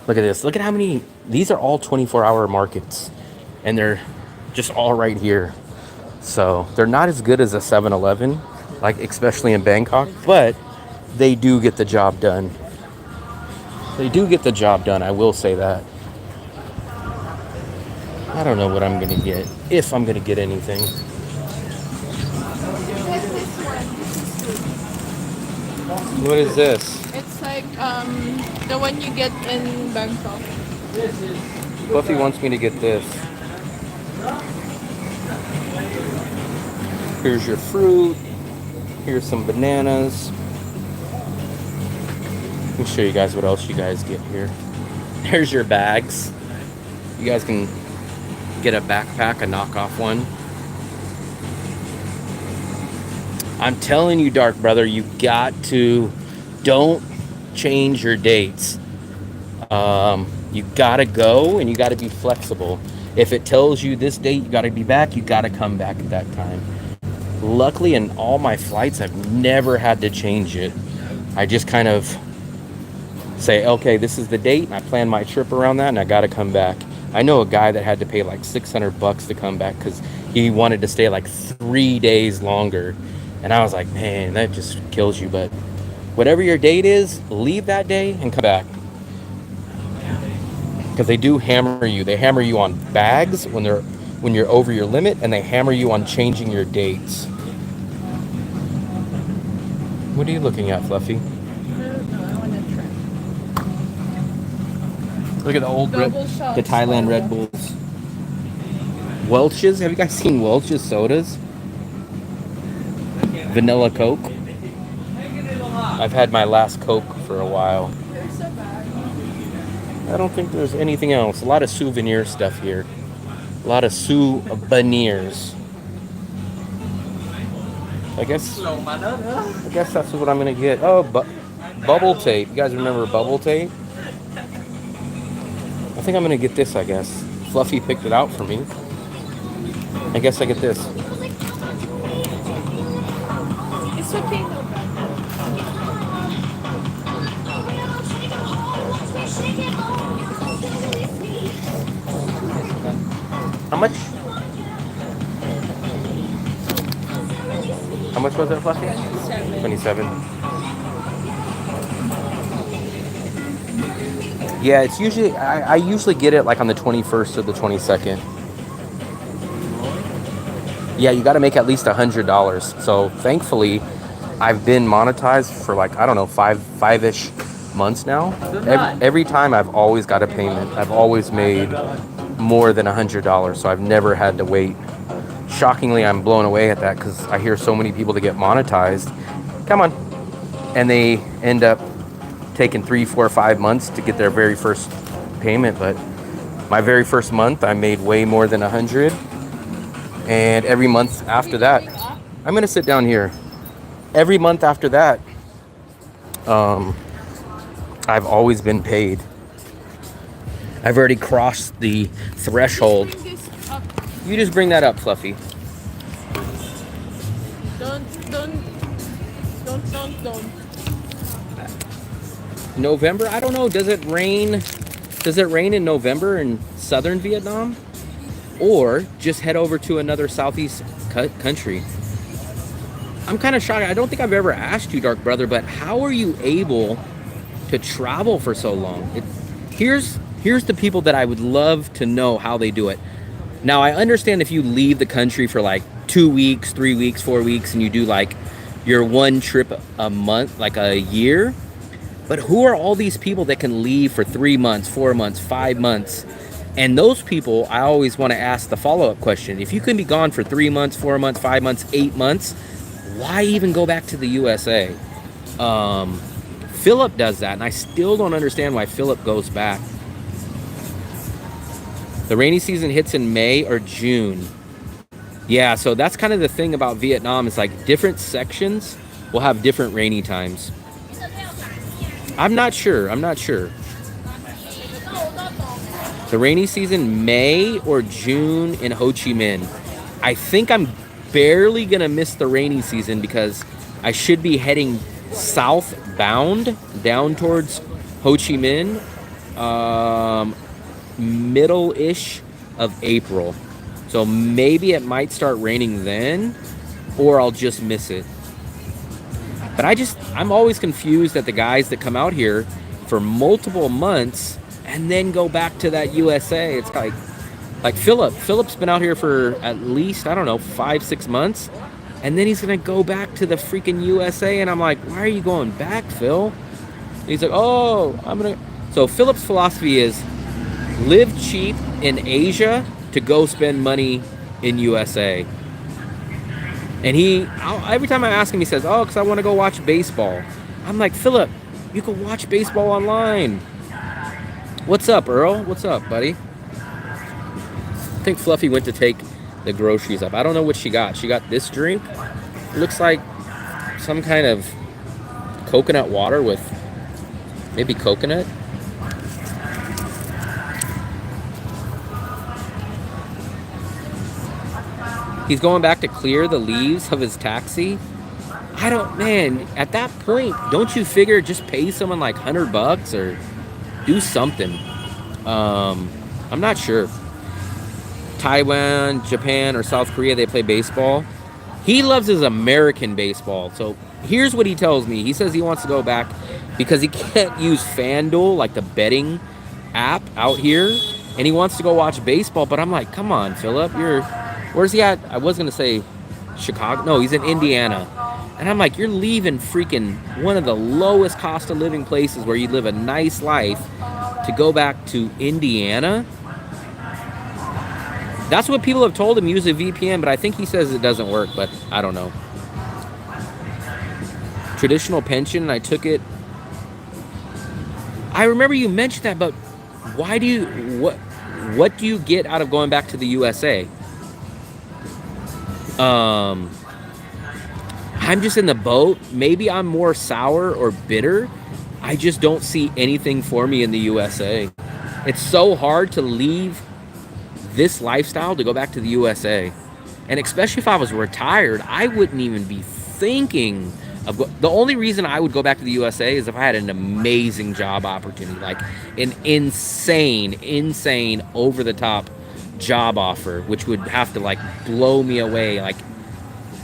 Look at this. Look at how many. These are all 24-hour markets. And they're just all right here. So they're not as good as a 7-Eleven, like especially in Bangkok, but they do get the job done. They do get the job done, I will say that. I don't know what I'm going to get, if I'm going to get anything. What is this? It's like the one you get in Bangkok. Fluffy wants me to get this. Here's your fruit. Here's some bananas. Let me show you guys what else you guys get here. There's your bags. You guys can get a backpack, a knockoff one. I'm telling you, Dark Brother, you got to, don't change your dates. You gotta go and you gotta be flexible. If it tells you this date, you gotta be back, you gotta come back at that time. Luckily, in all my flights, I've never had to change it. I just kind of say, okay, this is the date, and I plan my trip around that, and I gotta come back. I know a guy that had to pay like $600 to come back because he wanted to stay like 3 days longer. And I was like, man, that just kills you. But whatever your date is, leave that day and come back. Because they do hammer you. They hammer you on bags when you're over your limit, and they hammer you on changing your dates. What are you looking at, Fluffy? Look at the old the Thailand Red Bulls. Welch's. Have you guys seen Welch's sodas? Vanilla Coke. I've had my last Coke for a while. I don't think there's anything else. A lot of souvenir stuff here. A lot of souvenirs. I guess that's what I'm gonna get. Oh, bubble tape. You guys remember bubble tape? I think I'm gonna get this, I guess. Fluffy picked it out for me. I guess I get this. It's okay. How much? How much was it, Fluffy? 27. Yeah, it's usually, I usually get it like on the 21st or the 22nd. Yeah, you got to make at least $100. So thankfully, I've been monetized for like, I don't know, five-ish months now. Every time I've always got a payment. I've always made more than $100, so I've never had to wait. Shockingly, I'm blown away at that because I hear so many people that get monetized. Come on. And they end up taking 3, 4, 5 months to get their very first payment. But my very first month, I made way more than 100. And every month after that, I'm going to sit down here. Every month after that, I've always been paid. I've already crossed the threshold. You just bring that up, Fluffy. Don't. November? I don't know. Does it rain? Does it rain in November in southern Vietnam? Or just head over to another southeast country? I'm kind of shocked. I don't think I've ever asked you, Dark Brother, but how are you able to travel for so long? Here's the people that I would love to know how they do it. Now, I understand if you leave the country for like 2 weeks, 3 weeks, 4 weeks, and you do like your one trip a month, like a year. But who are all these people that can leave for 3 months, 4 months, 5 months? And those people, I always want to ask the follow-up question. If you can be gone for 3 months, 4 months, 5 months, 8 months, why even go back to the USA? Philip does that, and I still don't understand why Philip goes back. The rainy season hits in May or June. Yeah, so that's kind of the thing about Vietnam is like different sections will have different rainy times. I'm not sure. I'm not sure. The rainy season, May or June in Ho Chi Minh. I think I'm barely gonna miss the rainy season because I should be heading southbound down towards Ho Chi Minh, middle-ish of April. So maybe it might start raining then, or I'll just miss it. But I'm always confused at the guys that come out here for multiple months and then go back to that USA. It's like Philip. Philip's been out here for at least, I don't know, 5-6 months. And then he's going to go back to the freaking USA. And I'm like, why are you going back, Phil? And he's like, oh, I'm going to. So Philip's philosophy is live cheap in Asia to go spend money in USA. And every time I ask him, he says, oh, because I want to go watch baseball. I'm like, Philip, you can watch baseball online. What's up, Earl? What's up, buddy? I think Fluffy went to take the groceries up. I don't know what she got. She got this drink. It looks like some kind of coconut water with maybe coconut. He's going back to clear the leaves of his taxi. Man, at that point, don't you figure just pay someone like $100 or do something? I'm not sure. Taiwan, Japan, or South Korea, they play baseball. He loves his American baseball. So here's what he tells me. He says he wants to go back because he can't use FanDuel, like the betting app out here. And he wants to go watch baseball. But I'm like, come on, Philip, where's he at? I was going to say Chicago. No, he's in Indiana. And I'm like, you're leaving freaking one of the lowest cost of living places where you live a nice life to go back to Indiana? That's what people have told him, use a VPN, but I think he says it doesn't work, but I don't know. Traditional pension, I took it. I remember you mentioned that, but what do you get out of going back to the USA? I'm just in the boat. Maybe I'm more sour or bitter. I just don't see anything for me in the USA. It's so hard to leave this lifestyle to go back to the USA. And especially if I was retired, I wouldn't even be thinking of the only reason I would go back to the USA is if I had an amazing job opportunity, like an insane over the top job offer, which would have to like blow me away. Like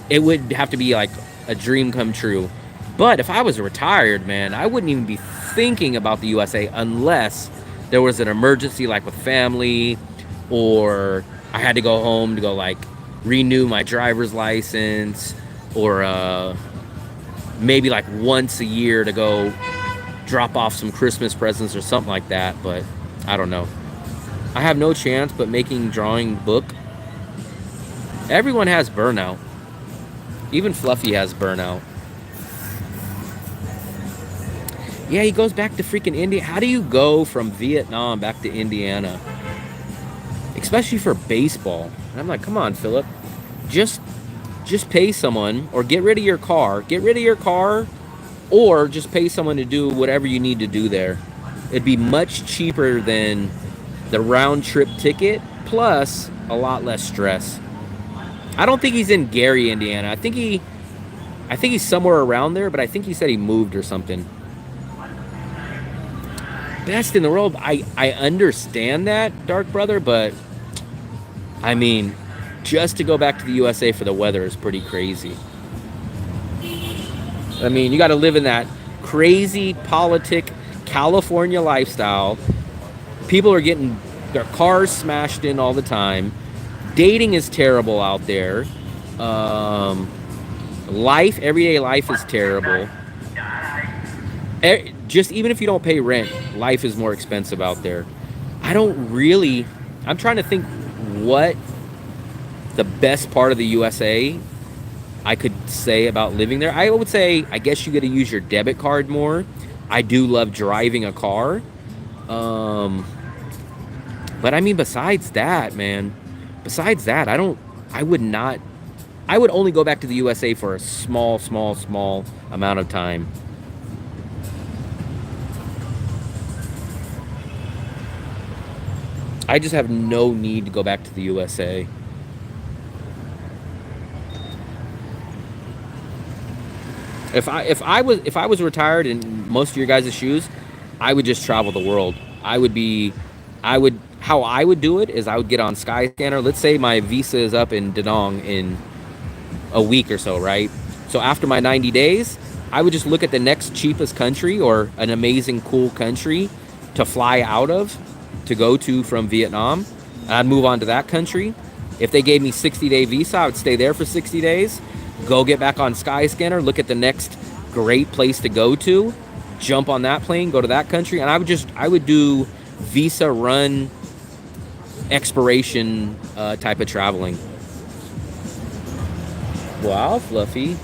it would have to be like a dream come true. But if I was retired, man, I wouldn't even be thinking about the USA unless there was an emergency, like with family, or I had to go home to go like renew my driver's license, or maybe like once a year to go drop off some Christmas presents or something like that. But I don't know. I have no chance but making drawing book. Everyone has burnout. Even Fluffy has burnout. Yeah, he goes back to freaking India. How do you go from Vietnam back to Indiana? Especially for baseball. And I'm like, come on, Philip. Just pay someone, or get rid of your car. Get rid of your car, or just pay someone to do whatever you need to do there. It'd be much cheaper than the round trip ticket, plus a lot less stress. I don't think he's in Gary, Indiana. I think he's somewhere around there, but I think he said he moved or something. Best in the world. I understand that, Dark Brother, but I mean, just to go back to the USA for the weather is pretty crazy. I mean, you got to live in that crazy politic California lifestyle. People are getting their cars smashed in all the time. Dating is terrible out there. Everyday life is terrible. Just even if you don't pay rent, life is more expensive out there. I'm trying to think what the best part of the USA I could say about living there. I would say, I guess you got to use your debit card more. I do love driving a car. But I mean, besides that, man, besides that, I would not, I would only go back to the USA for a small amount of time. I just have no need to go back to the USA. If I was retired in most of your guys' shoes, I would just travel the world. I would how I would do it is I would get on Skyscanner. Let's say my visa is up in Da Nang in a week or so, right? So after my 90 days, I would just look at the next cheapest country or an amazing cool country to fly out of, to go to from Vietnam. I'd move on to that country. If they gave me 60-day visa, I would stay there for 60 days, go get back on Skyscanner, look at the next great place to go to, jump on that plane, go to that country, and I would do visa run expiration type of traveling. Wow, Fluffy.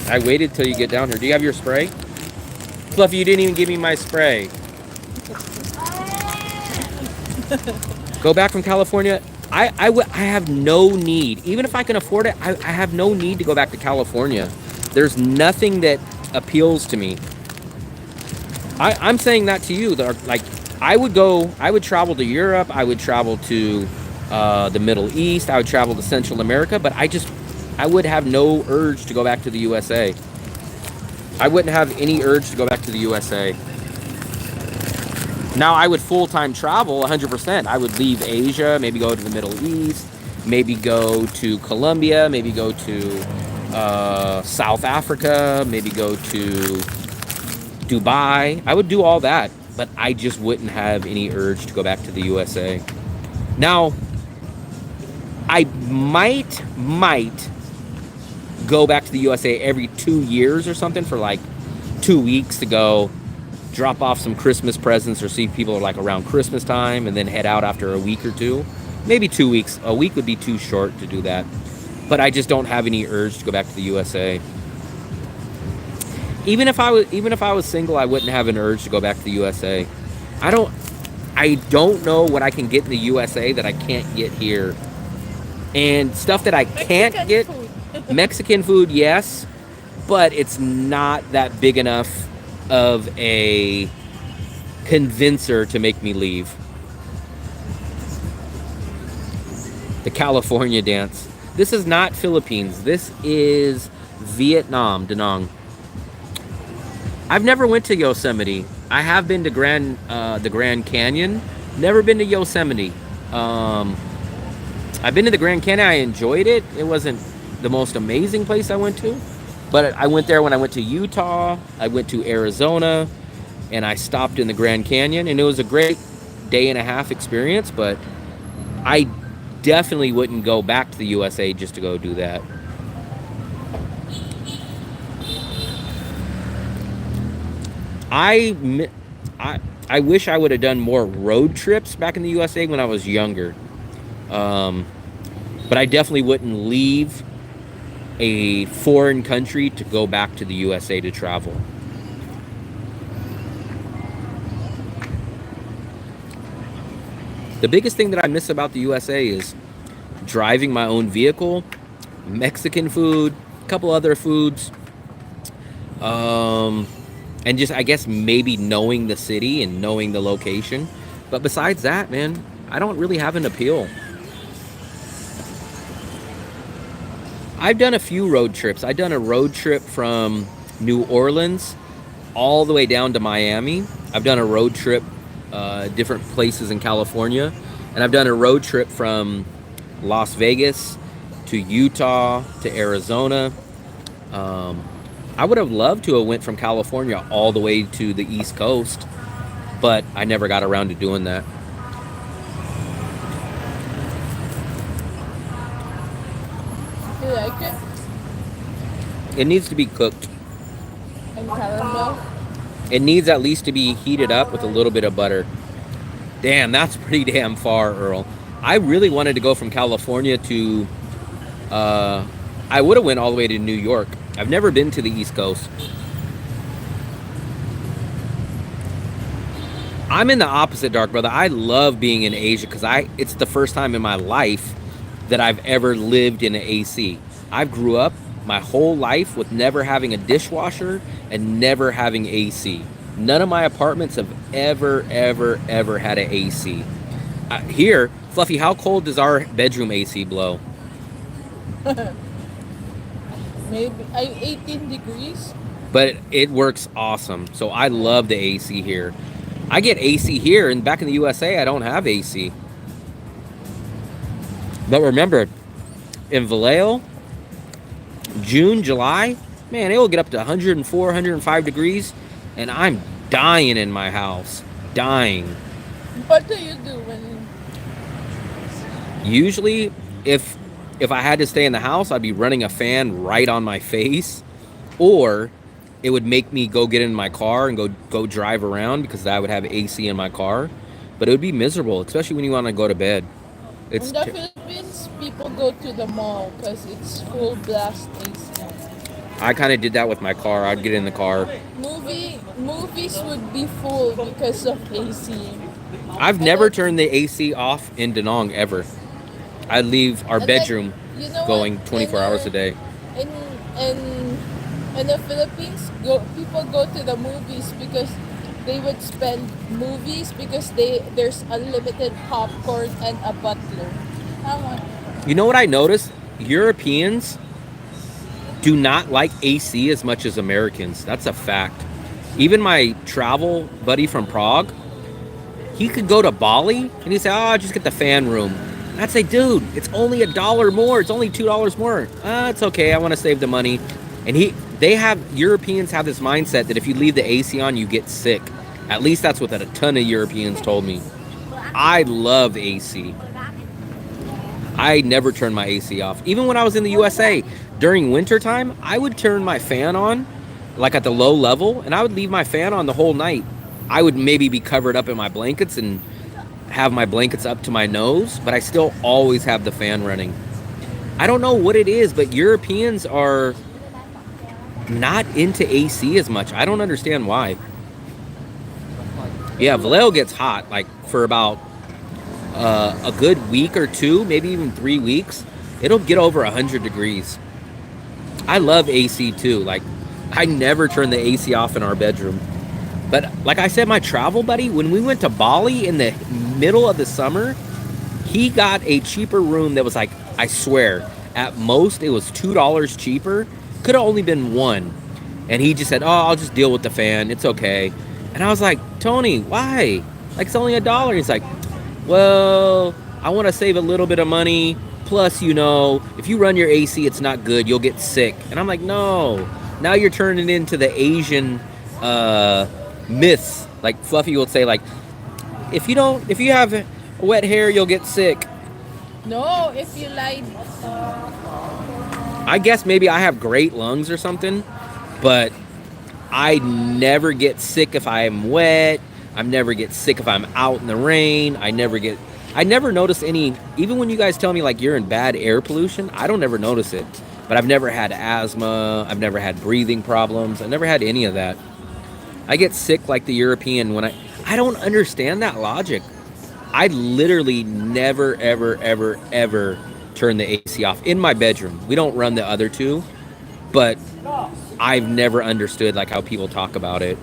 I waited till you get down here. Do you have your spray? Fluffy, you didn't even give me my spray. Go back from California. I have no need. Even if I can afford it, I have no need to go back to California. There's nothing that appeals to me. I'm saying that to you. Like, I would travel to Europe. I would travel to the Middle East. I would travel to Central America, but I would have no urge to go back to the USA. I wouldn't have any urge to go back to the USA. Now, I would full-time travel 100%. I would leave Asia, maybe go to the Middle East, maybe go to Colombia, maybe go to South Africa, maybe go to Dubai. I would do all that, but I just wouldn't have any urge to go back to the USA. Now, I might go back to the USA every 2 years or something for like 2 weeks to go drop off some Christmas presents or see people like around Christmas time and then head out after a week or two. Maybe 2 weeks. A week would be too short to do that. But I just don't have any urge to go back to the USA. Even if I was single, I wouldn't have an urge to go back to the USA. I don't know what I can get in the USA that I can't get here. And stuff that I can't get, Mexican food, yes, but it's not that big enough of a convincer to make me leave. The California dance. This is not Philippines. This is Vietnam, Da Nang. I've never went to Yosemite. I have been to the Grand Canyon. Never been to Yosemite. I've been to the Grand Canyon. I enjoyed it. It wasn't the most amazing place I went to, but I went there when I went to Utah. I went to Arizona, and I stopped in the Grand Canyon, and it was a great day and a half experience, but I definitely wouldn't go back to the USA just to go do that. I wish I would have done more road trips back in the USA when I was younger. But I definitely wouldn't leave a foreign country to go back to the USA to travel. The biggest thing that I miss about the USA is driving my own vehicle, Mexican food, a couple other foods, and just, I guess, maybe knowing the city and knowing the location. But besides that, man, I don't really have an appeal. I've done a few road trips. I've done a road trip from New Orleans all the way down to Miami. I've done a road trip different places in California. And I've done a road trip from Las Vegas to Utah to Arizona. I would have loved to have went from California all the way to the East Coast, but I never got around to doing that. You like it? It needs to be cooked. And caramel? It needs at least to be heated up with a little bit of butter. Damn, that's pretty damn far, Earl. I really wanted to go from California to... I would have went all the way to New York. I've never been to the East Coast. I'm in the opposite, dark brother. I love being in Asia because it's the first time in my life that I've ever lived in an AC. I've grew up my whole life with never having a dishwasher and never having AC. None of my apartments have ever had an AC. Here, Fluffy, how cold does our bedroom AC blow? Maybe 18 degrees. But it works awesome. So I love the AC here. I get AC here, and back in the USA, I don't have AC. But remember, in Vallejo, June, July, man, it will get up to 104, 105 degrees, and I'm dying in my house. Dying. What do you do when? Usually, if I had to stay in the house, I'd be running a fan right on my face, or it would make me go get in my car and go drive around because I would have AC in my car. But it would be miserable, especially when you want to go to bed. In the Philippines, people go to the mall because it's full blast AC. I kind of did that with my car. I'd get in the car. Movies would be full because of AC. I've never turned the AC off in Da Nang ever. I'd leave our bedroom going 24 hours a day. In the Philippines, people go to the movies because they would spend movies because there's unlimited popcorn and a butler. You know what I noticed? Europeans do not like AC as much as Americans. That's a fact. Even my travel buddy from Prague, he could go to Bali and he'd say, "Oh, I'll just get the fan room." And I'd say, "Dude, it's only $1 more. It's only $2 more. It's okay. I want to save the money." And Europeans have this mindset that if you leave the AC on, you get sick. At least that's what a ton of Europeans told me. I love AC. I never turn my AC off. Even when I was in the USA, during wintertime, I would turn my fan on, like at the low level, and I would leave my fan on the whole night. I would maybe be covered up in my blankets and have my blankets up to my nose, but I still always have the fan running. I don't know what it is, but Europeans are not into AC as much. I don't understand why. Yeah, Vallejo gets hot, like for about a good week or two, maybe even 3 weeks. It'll get over 100 degrees. I love AC too. Like, I never turn the AC off in our bedroom. But like I said, my travel buddy, when we went to Bali in the middle of the summer, he got a cheaper room that was like, I swear, at most it was $2 cheaper. Could have only been $1. And he just said, "Oh, I'll just deal with the fan. It's okay." And I was like, "Tony, why? Like, it's only $1." He's like, "Well, I want to save a little bit of money. Plus, if you run your AC, it's not good. You'll get sick." And I'm like, "No. Now you're turning into the Asian myths." Like Fluffy would say, like, if you have wet hair, you'll get sick. No, if you lied. I guess maybe I have great lungs or something, but I never get sick if I'm wet. I never get sick if I'm out in the rain. I never notice any, even when you guys tell me like you're in bad air pollution, I don't ever notice it. But I've never had asthma. I've never had breathing problems. I never had any of that. I get sick like the European when I don't understand that logic. I literally never, ever turn the AC off in my bedroom. We don't run the other two, but I've never understood like how people talk about it.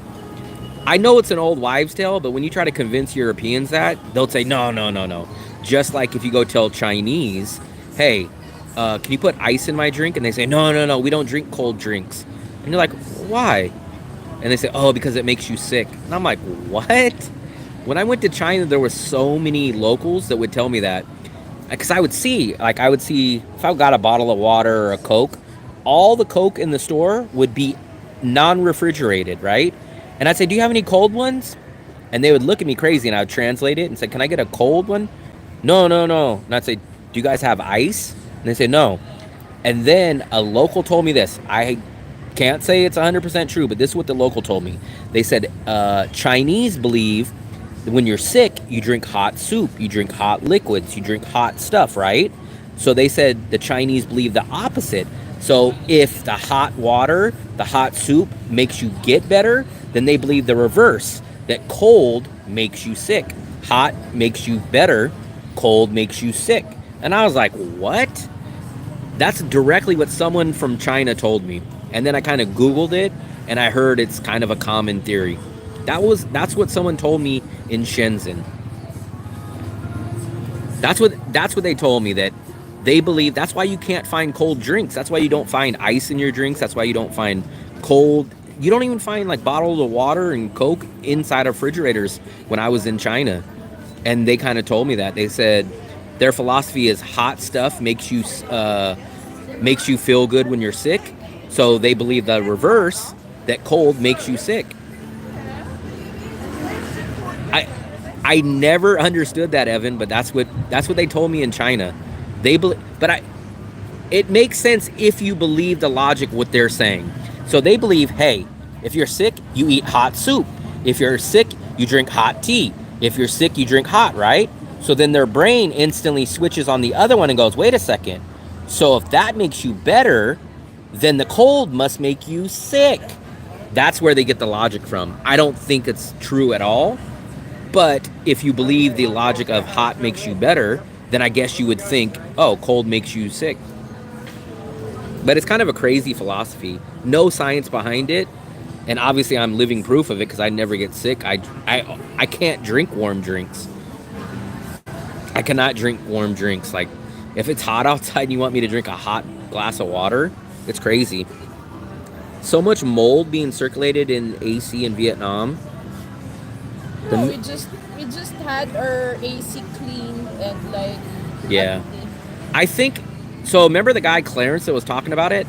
I know it's an old wives' tale, but when you try to convince Europeans that, they'll say, no. Just like if you go tell Chinese, "Hey, can you put ice in my drink?" And they say, no, we don't drink cold drinks. And you're like, "Why?" And they say, "Oh, because it makes you sick." And I'm like, what? When I went to China, there were so many locals that would tell me that. Because I would see if I got a bottle of water or a Coke, all the Coke in the store would be non-refrigerated, right? And I'd say, "Do you have any cold ones?" And they would look at me crazy, and I would translate it and say, "Can I get a cold one?" No. And I'd say, "Do you guys have ice?" And they say, "No." And then a local told me this. I can't say it's 100% true, but this is what the local told me. They said, Chinese believe that when you're sick, you drink hot soup, you drink hot liquids, you drink hot stuff, right? So they said the Chinese believe the opposite. So if the hot water, the hot soup makes you get better, then they believe the reverse. that cold makes you sick. Hot makes you better. Cold makes you sick. And I was like, what? That's directly what someone from China told me. And then I kind of Googled it, and I heard it's kind of a common theory. That's what someone told me in Shenzhen. That's what they told me, that they believe that's why you can't find cold drinks. That's why you don't find ice in your drinks. That's why you don't find cold. You don't even find like bottles of water and Coke inside of refrigerators when I was in China. And they kind of told me that. They said their philosophy is hot stuff makes you feel good when you're sick. So they believe the reverse, that cold makes you sick. I never understood that, Evan, but that's what they told me in China. It makes sense if you believe the logic what they're saying. So they believe, hey, if you're sick, you eat hot soup. If you're sick, you drink hot tea. If you're sick, you drink hot, right? So then their brain instantly switches on the other one and goes, wait a second. So if that makes you better, then the cold must make you sick. That's where they get the logic from. I don't think it's true at all. But if you believe the logic of hot makes you better, then I guess you would think, oh, cold makes you sick. But it's kind of a crazy philosophy. No science behind it. And obviously I'm living proof of it because I never get sick. I can't drink warm drinks. I cannot drink warm drinks. Like, if it's hot outside and you want me to drink a hot glass of water, it's crazy. So much mold being circulated in AC in Vietnam. No, we just had our AC cleaned and like. Yeah. empty. I think, so remember the guy Clarence that was talking about it?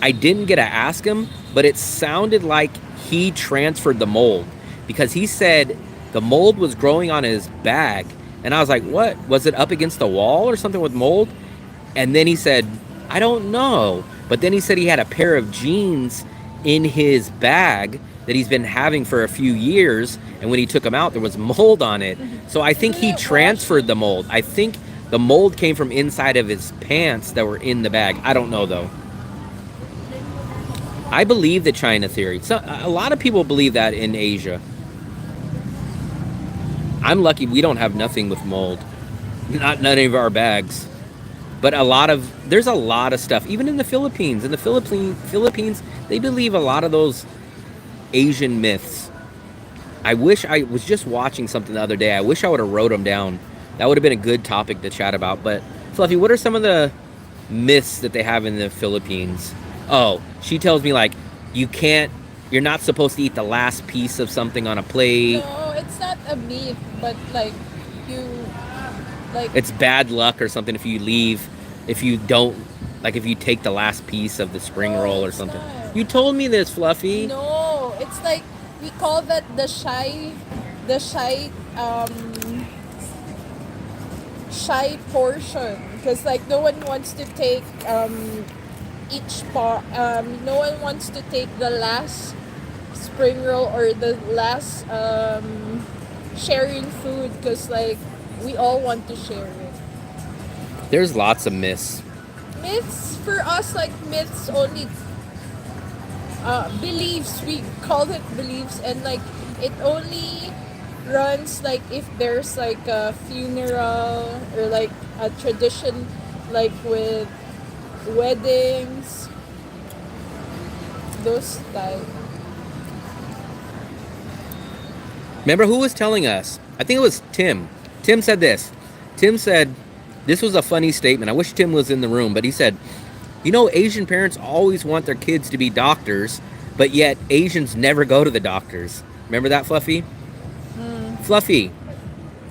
I didn't get to ask him, but it sounded like he transferred the mold, because he said the mold was growing on his bag. And I was like, what? Was it up against the wall or something with mold? And then he said, I don't know. But then he said he had a pair of jeans in his bag that he's been having for a few years. And when he took them out, there was mold on it. So I think he transferred the mold. I think the mold came from inside of his pants that were in the bag. I don't know, though. I believe the China theory. So, a lot of people believe that in Asia. I'm lucky we don't have nothing with mold. Not none of our bags. But there's a lot of stuff, even in the Philippines. In the Philippines, they believe a lot of those Asian myths. I wish I was just watching something the other day. I wish I would have wrote them down. That would have been a good topic to chat about. But Fluffy, what are some of the myths that they have in the Philippines? Oh, she tells me like you're not supposed to eat the last piece of something on a plate. No, it's not a myth, but like It's bad luck or something if you leave, if you take the last piece of the spring roll or something. not. You told me this, Fluffy. No, it's like we call that shy portion, because like no one wants to take each part. No one wants to take the last spring roll or the last sharing food, because like we all want to share it. There's lots of myths. Myths for us, like myths only beliefs, we call it beliefs, and like it only runs like if there's like a funeral or like a tradition, like with weddings, those type. Remember who was telling us? I think it was Tim. Tim said this. Tim said, this was a funny statement. I wish Tim was in the room, but he said, Asian parents always want their kids to be doctors, but yet Asians never go to the doctors. Remember that, Fluffy? Fluffy,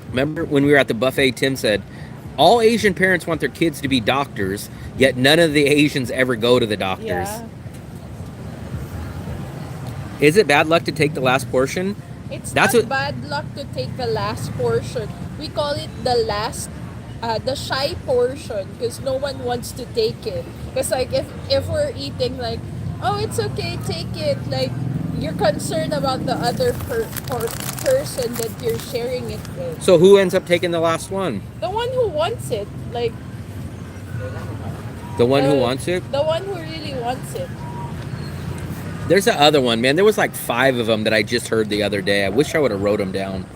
remember when we were at the buffet, Tim said, all Asian parents want their kids to be doctors, yet none of the Asians ever go to the doctors. Yeah. Is it bad luck to take the last portion? It's That's not what- bad luck to take the last portion. We call it the shy portion, because no one wants to take it. Because like if we're eating, like, oh, it's okay, take it. Like, you're concerned about the other person that you're sharing it with. So who ends up taking the last one? The one who wants it, like The one who wants it? the one who really wants it. There's the other one, man. There was like 5 of them that I just heard the other day. I wish I would have wrote them down.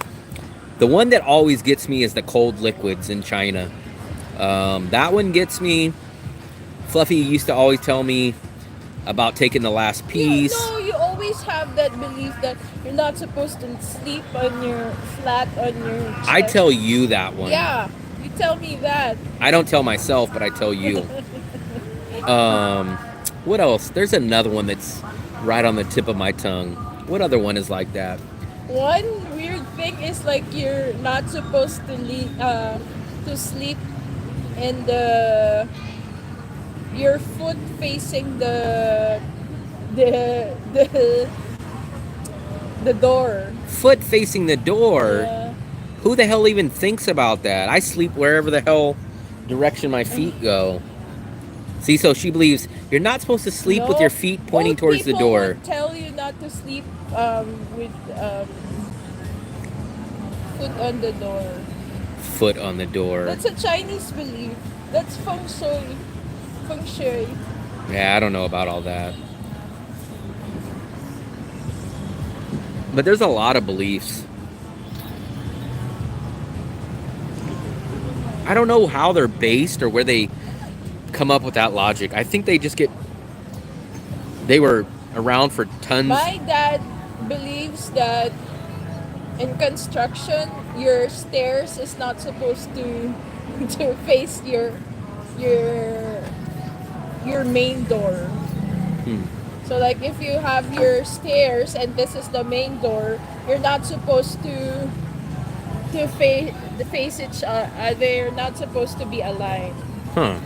The one that always gets me is the cold liquids in China. That one gets me. Fluffy used to always tell me about taking the last piece. No, you always have that belief that you're not supposed to sleep on your flat on your chest. I tell you that one. Yeah, you tell me that. I don't tell myself, but I tell you. What else? There's another one that's right on the tip of my tongue. What other one is like that? One weird thing is like you're not supposed to sleep in your foot facing the door. Foot facing the door? Yeah. Who the hell even thinks about that? I sleep wherever the hell direction my feet go. See, so she believes you're not supposed to sleep with your feet pointing towards the door. Would tell you not to sleep with foot on the door. Foot on the door. That's a Chinese belief. That's feng shui. Feng shui. Yeah, I don't know about all that. But there's a lot of beliefs. I don't know how they're based or where they come up with that logic. I think they were around for tons. My dad believes that in construction, your stairs is not supposed to face your main door. So like if you have your stairs and this is the main door, you're not supposed to face each other. They're not supposed to be aligned. Huh.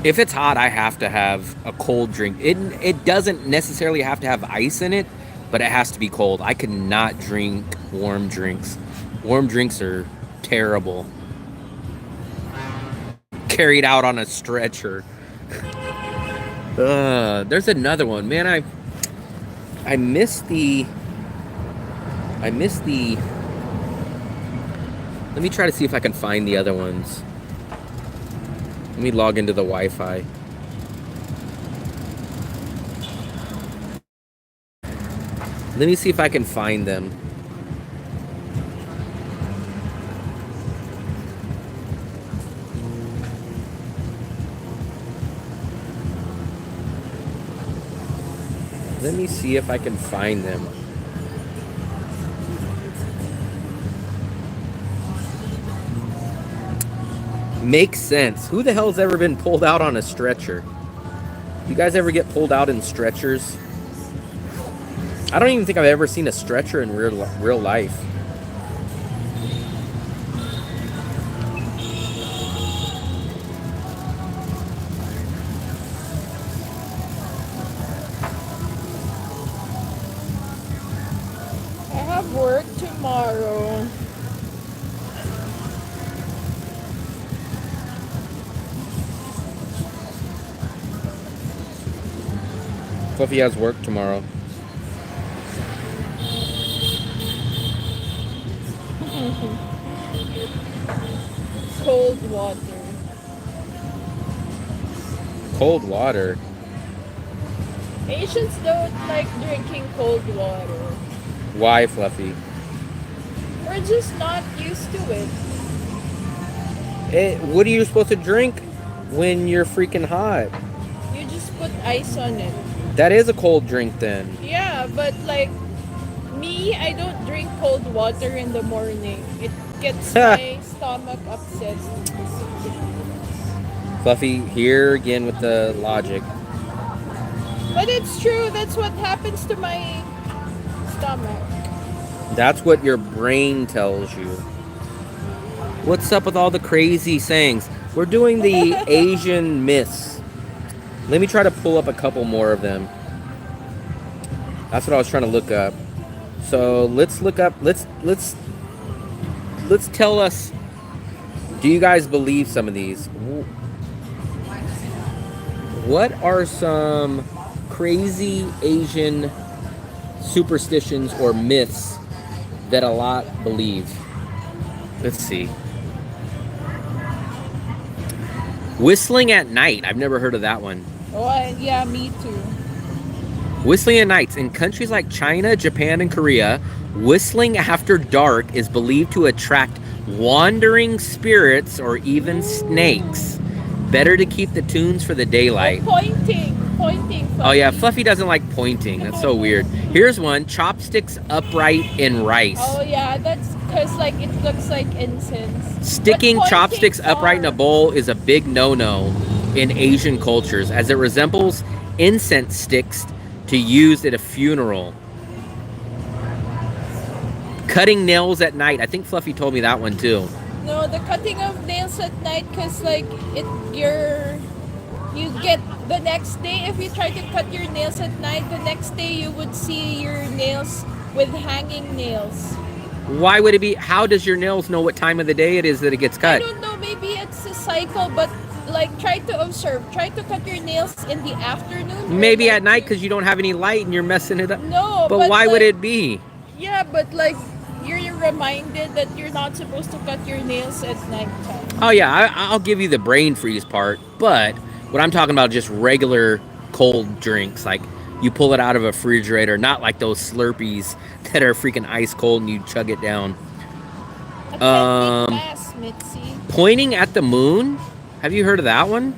If it's hot, I have to have a cold drink. It doesn't necessarily have to have ice in it, but it has to be cold. I cannot drink warm drinks. Warm drinks are terrible. Carried out on a stretcher. There's another one. Man, I miss the... Let me try to see if I can find the other ones. Let me log into the Wi-Fi. Let me see if I can find them. Let me see if I can find them. Makes sense. Who the hell's ever been pulled out on a stretcher? You guys ever get pulled out in stretchers? I don't even think I've ever seen a stretcher in real life. I have work tomorrow. Fluffy has work tomorrow. Cold water. Cold water? Asians don't like drinking cold water. Why, Fluffy? We're just not used to it. What are you supposed to drink when you're freaking hot? You just put ice on it. That is a cold drink then. Yeah, but like me, I don't drink cold water in the morning. It gets my stomach upset. Fluffy, here again with the logic. But it's true. That's what happens to my stomach. That's what your brain tells you. What's up with all the crazy sayings? We're doing the Asian myths. Let me try to pull up a couple more of them. That's what I was trying to look up. So let's look up. Let's tell us. Do you guys believe some of these? What are some crazy Asian superstitions or myths that a lot believe? Let's see. Whistling at night. I've never heard of that one. Oh, yeah, me too. Whistling at nights. In countries like China, Japan, and Korea, whistling after dark is believed to attract wandering spirits or even snakes. Better to keep the tunes for the daylight. Oh, pointing. Fluffy. Oh yeah, Fluffy doesn't like pointing. That's so weird. Here's one. Chopsticks upright in rice. Oh yeah, that's because like it looks like incense. Sticking But chopsticks pointing upright in a bowl is a big no-no in Asian cultures, as it resembles incense sticks to use at a funeral. Cutting nails at night. I think Fluffy told me that one too. No, the cutting of nails at night, because like you get the next day, if you try to cut your nails at night, the next day you would see your nails with hanging nails. Why would it be? How does your nails know what time of the day it is that it gets cut? I don't know, maybe it's a cycle, but like try to observe. Try to cut your nails in the afternoon. Maybe like at night because you don't have any light and you're messing it up. No, but why would like, it be? Yeah, but like you're reminded that you're not supposed to cut your nails at nighttime. Oh yeah, I'll give you the brain freeze part, but what I'm talking about is just regular cold drinks, like you pull it out of a refrigerator, not like those Slurpees that are freaking ice cold and you chug it down. Mitzi. Pointing at the moon. Have you heard of that one?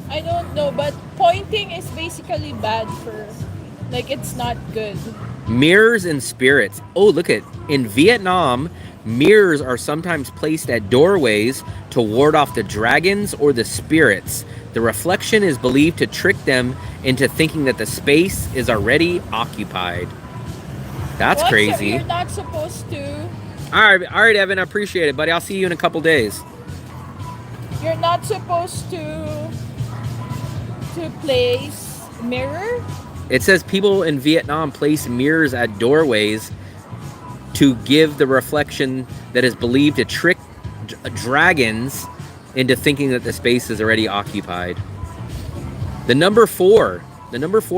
I don't know, but pointing is basically bad for, like, it's not good. Mirrors and spirits. Oh, look at, in Vietnam, mirrors are sometimes placed at doorways to ward off the dragons or the spirits. The reflection is believed to trick them into thinking that the space is already occupied. That's What? crazy. So you're not supposed to. All right, Evan. I appreciate it, buddy. I'll see you in a couple days. You're not supposed to place mirror. It says people in Vietnam place mirrors at doorways to give the reflection that is believed to trick dragons into thinking that the space is already occupied. The number 4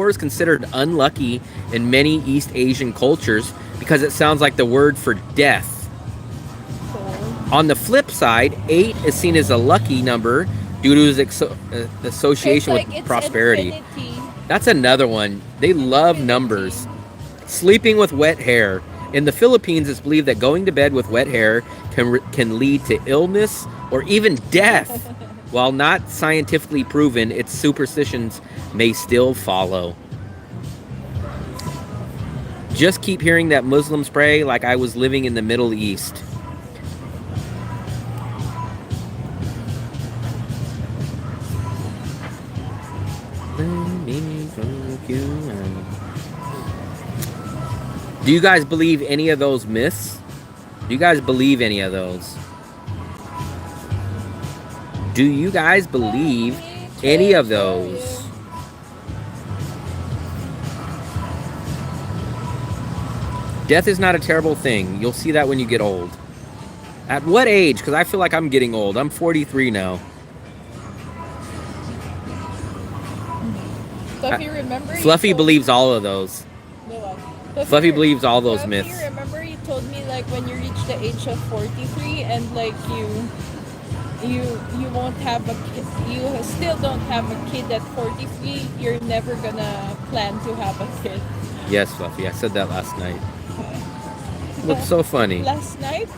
is considered unlucky in many East Asian cultures because it sounds like the word for death. On the flip side, 8 is seen as a lucky number due to its association Like with it's prosperity. infinity. That's another one. They love numbers. Sleeping with wet hair. In the Philippines, it's believed that going to bed with wet hair can lead to illness or even death. While not scientifically proven, its superstitions may still follow. Just keep hearing that Muslims pray like I was living in the Middle East. Do you guys believe any of those myths? Do you guys believe any of those? Do you guys believe any of those? Death is not a terrible thing. You'll see that when you get old. At what age? Because I feel like I'm getting old. I'm 43 now. Fluffy, remember? Fluffy believes all of those. Fluffy believes all those myths. You remember you told me like when you reach the age of 43 and like you won't have a kid, you still don't have a kid at 43, you're never gonna plan to have a kid. Yes, Fluffy. I said that last night. Looks so funny. Last night?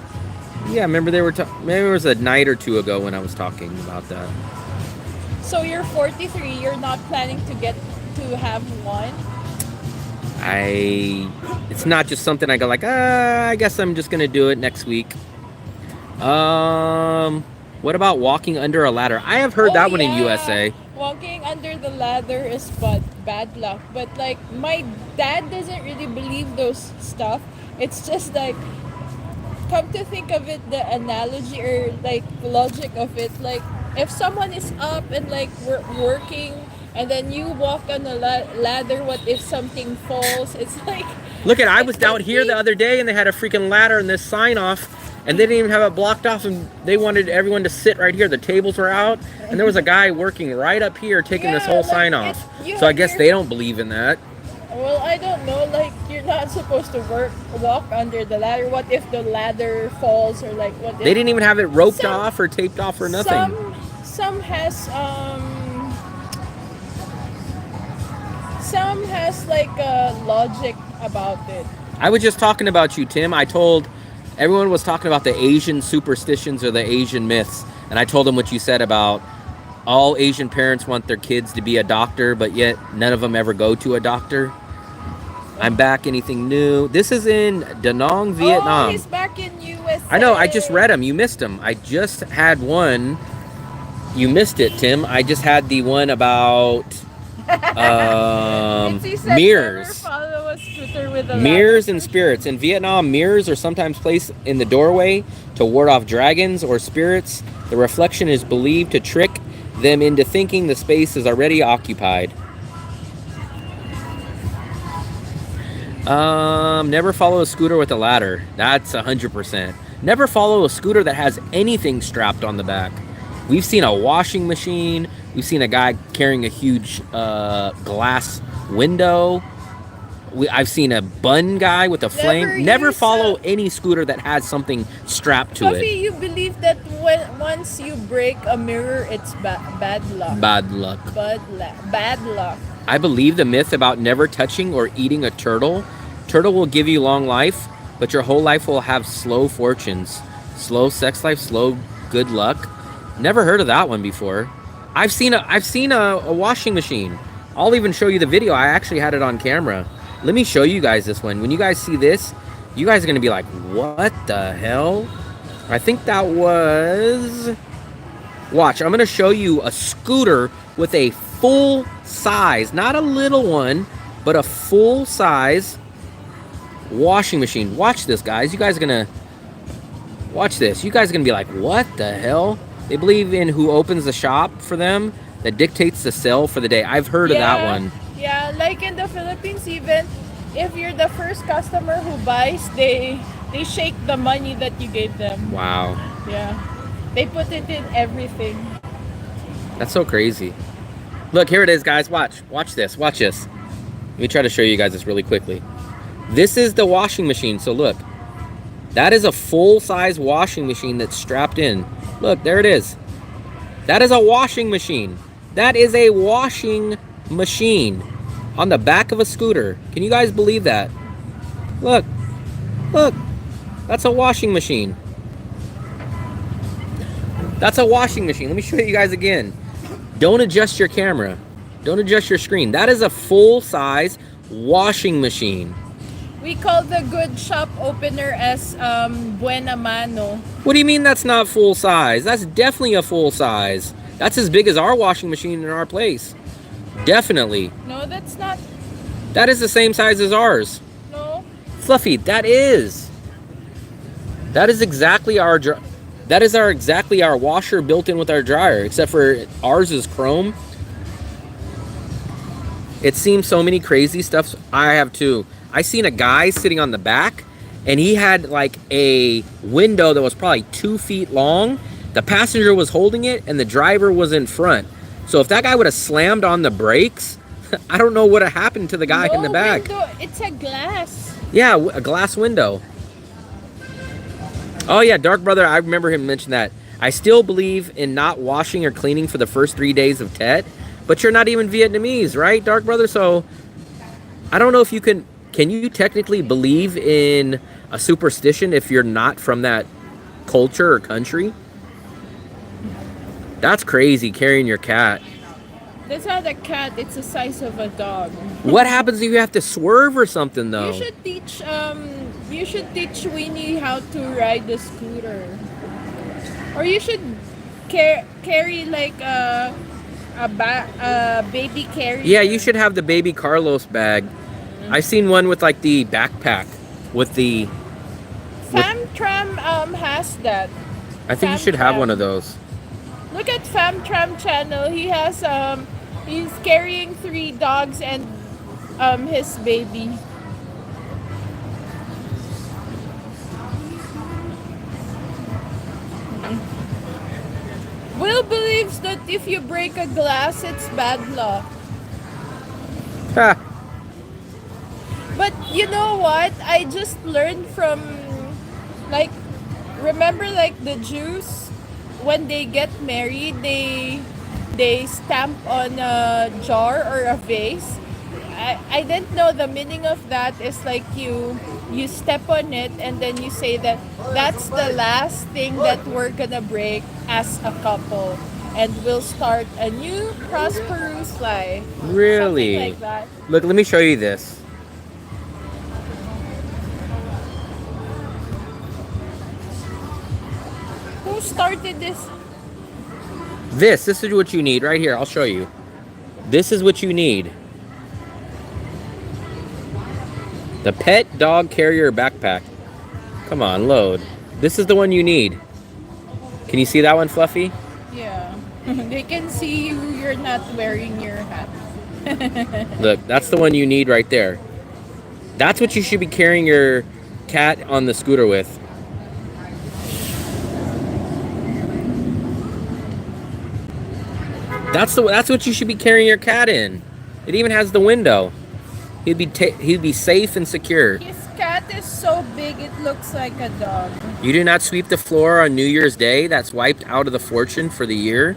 Yeah, remember maybe it was a night or two ago when I was talking about that. So you're 43, you're not planning to have one? It's not just something I go like, I guess I'm just gonna do it next week. What about walking under a ladder? I have heard that one in USA. Walking under the ladder is bad luck. But like my dad doesn't really believe those stuff. It's just like, come to think of it, the analogy or like logic of it, like if someone is up and like working and then you walk on a ladder, what if something falls? It's like... Look at, I was out here the other day and they had a freaking ladder and this sign off and they didn't even have it blocked off and they wanted everyone to sit right here. The tables were out and there was a guy working right up here taking this whole sign off. So I guess they don't believe in that. Well, I don't know, like you're not supposed to walk under the ladder. What if the ladder falls or like what if... They didn't even have it roped off or taped off or nothing. some has like a logic about it. I was just talking about you, Tim. I told everyone was talking about the Asian superstitions or the Asian myths, and I told them what you said about all Asian parents want their kids to be a doctor, but yet none of them ever go to a doctor. I'm back. Anything new? This is in Da Nang, Vietnam. Oh, he's back in USA. I know. I just read them. You missed them. I just had one. You missed it, Tim. I just had the one about mirrors. Mirrors and spirits. In Vietnam, mirrors are sometimes placed in the doorway to ward off dragons or spirits. The reflection is believed to trick them into thinking the space is already occupied. Never follow a scooter with a ladder. That's 100%. Never follow a scooter that has anything strapped on the back. We've seen a washing machine. We've seen a guy carrying a huge glass window. I've seen a bun guy with a flame. Never follow any scooter that has something strapped to Coffee, it. you believe that once you break a mirror, it's bad luck. Bad luck. Bad luck. I believe the myth about never touching or eating a turtle. Turtle will give you long life, but your whole life will have slow fortunes. Slow sex life, slow good luck. Never heard of that one before. I've seen a washing machine. I'll even show you the video. I actually had it on camera. Let me show you guys this one. When you guys see this, you guys are gonna be like, what the hell? I think that was... Watch, I'm gonna show you a scooter with a full size, not a little one, but a full size washing machine. Watch this, guys. You guys are gonna watch this. You guys are gonna be like, what the hell? They believe in who opens the shop for them that dictates the sale for the day. I've heard of that one. Yeah, like in the Philippines, even if you're the first customer who buys, they shake the money that you gave them. Wow. Yeah, they put it in everything. That's so crazy. Look, here it is, guys. Watch this. Watch this. Let me try to show you guys this really quickly. This is the washing machine. So look, that is a full-size washing machine that's strapped in. Look, there it is. That is a washing machine. That is a washing machine on the back of a scooter. Can you guys believe that? Look, that's a washing machine. That's a washing machine. Let me show you guys again. Don't adjust your camera. Don't adjust your screen. That is a full-size washing machine. We call the good shop opener as Buena Mano. What do you mean that's not full size? That's definitely a full size. That's as big as our washing machine in our place. Definitely. No, that's not. That is the same size as ours. No. Fluffy, that is. That is exactly our exactly our washer built in with our dryer, except for ours is chrome. It seems so many crazy stuff. I have too. I seen a guy sitting on the back, and he had like a window that was probably 2 feet long. The passenger was holding it, and the driver was in front. So if that guy would have slammed on the brakes, I don't know what would have happened to the guy in the back. Window. It's a glass. Yeah, a glass window. Oh yeah, Dark Brother, I remember him mention that. I still believe in not washing or cleaning for the first 3 days of Tet, but you're not even Vietnamese, right, Dark Brother? So I don't know if you can you technically believe in a superstition if you're not from that culture or country? That's crazy, carrying your cat. That's not a cat, it's the size of a dog. What happens if you have to swerve or something, though? You should teach Winnie how to ride the scooter. Or you should carry like a baby carrier. Yeah, you should have the baby Carlos bag. I've seen one with like the backpack with the... Famtram has that. I think you should have one of those. Look at Famtram channel. He has he's carrying 3 dogs and his baby. Will believes that if you break a glass, it's bad luck. Ha! But you know what? I just learned from, like, remember like the Jews, when they get married, they stamp on a jar or a vase, I didn't know the meaning of that is like you step on it and then you say that that's the last thing that we're gonna break as a couple and we'll start a new prosperous life. Something Really? like that. Look, let me show you this. Who started this? This is what you need right here. I'll show you. This is what you need. The pet dog carrier backpack. Come on, load. This is the one you need. Can you see that one, Fluffy? Yeah. They can see you're not wearing your hat. Look, that's the one you need right there. That's what you should be carrying your cat on the scooter with. That's what you should be carrying your cat in. It even has the window. He'd be safe and secure. His cat is so big it looks like a dog. You do not sweep the floor on New Year's Day. That's wiped out of the fortune for the year.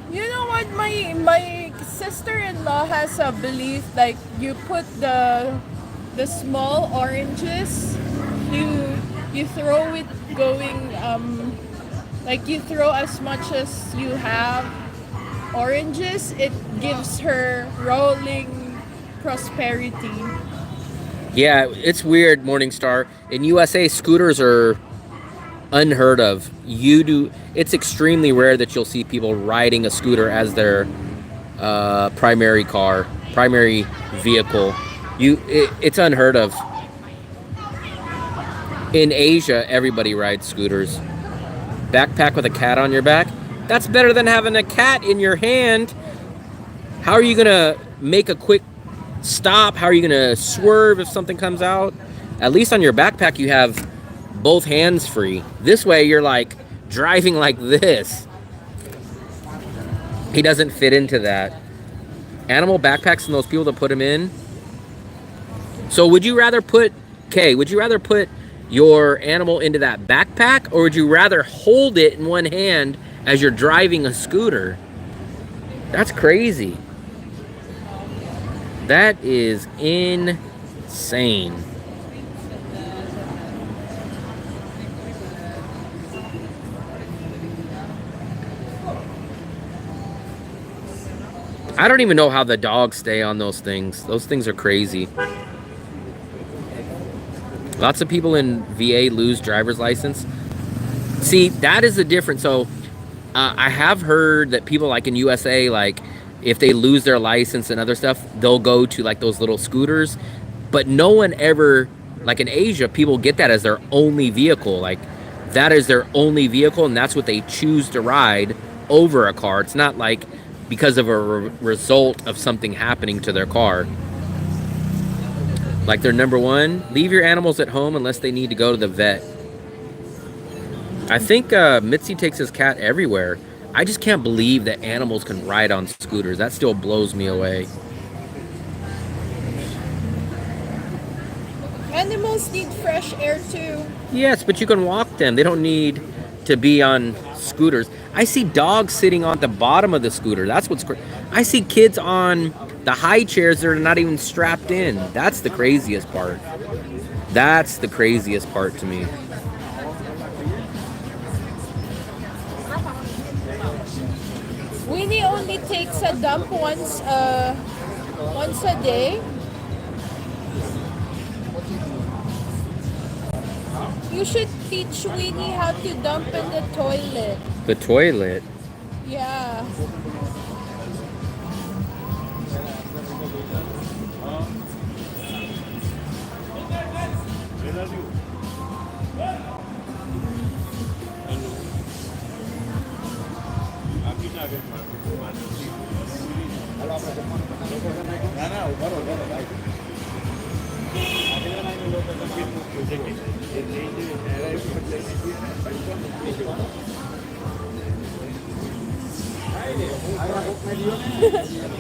You know what? My sister-in-law has a belief like you put the small oranges, you throw it going like you throw as much as you have oranges. It gives her rolling prosperity. Yeah, it's weird, Morningstar. In USA, scooters are unheard of. It's extremely rare that you'll see people riding a scooter as their primary vehicle. It's unheard of. In Asia, everybody rides scooters. Backpack with a cat on your back? That's better than having a cat in your hand. How are you gonna make a quick stop? How are you gonna swerve if something comes out? At least on your backpack you have both hands free. This way you're like driving like this. He doesn't fit into that. Animal backpacks and those people that put them in. So would you rather put your animal into that backpack, or would you rather hold it in one hand as you're driving a scooter? That's crazy. That is insane. I don't even know how the dogs stay on those things. Those things are crazy. Lots of people in VA lose driver's license. See, that is the difference. So I have heard that people like in USA, like if they lose their license and other stuff, they'll go to like those little scooters. But no one ever, like in Asia, people get that as their only vehicle. Like that is their only vehicle, and that's what they choose to ride over a car. It's not like because of a result of something happening to their car. Like their number one, leave your animals at home unless they need to go to the vet. I think Mitzi takes his cat everywhere. I just can't believe that animals can ride on scooters. That still blows me away. Animals need fresh air too. Yes, but you can walk them. They don't need to be on scooters. I see dogs sitting on the bottom of the scooter. That's what's crazy. I see kids on the high chairs that are not even strapped in. That's the craziest part. That's the craziest part to me. Winnie only takes a dump once a day. You should teach Winnie how to dump in the toilet. The toilet? Yeah.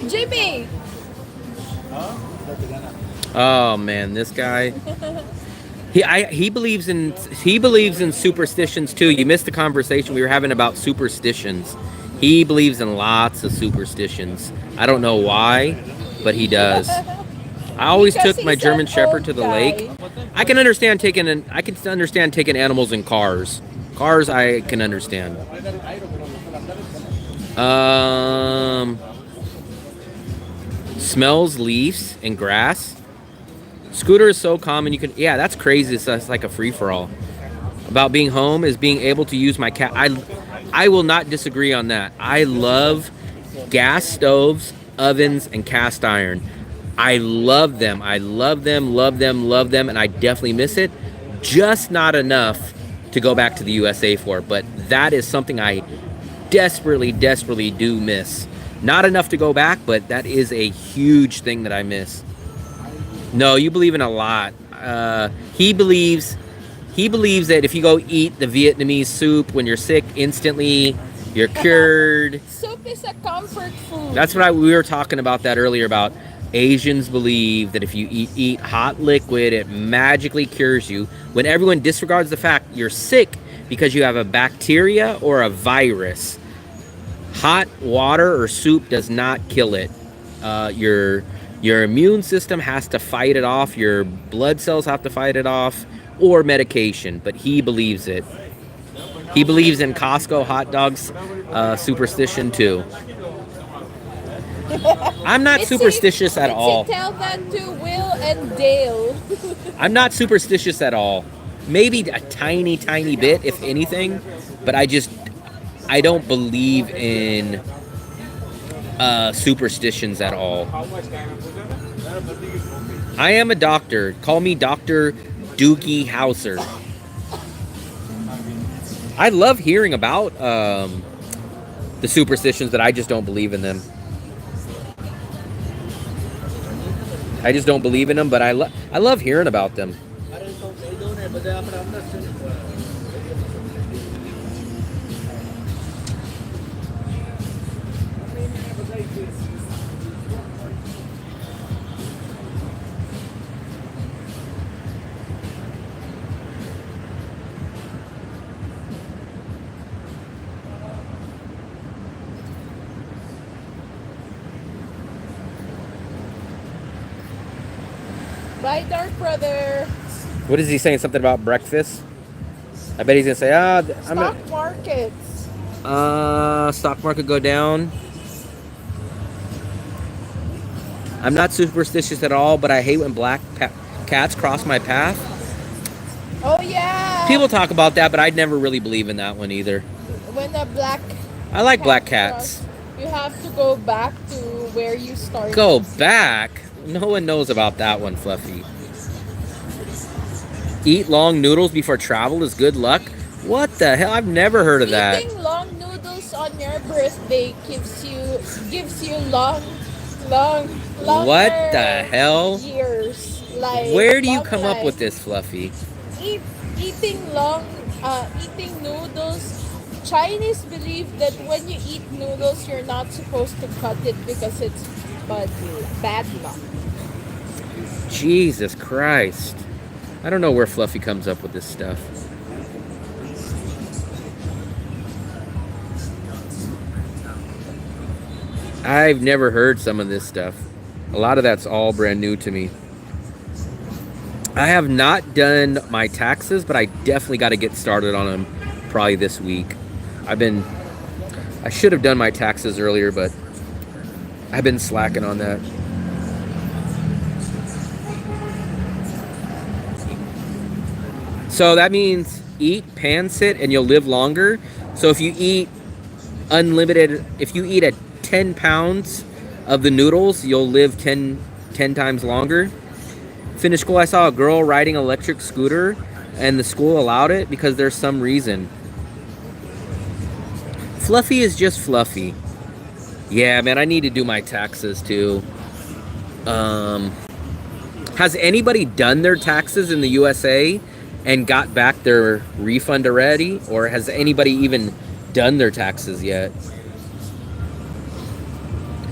Jimmy! Oh man, this guy. He believes in superstitions too. You missed the conversation we were having about superstitions. He believes in lots of superstitions. I don't know why, but he does. I always Because took my he's German an Shepherd old to the guy. lake. I can understand taking animals in cars. Cars I can understand. Um, Smells leaves and grass. Scooter is so common you can, yeah, that's crazy. It's like a free for all. About being home is being able to use my cat. I will not disagree on that. I love gas stoves, ovens, and cast iron. I love them. I love them, love them, love them, and I definitely miss it. Just not enough to go back to the USA for. But that is something I desperately, desperately do miss. Not enough to go back, but that is a huge thing that I miss. No, you believe in a lot. He believes that if you go eat the Vietnamese soup when you're sick, instantly you're cured. Soup is a comfort food. That's what we were talking about that earlier about Asians believe that if you eat hot liquid, it magically cures you. When everyone disregards the fact you're sick because you have a bacteria or a virus. Hot water or soup does not kill it. Your immune system has to fight it off. Your blood cells have to fight it off, or medication. But he believes it. He believes in Costco hot dogs, superstition too. I'm not superstitious at all. Tell that to Will and Dale. I'm not superstitious at all. Maybe a tiny, tiny bit, if anything. But I don't believe in superstitions at all. I am a doctor. Call me Dr. Doogie Hauser. I love hearing about the superstitions, but I just don't believe in them. I just don't believe in them, but I love hearing about them. Bye, Dark Brother. What is he saying? Something about breakfast? I bet he's gonna say, Stock markets. Stock market go down. I'm not superstitious at all, but I hate when black cats cross my path. Oh yeah. People talk about that, but I'd never really believe in that one either. When a black I like cat black cats. cross, you have to go back to where you started. Go back? No one knows about that one, Fluffy. Eat long noodles before travel is good luck? What the hell? I've never heard of that. Eating long noodles on your birthday gives you long What the hell? years. Like Where do you long come up life. with this, Fluffy? Eating noodles. Chinese believe that when you eat noodles, you're not supposed to cut it because it's bad luck. Jesus Christ. I don't know where Fluffy comes up with this stuff. I've never heard some of this stuff. A lot of that's all brand new to me. I have not done my taxes, but I definitely got to get started on them probably this week. I should have done my taxes earlier, but I've been slacking on that. So that means eat, pan sit, and you'll live longer. So if you eat unlimited, if you eat 10 pounds of the noodles, you'll live 10 times longer. Finished school, I saw a girl riding an electric scooter, and the school allowed it because there's some reason. Fluffy is just Fluffy. Yeah, man, I need to do my taxes too. Has anybody done their taxes in the USA and got back their refund already? Or has anybody even done their taxes yet?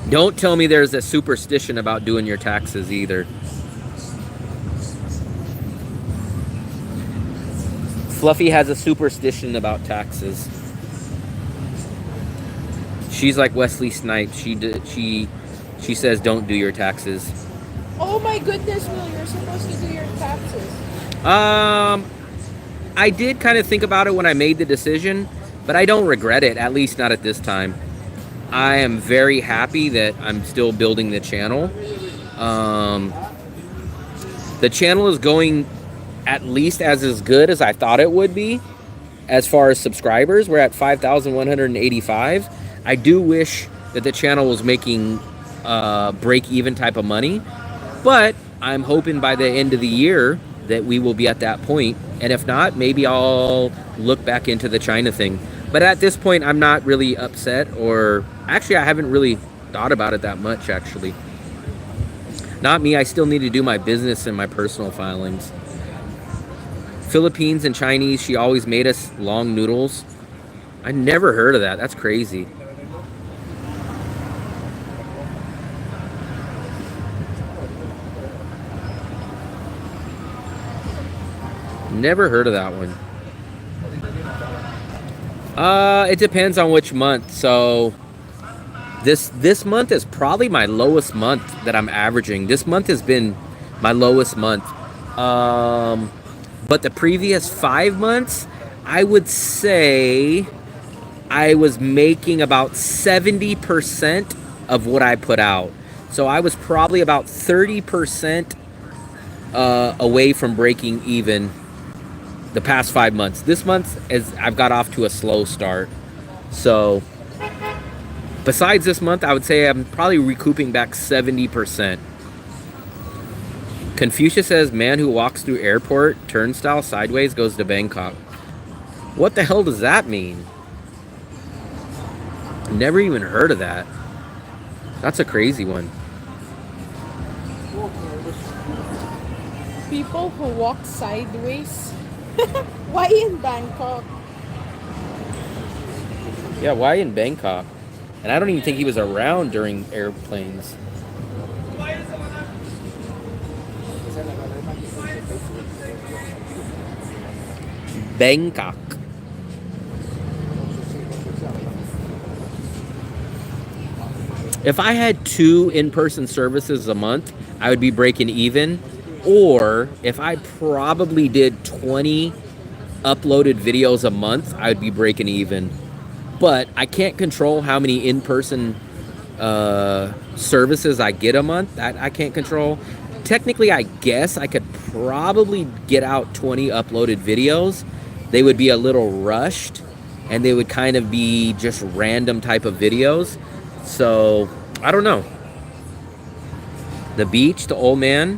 Don't tell me there's a superstition about doing your taxes either. Fluffy has a superstition about taxes. She's like Wesley Snipes. She says don't do your taxes. Oh my goodness, Will, you're supposed to do your taxes. I did kind of think about it when I made the decision, but I don't regret it, at least not at this time. I am very happy that I'm still building the channel. Um, the channel is going at least as good as I thought it would be. As far as subscribers, we're at 5,185. I do wish that the channel was making break-even type of money, but I'm hoping by the end of the year that we will be at that point. And if not, maybe I'll look back into the China thing. But at this point, I'm not really upset, or actually, I haven't really thought about it that much, actually. Not me, I still need to do my business and my personal filings. Philippines and Chinese, she always made us long noodles. I never heard of that. That's crazy. Never heard of that one. It depends on which month. So this month is probably my lowest month that I'm averaging. This month has been my lowest month. But the previous 5 months, I would say I was making about 70% of what I put out. So I was probably about 30% away from breaking even the past 5 months. This month, I've got off to a slow start. So besides this month, I would say I'm probably recouping back 70%. Confucius says, man who walks through airport turnstile sideways goes to Bangkok. What the hell does that mean? Never even heard of that. That's a crazy one. People who walk sideways. Why in Bangkok? Yeah, why in Bangkok? And I don't even think he was around during airplanes. Bangkok. If I had 2 in-person services a month, I would be breaking even. Or if I probably did 20 uploaded videos a month, I would be breaking even. But I can't control how many in-person services I get a month. That I can't control. Technically, I guess I could probably get out 20 uploaded videos. They would be a little rushed, and they would kind of be just random type of videos. So, I don't know. The beach, the old man.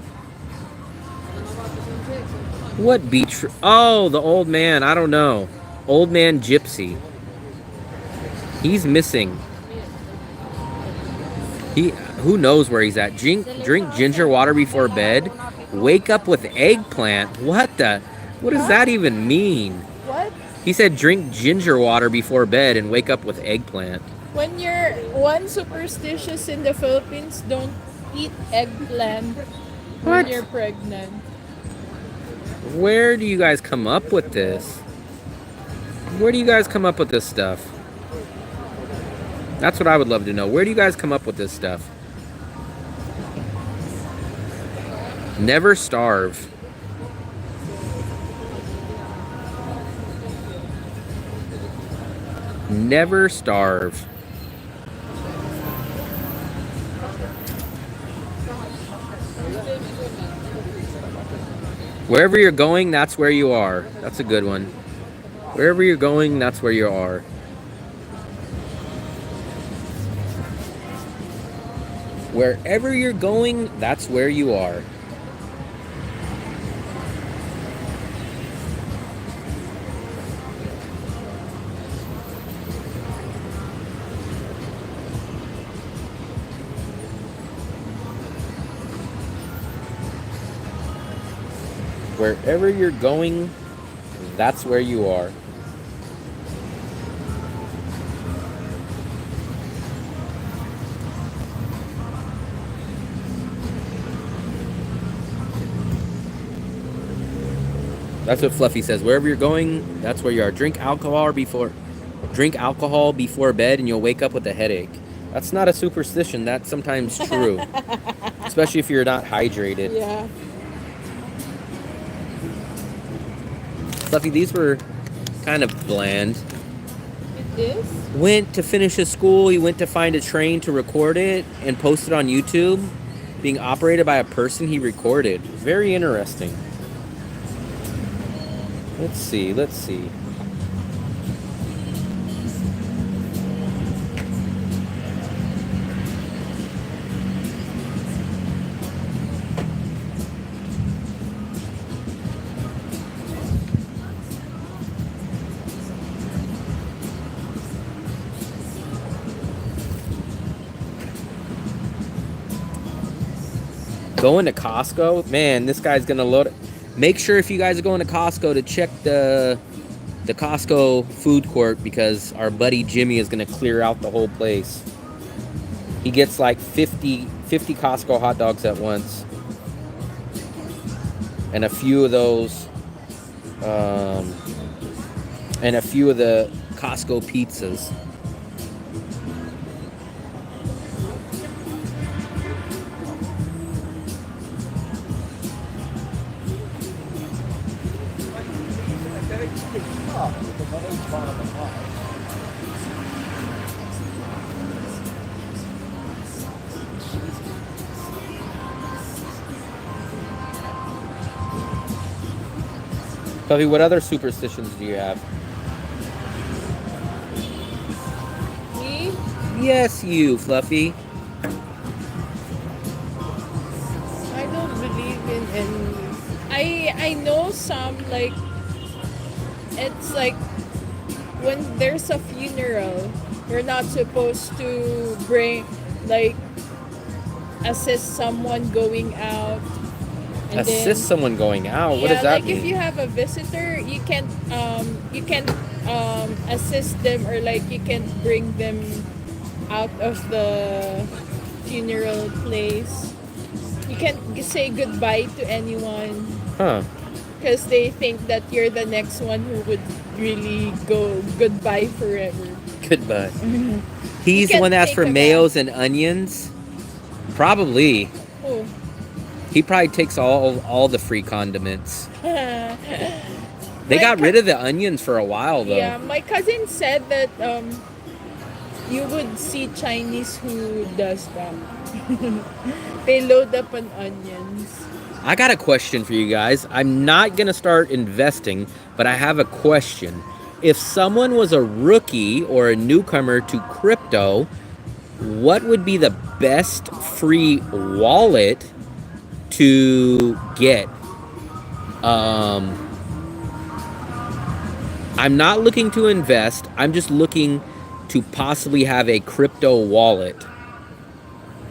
What beach? Oh, the old man. I don't know. Old man gypsy. He's missing. Who knows where he's at? Drink ginger water before bed. Wake up with eggplant. What does that even mean? What? He said drink ginger water before bed and wake up with eggplant. When you're superstitious in the Philippines, don't eat eggplant when What? you're pregnant. Where do you guys come up with this? Where do you guys come up with this stuff? That's what I would love to know. Where do you guys come up with this stuff? Never starve. Never starve. Wherever you're going, that's where you are. That's a good one. Wherever you're going, that's where you are. Wherever you're going, that's where you are. Wherever you're going, that's where you are. That's what Fluffy says. Wherever you're going, that's where you are. Drink alcohol before bed and you'll wake up with a headache. That's not a superstition. That's sometimes true. especially if you're not hydrated. Yeah. Fluffy, these were kind of bland. It is? Went to finish his school. He went to find a train to record it and post it on YouTube. Being operated by a person he recorded. Very interesting. Let's see. Let's see. Going to Costco, man, this guy's gonna load it. Make sure if you guys are going to Costco to check the Costco food court, because our buddy Jimmy is gonna clear out the whole place. He gets like 50 Costco hot dogs at once, and a few of those, and a few of the Costco pizzas. Fluffy, what other superstitions do you have? Me? Yes, you, Fluffy. I don't believe in any. I know some, like, it's like when there's a funeral, you're not supposed to bring, like, assist someone going out. And Assist someone going out? What does that like mean? if you have a visitor, you can't assist them, or like you can't bring them out of the funeral place. You can't say goodbye to anyone. Huh. Because they think that you're the next one who would really go goodbye forever. Goodbye. He's the can one that asked take for a mayos and onions? Probably. Oh. He probably takes all the free condiments. They My got rid of the onions for a while, though. Yeah, my cousin said that you would see Chinese who does that. They load up on onions. I got a question for you guys. I'm not going to start investing, but I have a question. If someone was a rookie or a newcomer to crypto, what would be the best free wallet to get? I'm not looking to invest. I'm just looking to possibly have a crypto wallet.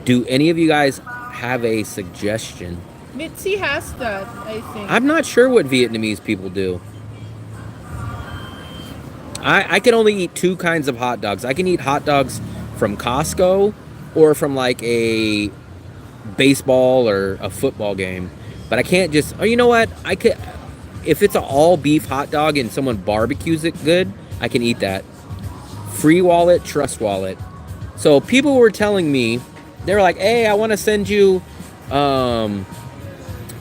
Do any of you guys have a suggestion? Mitzi has that, I think. I'm not sure what Vietnamese people do. I can only eat two kinds of hot dogs. I can eat hot dogs from Costco or from like a baseball or a football game. But I can't just, oh, you know what? I could, if it's an all beef hot dog and someone barbecues it good, I can eat that. Free wallet, trust wallet. So people were telling me, they were like, hey, I want to send you, I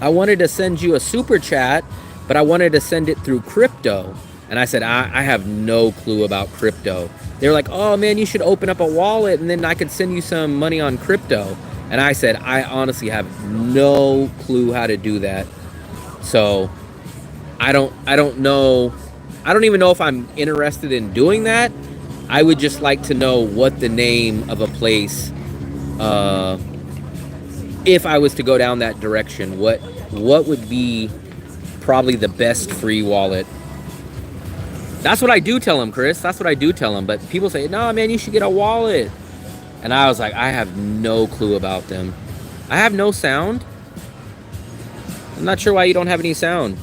wanted to send you a super chat, but I wanted to send it through crypto. And I said, I have no clue about crypto. They were like, oh man, you should open up a wallet and then I could send you some money on crypto. And I said, I honestly have no clue how to do that. So I don't know. I don't even know if I'm interested in doing that. I would just like to know what the name of a place, if I was to go down that direction, what would be probably the best free wallet. That's what I do tell them, Chris. That's what I do tell them. But people say, no, man, you should get a wallet. And I was like, I have no clue about them. I have no sound. I'm not sure why you don't have any sound.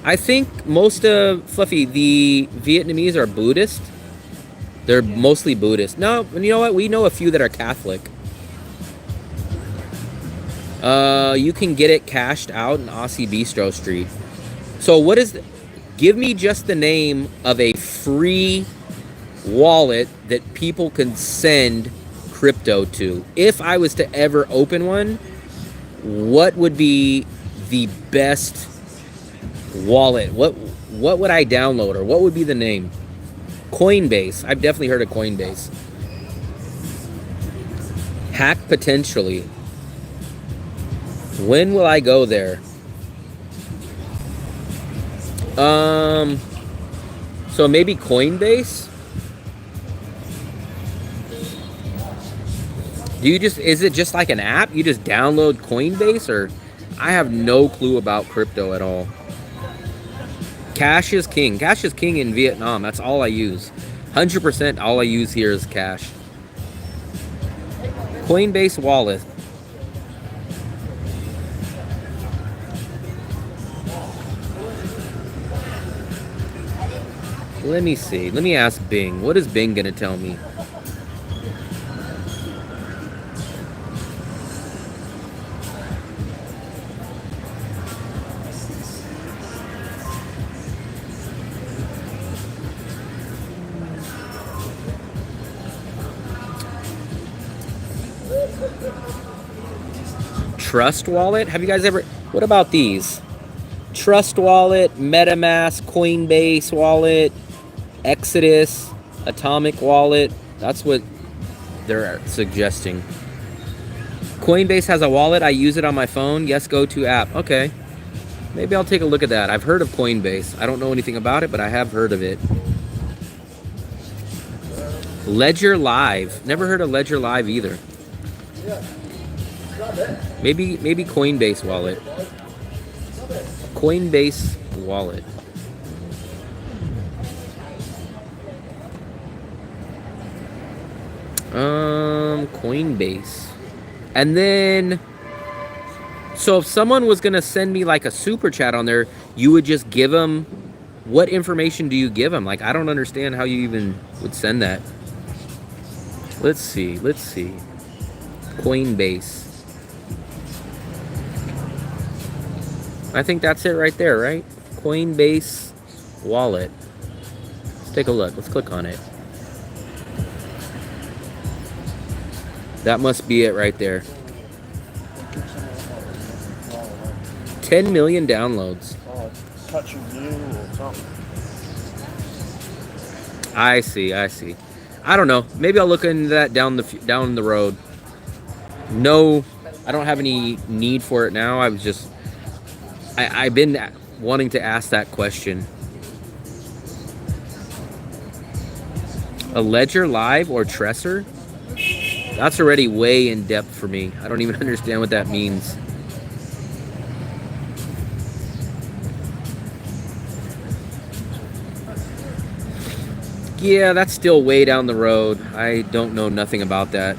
I think most of, Fluffy, the Vietnamese are Buddhist. They're mostly Buddhist. No, you know what? We know a few that are Catholic. You can get it cashed out in Aussie Bistro Street. So what is... Give me just the name of a free wallet that people can send crypto to. If I was to ever open one, what would be the best wallet? What would I download, or what would be the name? Coinbase. I've definitely heard of Coinbase. Hack potentially. When will I go there? So maybe Coinbase? Is it just like an app? You just download Coinbase, or I have no clue about crypto at all. Cash is king. Cash is king in Vietnam. That's all I use. 100% all I use here is cash. Coinbase wallet. Let me see. Let me ask Bing. What is Bing gonna tell me? Trust wallet? Have you guys ever... What about these? Trust wallet, MetaMask, Coinbase wallet, Exodus, Atomic wallet. That's what they're suggesting. Coinbase has a wallet. I use it on my phone. Yes, go to app. Okay. Maybe I'll take a look at that. I've heard of Coinbase. I don't know anything about it, but I have heard of it. Ledger Live. Never heard of Ledger Live either. Maybe Coinbase wallet. Coinbase wallet. Coinbase. And then, so if someone was gonna send me like a super chat on there, you would just give them, what information do you give them? Like, I don't understand how you even would send that. Let's see. Coinbase. I think that's it right there, right? Coinbase wallet. Let's take a look. Let's click on it. That must be it right there. 10 million downloads. Touch your view or something. I see. I don't know. Maybe I'll look into that down the road. No, I don't have any need for it now. I've been wanting to ask that question. A Ledger Live or Tresor? That's already way in depth for me. I don't even understand what that means. Yeah, that's still way down the road. I don't know nothing about that.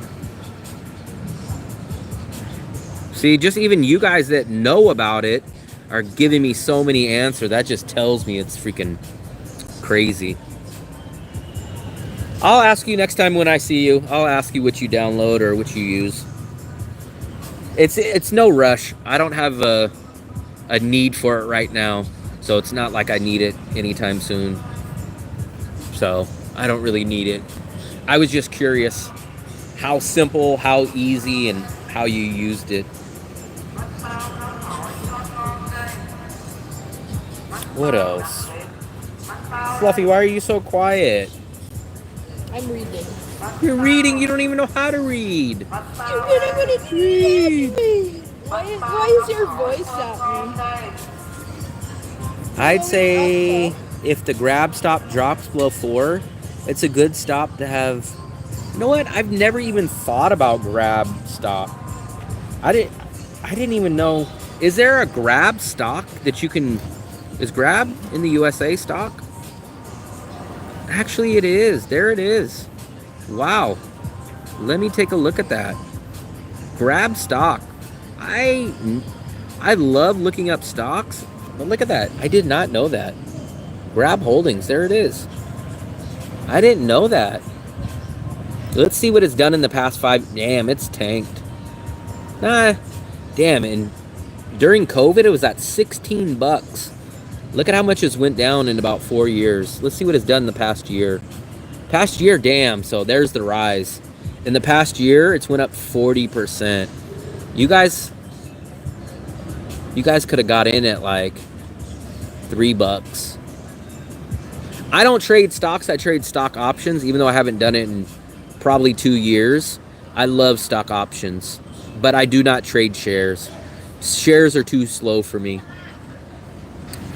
See, just even you guys that know about it are giving me so many answers. That just tells me it's freaking crazy. I'll ask you next time when I see you. I'll ask you what you download or what you use. It's no rush. I don't have a need for it right now, so it's not like I need it anytime soon. So I don't really need it. I was just curious how simple, how easy, and how you used it. What else? Fluffy, why are you so quiet? I'm reading. You're reading, you don't even know how to read. You didn't want to read. Why is your voice at me? I'd say if the grab stop drops below 4, it's a good stop to have. You know what? I've never even thought about grab stop. I didn't even know. Is there a grab stock that you can... Is grab in the USA stock? Actually, it is. There it is. Wow. Let me take a look at that. Grab stock. I love looking up stocks, but look at that. I did not know that. Grab Holdings. There it is. I didn't know that. Let's see what it's done in the past 5. Damn, it's tanked. Nah. Damn, and during COVID, it was at 16 bucks. Look at how much it's went down in about 4 years. Let's see what it's done in the past year. Past year, damn. So there's the rise. In the past year, it's went up 40%. You guys, You guys could have got in at like $3. I don't trade stocks. I trade stock options, even though I haven't done it in probably 2 years. I love stock options, but I do not trade shares. Shares are too slow for me.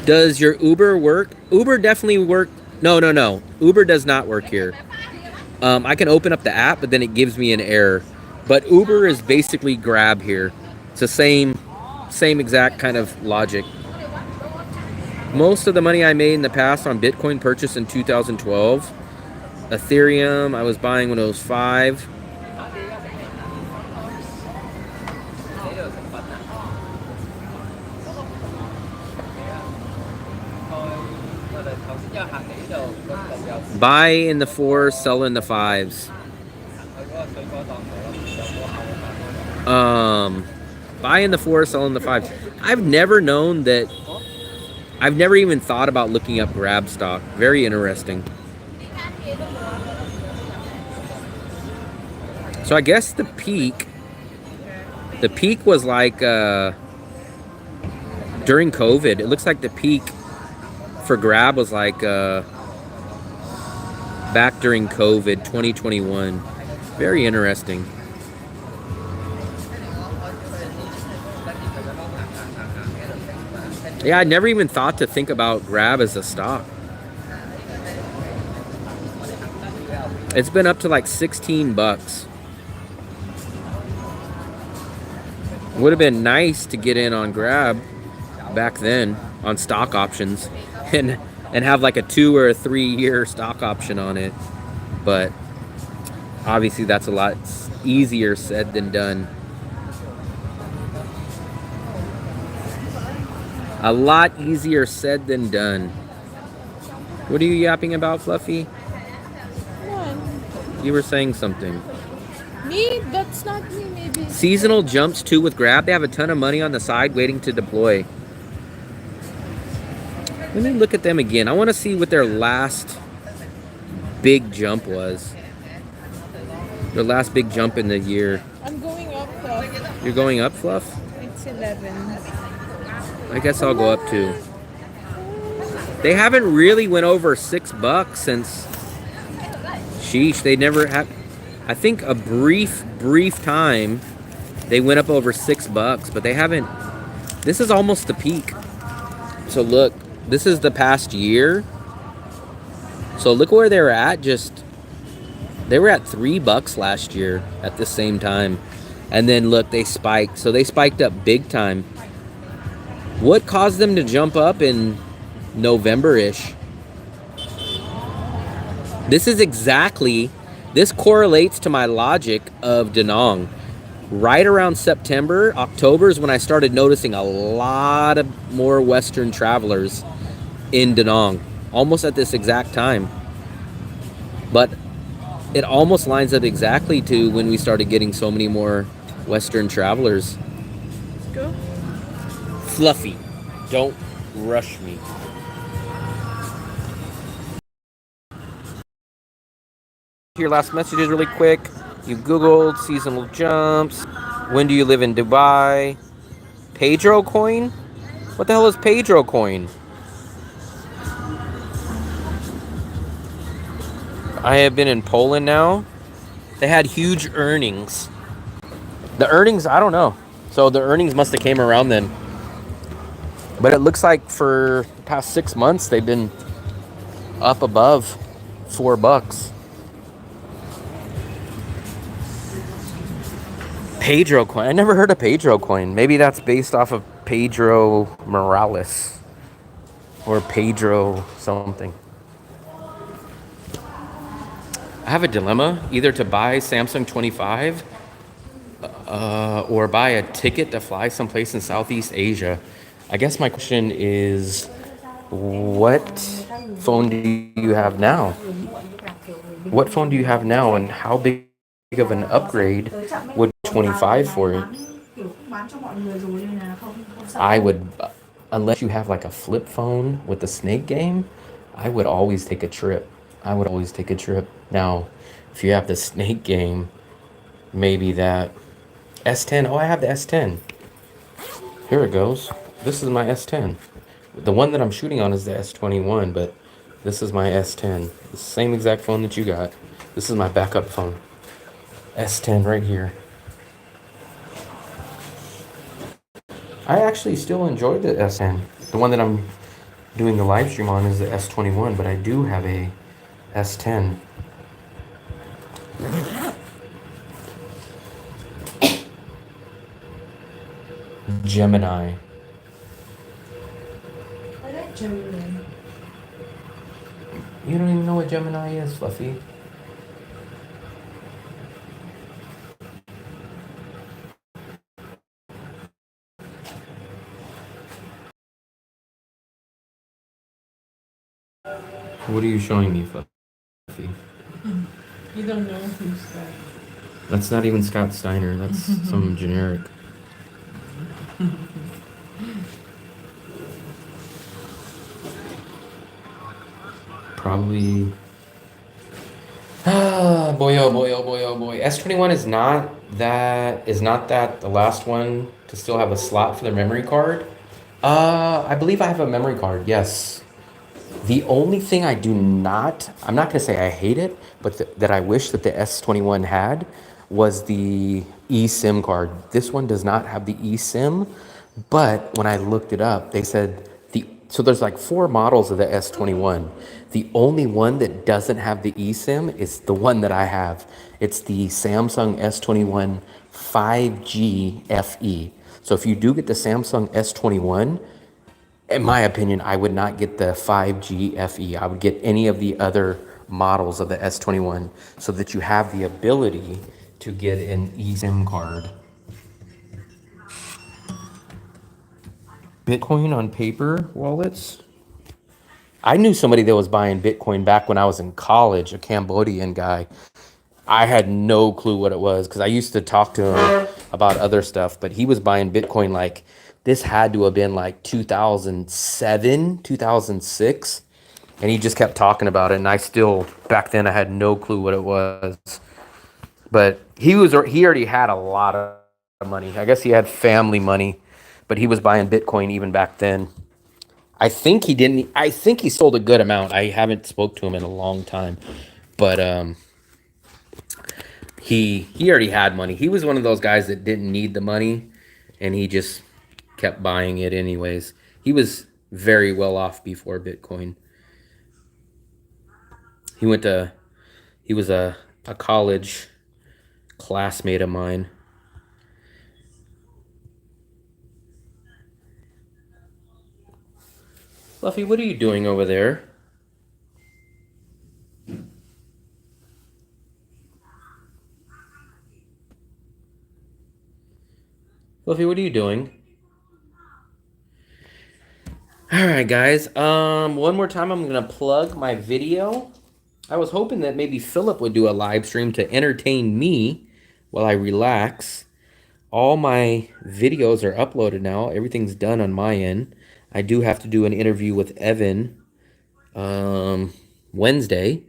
Does your Uber work? Uber definitely work. No. Uber does not work here. I can open up the app, but then it gives me an error. But Uber is basically Grab here. It's the same exact kind of logic. Most of the money I made in the past on Bitcoin purchased in 2012. Ethereum, I was buying when it was 5. Buy in the 4s, sell in the 5s. Buy in the 4s, sell in the 5s. I've never known that. I've never even thought about looking up Grab stock. Very interesting. So I guess the peak was like during COVID. It looks like the peak for Grab was like back during COVID, 2021. Very interesting. Yeah, I never even thought to think about Grab as a stock. It's been up to like $16. Would have been nice to get in on Grab back then on stock options and have like a 2 or a 3 year stock option on it. But obviously that's a lot easier said than done. A lot easier said than done. What are you yapping about, Fluffy? One. You were saying something. Me? That's not me, maybe. Seasonal jumps too with Grab. They have a ton of money on the side waiting to deploy. Let me look at them again. I want to see what their last big jump was. Their last big jump in the year. I'm going up, Fluff. You're going up, Fluff? It's 11. I guess I'll go up too. They haven't really went over $6 since. Sheesh, they never have. I think a brief time they went up over $6, but they haven't. This is almost the peak. So look, this is the past year. So look where they were at. They were at $3 last year at the same time, and then look, they spiked. So they spiked up big time. What caused them to jump up in November-ish? This correlates to my logic of Danong. Right around September, October is when I started noticing a lot of more Western travelers in Danong. Almost at this exact time. But it almost lines up exactly to when we started getting so many more Western travelers. Go. Fluffy, don't rush me. Your last messages really quick. You Googled seasonal jumps. When do you live in Dubai? Pedro coin? What the hell is Pedro coin? I have been in Poland now. They had huge earnings. The earnings, I don't know. So the earnings must have came around then. But it looks like for the past 6 months, they've been up above $4. Pedro coin. I never heard of Pedro coin. Maybe that's based off of Pedro Morales. Or Pedro something. I have a dilemma. Either to buy Samsung 25 or buy a ticket to fly someplace in Southeast Asia. I guess my question is, what phone do you have now? What phone do you have now, and how big of an upgrade would 25 for it? I would, unless you have like a flip phone with the Snake game, I would always take a trip. Now, if you have the Snake game, maybe that S10. Oh, I have the S10. Here it goes. This is my S10. The one that I'm shooting on is the S21, but this is my S10. The same exact phone that you got. This is my backup phone. S10 right here. I actually still enjoy the S10. The one that I'm doing the live stream on is the S21, but I do have a S10. Gemini. I like Gemini. You don't even know what Gemini is, Fluffy. What are you showing me, Fluffy? You don't know who's that. That's not even Scott Steiner. That's some generic. Probably. Ah, boy, oh boy, oh boy, oh boy. S21 is not that the last one to still have a slot for the memory card. I believe I have a memory card. Yes. The only thing I'm not going to say I hate it, but that I wish that the S21 had was the eSIM card. This one does not have the eSIM, but when I looked it up, they said so there's like 4 models of the S21. The only one that doesn't have the eSIM is the one that I have. It's the Samsung S21 5G FE. So if you do get the Samsung S21, in my opinion, I would not get the 5G FE. I would get any of the other models of the S21 so that you have the ability to get an eSIM card. Bitcoin on paper wallets? I knew somebody that was buying Bitcoin back when I was in college, a Cambodian guy. I had no clue what it was because I used to talk to him about other stuff, but he was buying Bitcoin like this had to have been like 2007, 2006. And he just kept talking about it. And I still, back then, I had no clue what it was. But he already had a lot of money. I guess he had family money, but he was buying Bitcoin even back then. I think he sold a good amount. I haven't spoke to him in a long time, but he already had money. He was one of those guys that didn't need the money, and he just kept buying it anyways. He was very well off before Bitcoin. He was a college classmate of mine. Fluffy, what are you doing over there? Fluffy, what are you doing? All right, guys. One more time, I'm gonna plug my video. I was hoping that maybe Philip would do a live stream to entertain me while I relax. All my videos are uploaded now. Everything's done on my end. I do have to do an interview with Evan Wednesday.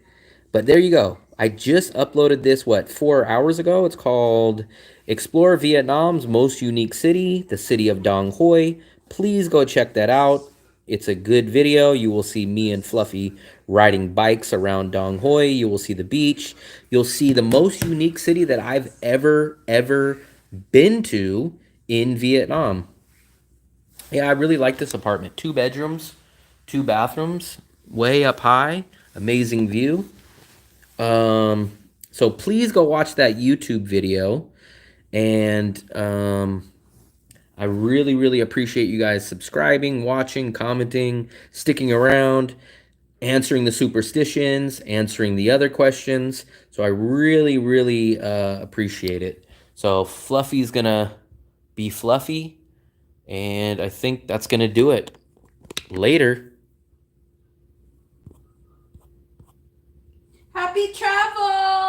But there you go. I just uploaded this, 4 hours ago? It's called Explore Vietnam's Most Unique City, the city of Dong Hoi. Please go check that out. It's a good video. You will see me and Fluffy riding bikes around Dong Hoi. You will see the beach. You'll see the most unique city that I've ever been to in Vietnam. Yeah, I really like this apartment. 2 bedrooms, 2 bathrooms, way up high, amazing view. So please go watch that YouTube video. And I really appreciate you guys subscribing, watching, commenting, sticking around, answering the superstitions, answering the other questions. So I really appreciate it. So Fluffy's gonna be Fluffy, and I think that's gonna do it. Later. Happy travel!